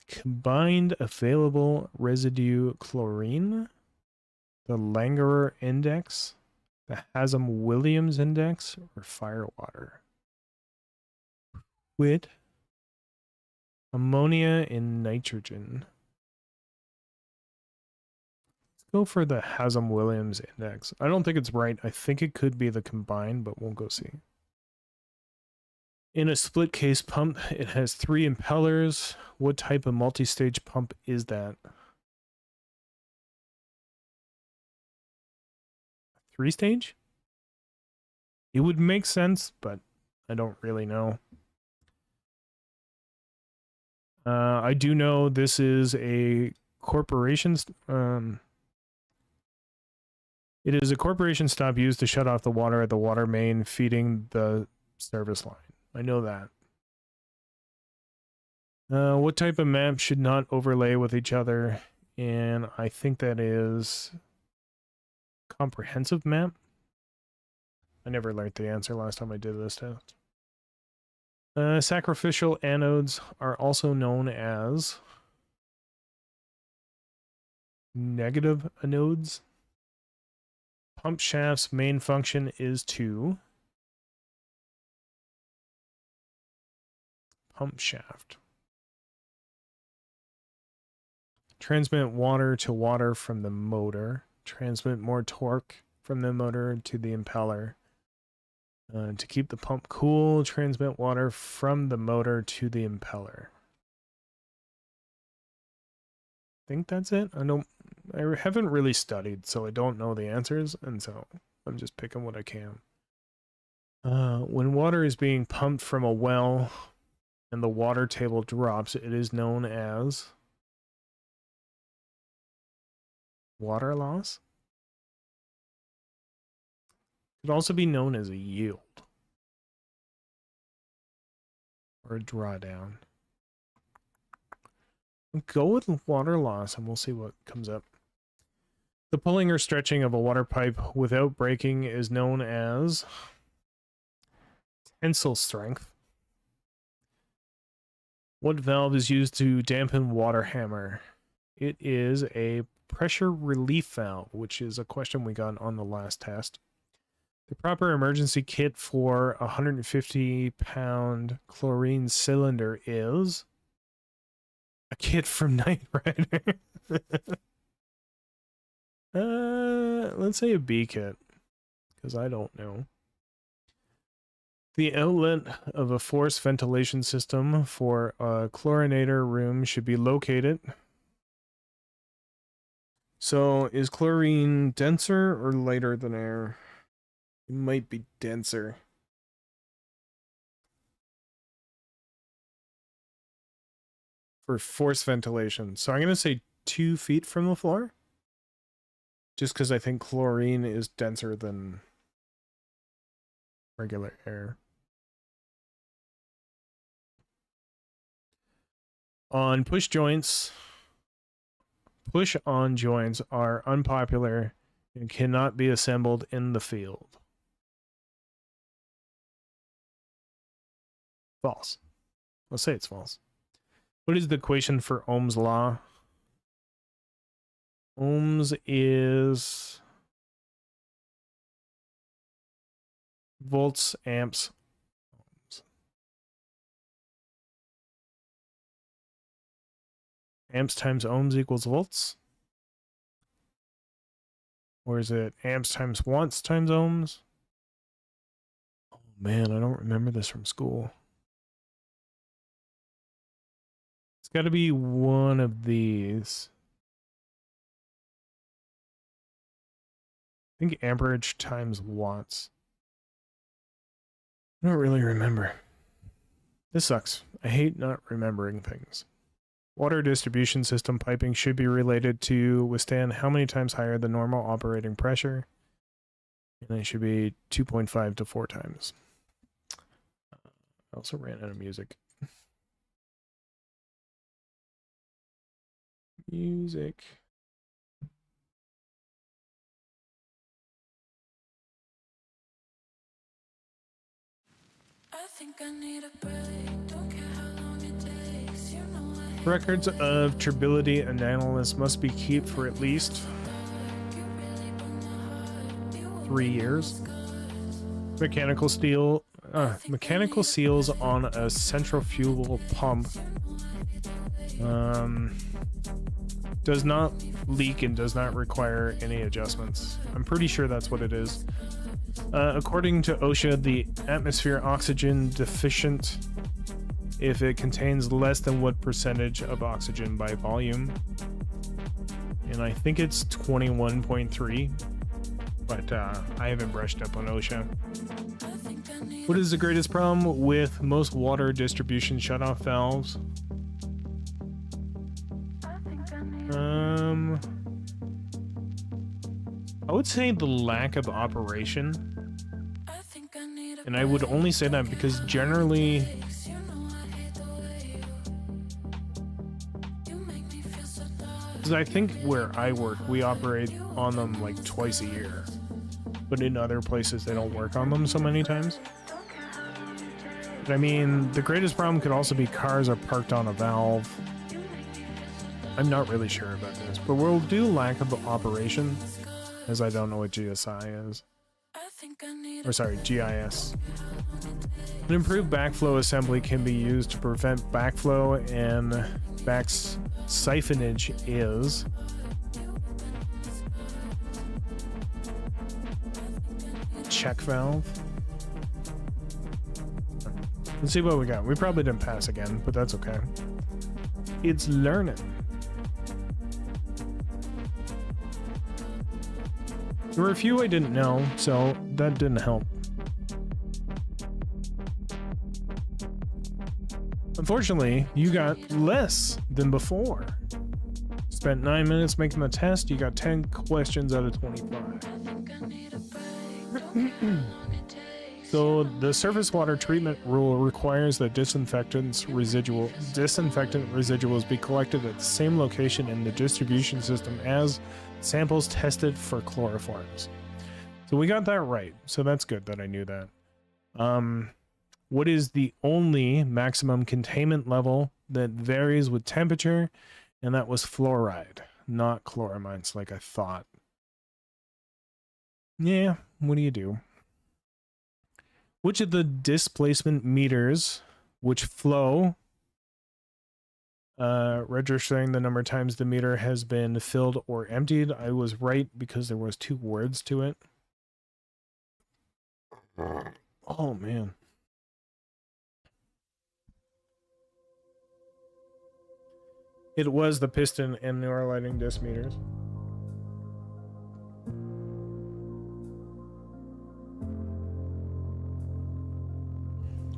S1: combined available residue chlorine, the Langerer index, the Haslam-Williams index, or firewater. With ammonia and nitrogen. Let's go for the Haslam-Williams index. I don't think it's right. I think it could be the combined, but we'll go see. In a split case pump, it has 3 impellers. What type of multi-stage pump is that? 3-stage? It would make sense, but I don't really know. I do know this is a corporation. It is a corporation stop used to shut off the water at the water main feeding the service line. I know that. What type of map should not overlay with each other? And I think that is comprehensive map. I never learned the answer last time I did this test. Sacrificial anodes are also known as negative anodes. Pump shaft's main function is to pump shaft. Transmit water to water from the motor. Transmit more torque from the motor to the impeller. To keep the pump cool, transmit water from the motor to the impeller. I think that's it. I haven't really studied, so I don't know the answers, and so I'm just picking what I can. When water is being pumped from a well and the water table drops, it is known as water loss. It could also be known as a yield or a drawdown. Go with water loss and we'll see what comes up. The pulling or stretching of a water pipe without breaking is known as tensile strength. What valve is used to dampen water hammer? It is a pressure relief valve, which is a question we got on the last test. The proper emergency kit for a 150-pound chlorine cylinder is a kit from Knight Rider. Let's say a B kit, because I don't know. The outlet of a forced ventilation system for a chlorinator room should be located. So, is chlorine denser or lighter than air? It might be denser. For forced ventilation. So I'm going to say 2 feet from the floor. Just because I think chlorine is denser than regular air. On push joints, push-on joints are unpopular and cannot be assembled in the field. False. Let's say it's false. What is the equation for Ohm's law? Ohms is volts, amps, ohms. Amps times ohms equals volts? Or is it amps times watts times ohms? Oh man, I don't remember this from school. It's got to be one of these. I think amperage times watts. I don't really remember. This sucks. I hate not remembering things. Water distribution system piping should be related to withstand how many times higher than normal operating pressure? And it should be 2.5 to 4 times. I also ran out of music. Music.
S2: I think I need a break. Don't care how long it takes. You know I hate
S1: Records of turbidity analysis must be kept for at least 3 years. Mechanical seals on a centrifugal pump does not leak and does not require any adjustments. I'm pretty sure that's what it is. According to OSHA, the atmosphere oxygen deficient if it contains less than what percentage of oxygen by volume. And I think it's 21.3, but I haven't brushed up on OSHA. What is the greatest problem with most water distribution shutoff valves? I would say the lack of operation. And I would only say that because generally I think where I work, we operate on them like twice a year. But in other places, they don't work on them so many times. But I mean, the greatest problem could also be cars are parked on a valve. I'm not really sure about this, but we'll do lack of operation, as I don't know what GSI is. Or sorry, GIS. An improved backflow assembly can be used to prevent backflow, and back siphonage is check valve. Let's see what we got. We probably didn't pass again, but that's okay. It's learning. There were a few I didn't know, so that didn't help. Unfortunately, you got less than before. Spent 9 minutes making the test, you got 10 questions out of 25. So the surface water treatment rule requires that disinfectant residuals be collected at the same location in the distribution system as samples tested for chloroforms. So we got that right. So that's good that I knew that. What is the only maximum containment level that varies with temperature? And that was fluoride, not chloramines like I thought. Yeah, what do you do? Which of the displacement meters which flow, registering the number of times the meter has been filled or emptied? I was right because there was 2 words to it. Oh, man. It was the piston and neural lighting disc meters.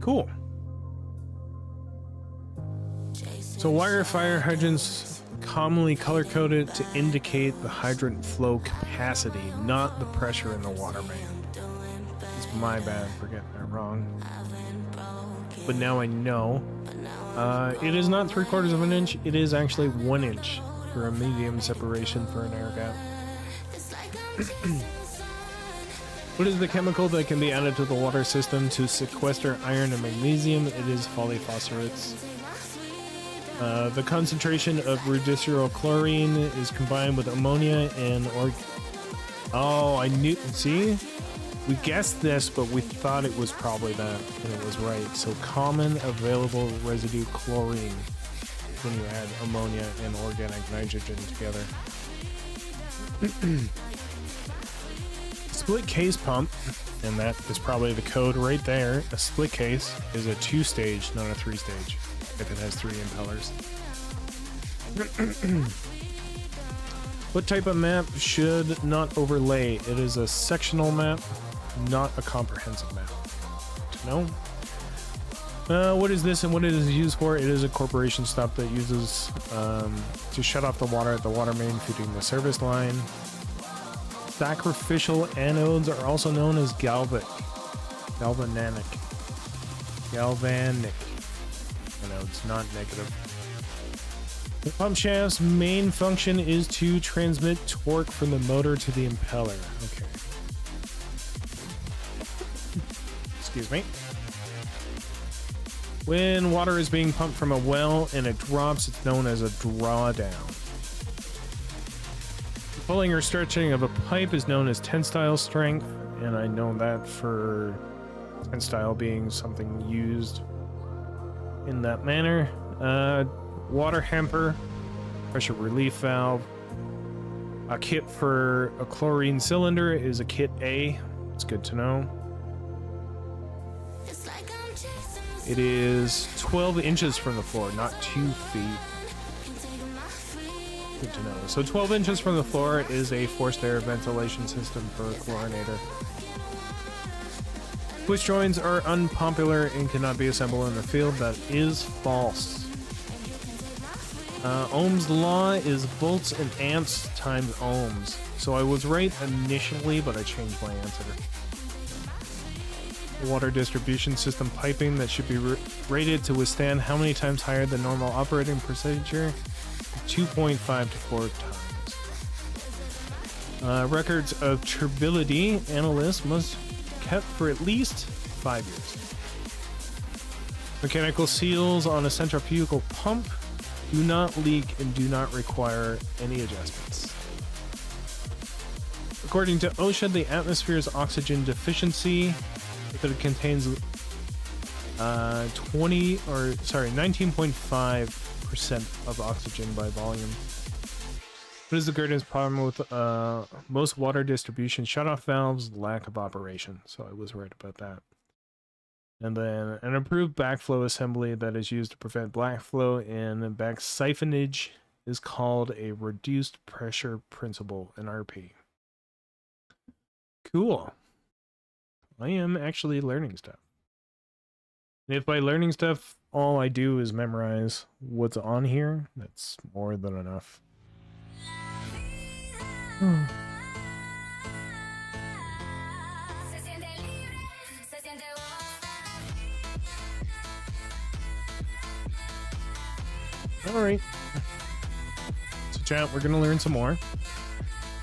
S1: Cool. So wire fire hydrants commonly color-coded to indicate the hydrant flow capacity, not the pressure in the water main. It's my bad for getting that wrong. But now I know. It is not 3/4 of an inch, it is actually 1 inch for a medium separation for an air gap. What is the chemical that can be added to the water system to sequester iron and magnesium? It is polyphosphorates. The concentration of rudicyl chlorine is combined with ammonia and Oh, I knew. See? We guessed this, but we thought it was probably that, and it was right. So common available residue chlorine when you add ammonia and organic nitrogen together. Split case pump, and that is probably the code right there. A split case is a 2-stage, not a 3-stage, if it has 3 impellers. What type of map should not overlay? It is a sectional map, not a comprehensive map. To know? What is this and what it is used for? It is a corporation stop that uses to shut off the water at the water main feeding the service line. Sacrificial anodes are also known as galvanic. Anodes, not negative. The pump shaft's main function is to transmit torque from the motor to the impeller. Okay. Excuse me. When water is being pumped from a well and it drops, it's known as a drawdown. Pulling or stretching of a pipe is known as tensile strength, and I know that for tensile being something used in that manner. Water hamper, pressure relief valve. A kit for a chlorine cylinder is a kit A. It's good to know. It is 12 inches from the floor, not 2 feet. Good to know. So 12 inches from the floor is a forced air ventilation system for a chlorinator. Twist joints are unpopular and cannot be assembled in the field. That is false. Ohm's law is volts and amps times ohms. So I was right initially, but I changed my answer. Water distribution system piping that should be rated to withstand how many times higher than normal operating procedure? 2.5 to 4 times. Records of turbidity analysts must be kept for at least 5 years. Mechanical seals on a centrifugal pump do not leak and do not require any adjustments. According to OSHA, the atmosphere's oxygen deficiency, if it contains 19.5% of oxygen by volume. What is the greatest problem with most water distribution shutoff valves? Lack of operation. So I was right about that. And then an improved backflow assembly that is used to prevent backflow and back siphonage is called a reduced pressure principle, an RP. Cool. I am actually learning stuff. And if by learning stuff, all I do is memorize what's on here, that's more than enough. Alright. So chat, we're gonna learn some more.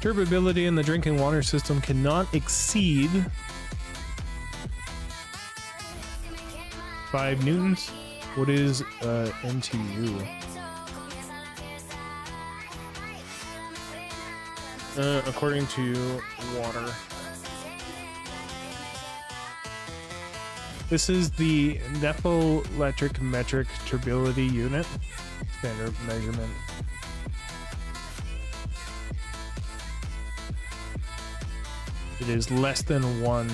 S1: Turbidity in the drinking water system cannot exceed 5 newtons. What is NTU? According to water. This is the nephelectric metric turbidity unit. Standard measurement. It is less than 1.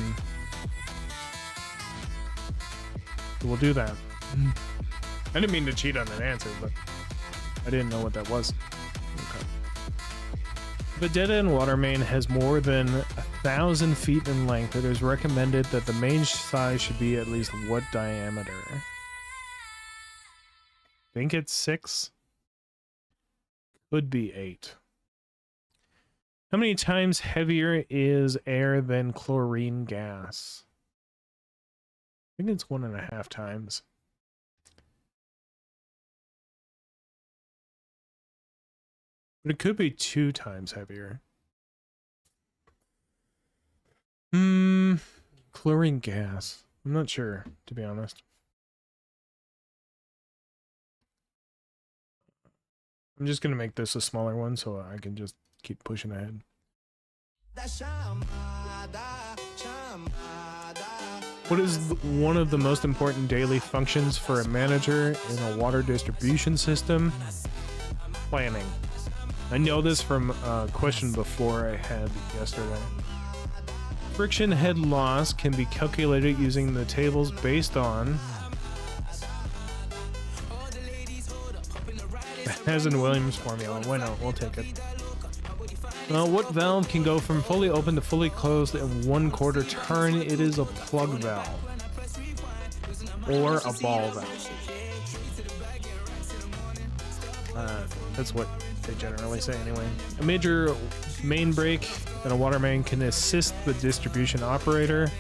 S1: So we'll do that. I didn't mean to cheat on an answer, but I didn't know what that was. Okay. If a dead-end water main has more than 1,000 feet in length, it is recommended that the main size should be at least what diameter? I think it's 6. Could be 8. How many times heavier is air than chlorine gas? I think it's 1.5 times. But it could be 2 times heavier. Chlorine gas. I'm not sure, to be honest. I'm just gonna make this a smaller one so I can just keep pushing ahead. What is one of the most important daily functions for a manager in a water distribution system? Planning. I know this from a question before I had yesterday. Friction head loss can be calculated using the tables based on the Hazen-Williams formula. Why not? We'll take it. What valve can go from fully open to fully closed in 1/4 turn? It is a plug valve. Or a ball valve. That's what they generally say anyway. A major main break in a water main can assist the distribution operator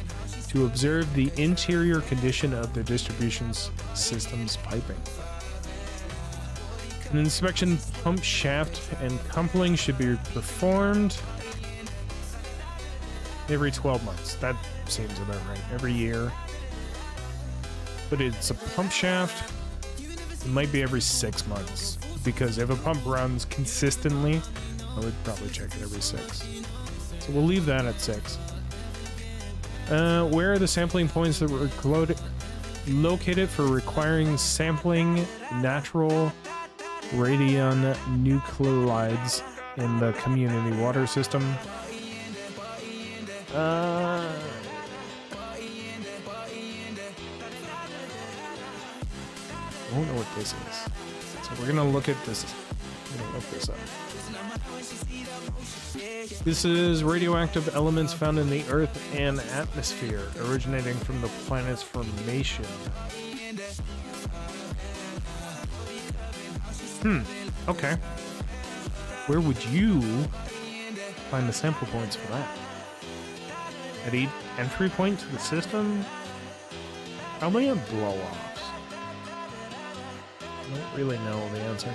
S1: to observe the interior condition of the distribution system's piping. An inspection pump shaft and coupling should be performed every 12 months. That seems about right. Every year. But it's a pump shaft. It might be every 6 months. Because if a pump runs consistently, I would probably check it every 6. So we'll leave that at 6. Where are the sampling points that were located for requiring sampling natural radionuclides in the community water system? I don't know what this is. So we're gonna look at this. I'm gonna look this up. This is radioactive elements found in the Earth and atmosphere, originating from the planet's formation. Okay. Where would you find the sample points for that? At each entry point to the system? Probably at blow-offs. I don't really know the answer.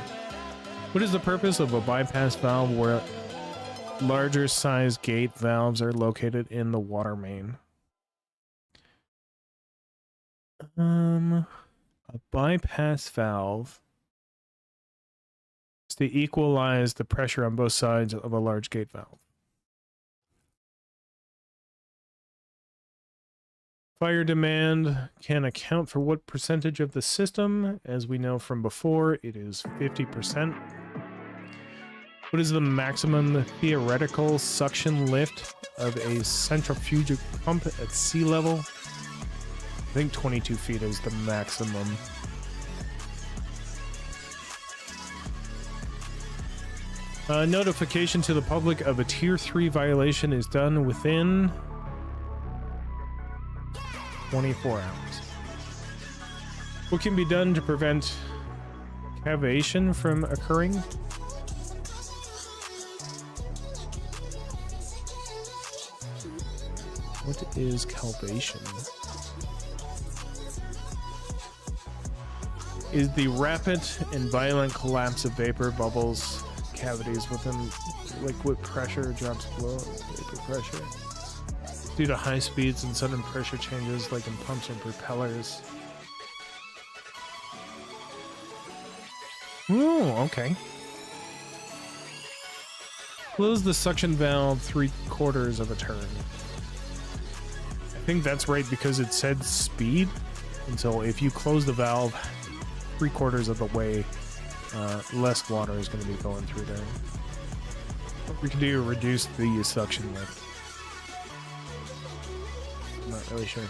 S1: What is the purpose of a bypass valve where larger size gate valves are located in the water main? A bypass valve is to equalize the pressure on both sides of a large gate valve. Fire demand can account for what percentage of the system? As we know from before, it is 50%. What is the maximum theoretical suction lift of a centrifugal pump at sea level? I think 22 feet is the maximum. Notification to the public of a Tier 3 violation is done within 24 hours. What can be done to prevent cavation from occurring? What is calvation? Is the rapid and violent collapse of vapor bubbles cavities within liquid pressure drops below vapor pressure due to high speeds and sudden pressure changes like in pumps and propellers. Ooh, okay. Close the suction valve 3/4 of a turn. I think that's right because it said speed. And so if you close the valve 3/4 of the way, less water is going to be going through there. What we can do is reduce the suction lift. I'm not really sure.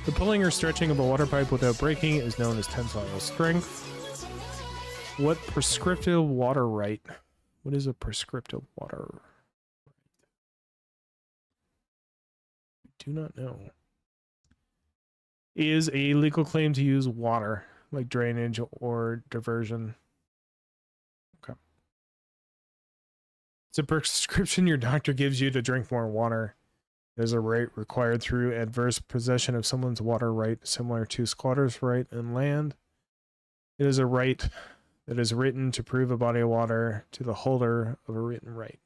S1: The pulling or stretching of a water pipe without breaking is known as tensile strength. What prescriptive water right? What is a prescriptive water? do not know. Is a legal claim to use water, like drainage or diversion. Okay. It's a prescription your doctor gives you to drink more water. There's a right required through adverse possession of someone's water right, similar to squatter's right in land. It is a right that is written to prove a body of water to the holder of a written right.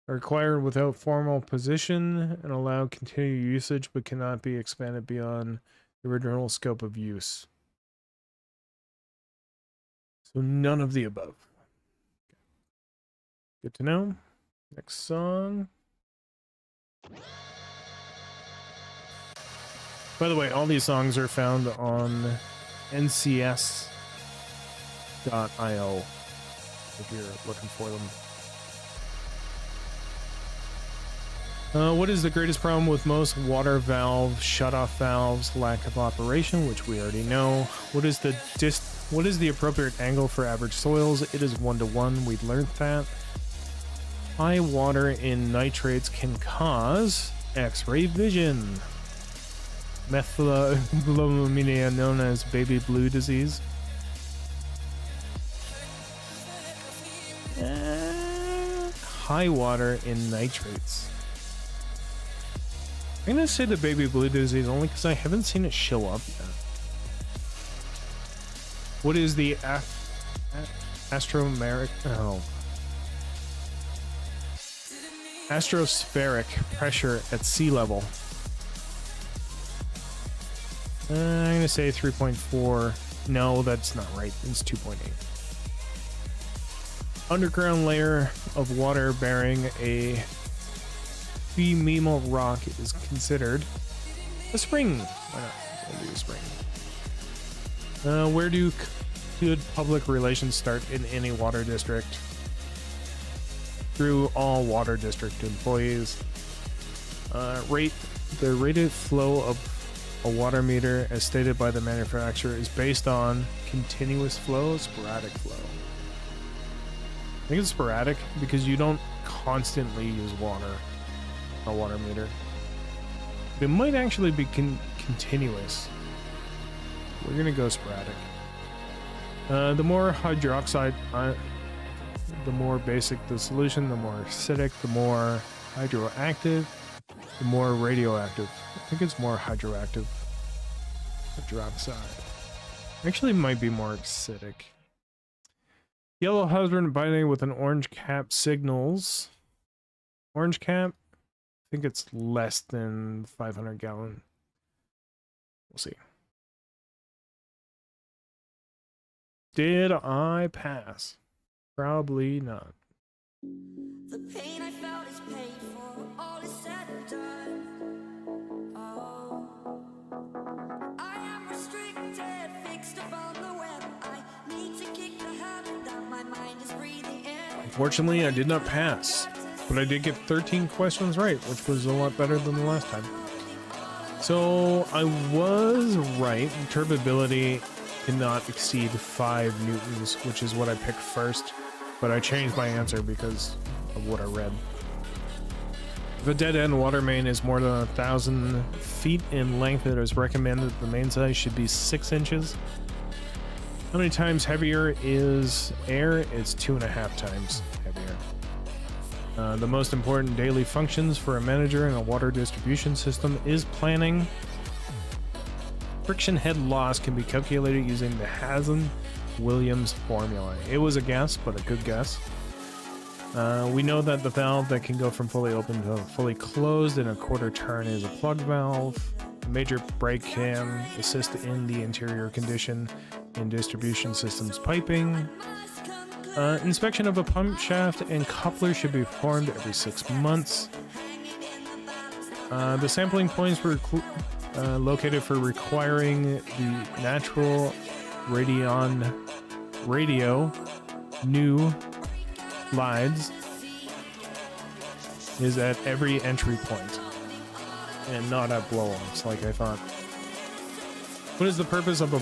S1: Required without formal position and allow continued usage but cannot be expanded beyond the original scope of use. So none of the above. Good to know. Next song. By the way, all these songs are found on ncs.io if you're looking for them. What is the greatest problem with most water valve shutoff valves? Lack of operation, which we already know. What is the appropriate angle for average soils? It is 1:1. We learned that. High water in nitrates can cause X-ray vision. Methylglobulomania, known as baby blue disease. High water in nitrates. I'm gonna say the baby blue disease only because I haven't seen it show up yet. What is the astrospheric pressure at sea level? I'm gonna say 3.4. No, that's not right. It's 2.8. Underground layer of water bearing a Femimo rock is considered a spring. Why not? We'll do a spring. Where do good public relations start in any water district? Through all water district employees. The rated flow of a water meter, as stated by the manufacturer, is based on continuous flow, sporadic flow. I think it's sporadic because you don't constantly use water. A water meter. It might actually be continuous. We're gonna go sporadic. The more hydroxide, the more basic the solution, the more acidic, the more hydroactive, the more radioactive. I think it's more hydroactive. Hydroxide. Actually, might be more acidic. Yellow hydrant binding with an orange cap signals. Orange cap. I think it's less than 500 gallon. We'll see. Did I pass? Probably not.
S2: The pain I felt is paid for, all is said and done. Oh, I am restricted, fixed upon the web. I need to kick the habit that my mind is breathing in.
S1: Unfortunately, I did not pass, but I did get 13 questions right, which was a lot better than the last time. So I was right. Turbidity cannot exceed 5 newtons, which is what I picked first, but I changed my answer because of what I read. If a dead-end water main is more than 1,000 feet in length, it is recommended the main size should be 6 inches. How many times heavier is air? It's 2.5 times heavier. The most important daily functions for a manager in a water distribution system is planning. Friction head loss can be calculated using the Hazen-Williams formula. It was a guess, but a good guess. We know that the valve that can go from fully open to fully closed in a quarter turn is a plug valve. A major brake can assist in the interior condition in distribution systems piping. Inspection of a pump shaft and coupler should be performed every 6 months. The sampling points were located for requiring the natural radio new lides is at every entry point and not at blow-offs like I thought. What is the purpose of a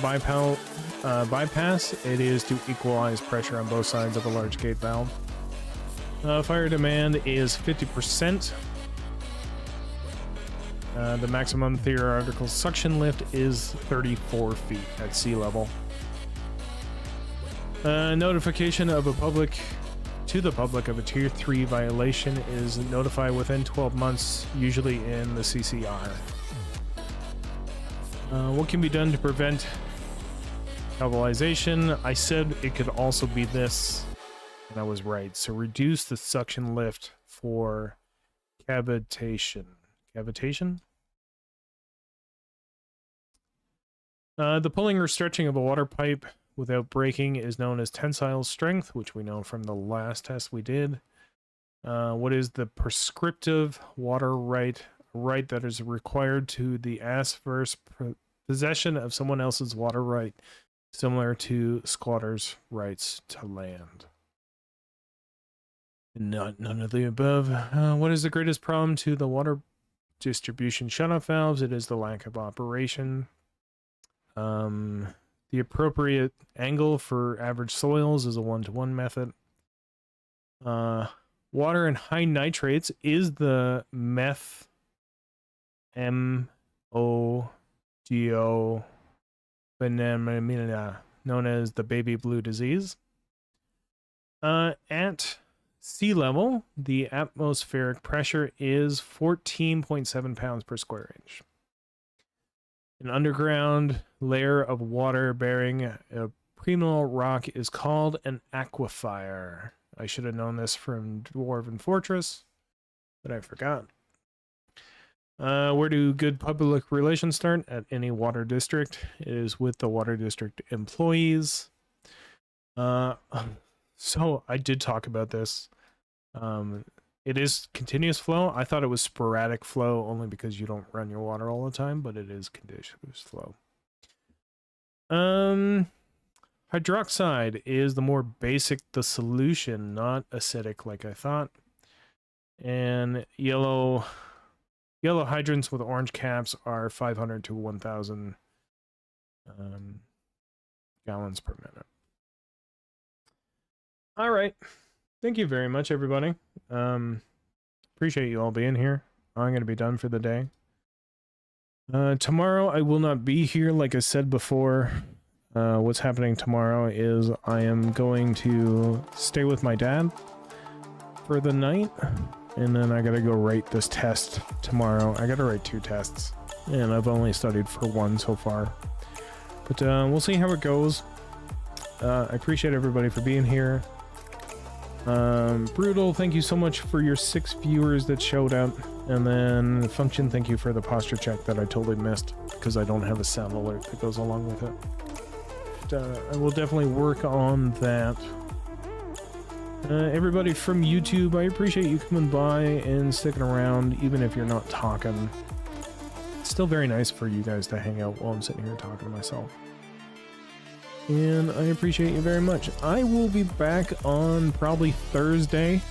S1: bypass? It is to equalize pressure on both sides of a large gate valve. Fire demand is 50%. The maximum theoretical suction lift is 34 feet at sea level. Notification of to the public of a Tier 3 violation is notified within 12 months, usually in the CCR. What can be done to prevent galvanization? I said it could also be this, and I was right. So reduce the suction lift for cavitation. Cavitation? The pulling or stretching of a water pipe without breaking is known as tensile strength, which we know from the last test we did. What is the prescriptive water right? Right that is required to the adverse possession of someone else's water right, similar to squatters' rights to land. None of the above. What is the greatest problem to the water distribution shutoff valves? It is the lack of operation. The appropriate angle for average soils is a 1-to-1 method. Water and high nitrates is the MOGO phenomena known as the baby blue disease. At sea level, the atmospheric pressure is 14.7 pounds per square inch. An underground layer of water bearing a primal rock is called an aquifer. I should have known this from Dwarven Fortress, but I forgot. Where do good public relations start? At any water district. It is with the water district employees. So I did talk about this. It is continuous flow. I thought it was sporadic flow only because you don't run your water all the time, but it is continuous flow. Hydroxide is the more basic, the solution, not acidic like I thought. And yellow hydrants with orange caps are 500 to 1,000 gallons per minute. All right. Thank you very much, everybody. Appreciate you all being here. I'm going to be done for the day. Tomorrow I will not be here, like I said before. What's happening tomorrow is I am going to stay with my dad for the night, and then I gotta go write this test tomorrow. I gotta write 2 tests, and I've only studied for 1 so far. But we'll see how it goes. I appreciate everybody for being here. Brutal, thank you so much for your 6 viewers that showed up. And then Function, thank you for the posture check that I totally missed because I don't have a sound alert that goes along with it. But, I will definitely work on that. Everybody from YouTube, I appreciate you coming by and sticking around, even if you're not talking. It's still very nice for you guys to hang out while I'm sitting here talking to myself. And I appreciate you very much. I will be back on probably Thursday.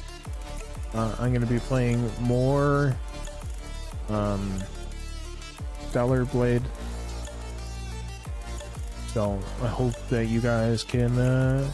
S1: I'm going to be playing more Stellar Blade. So I hope that you guys can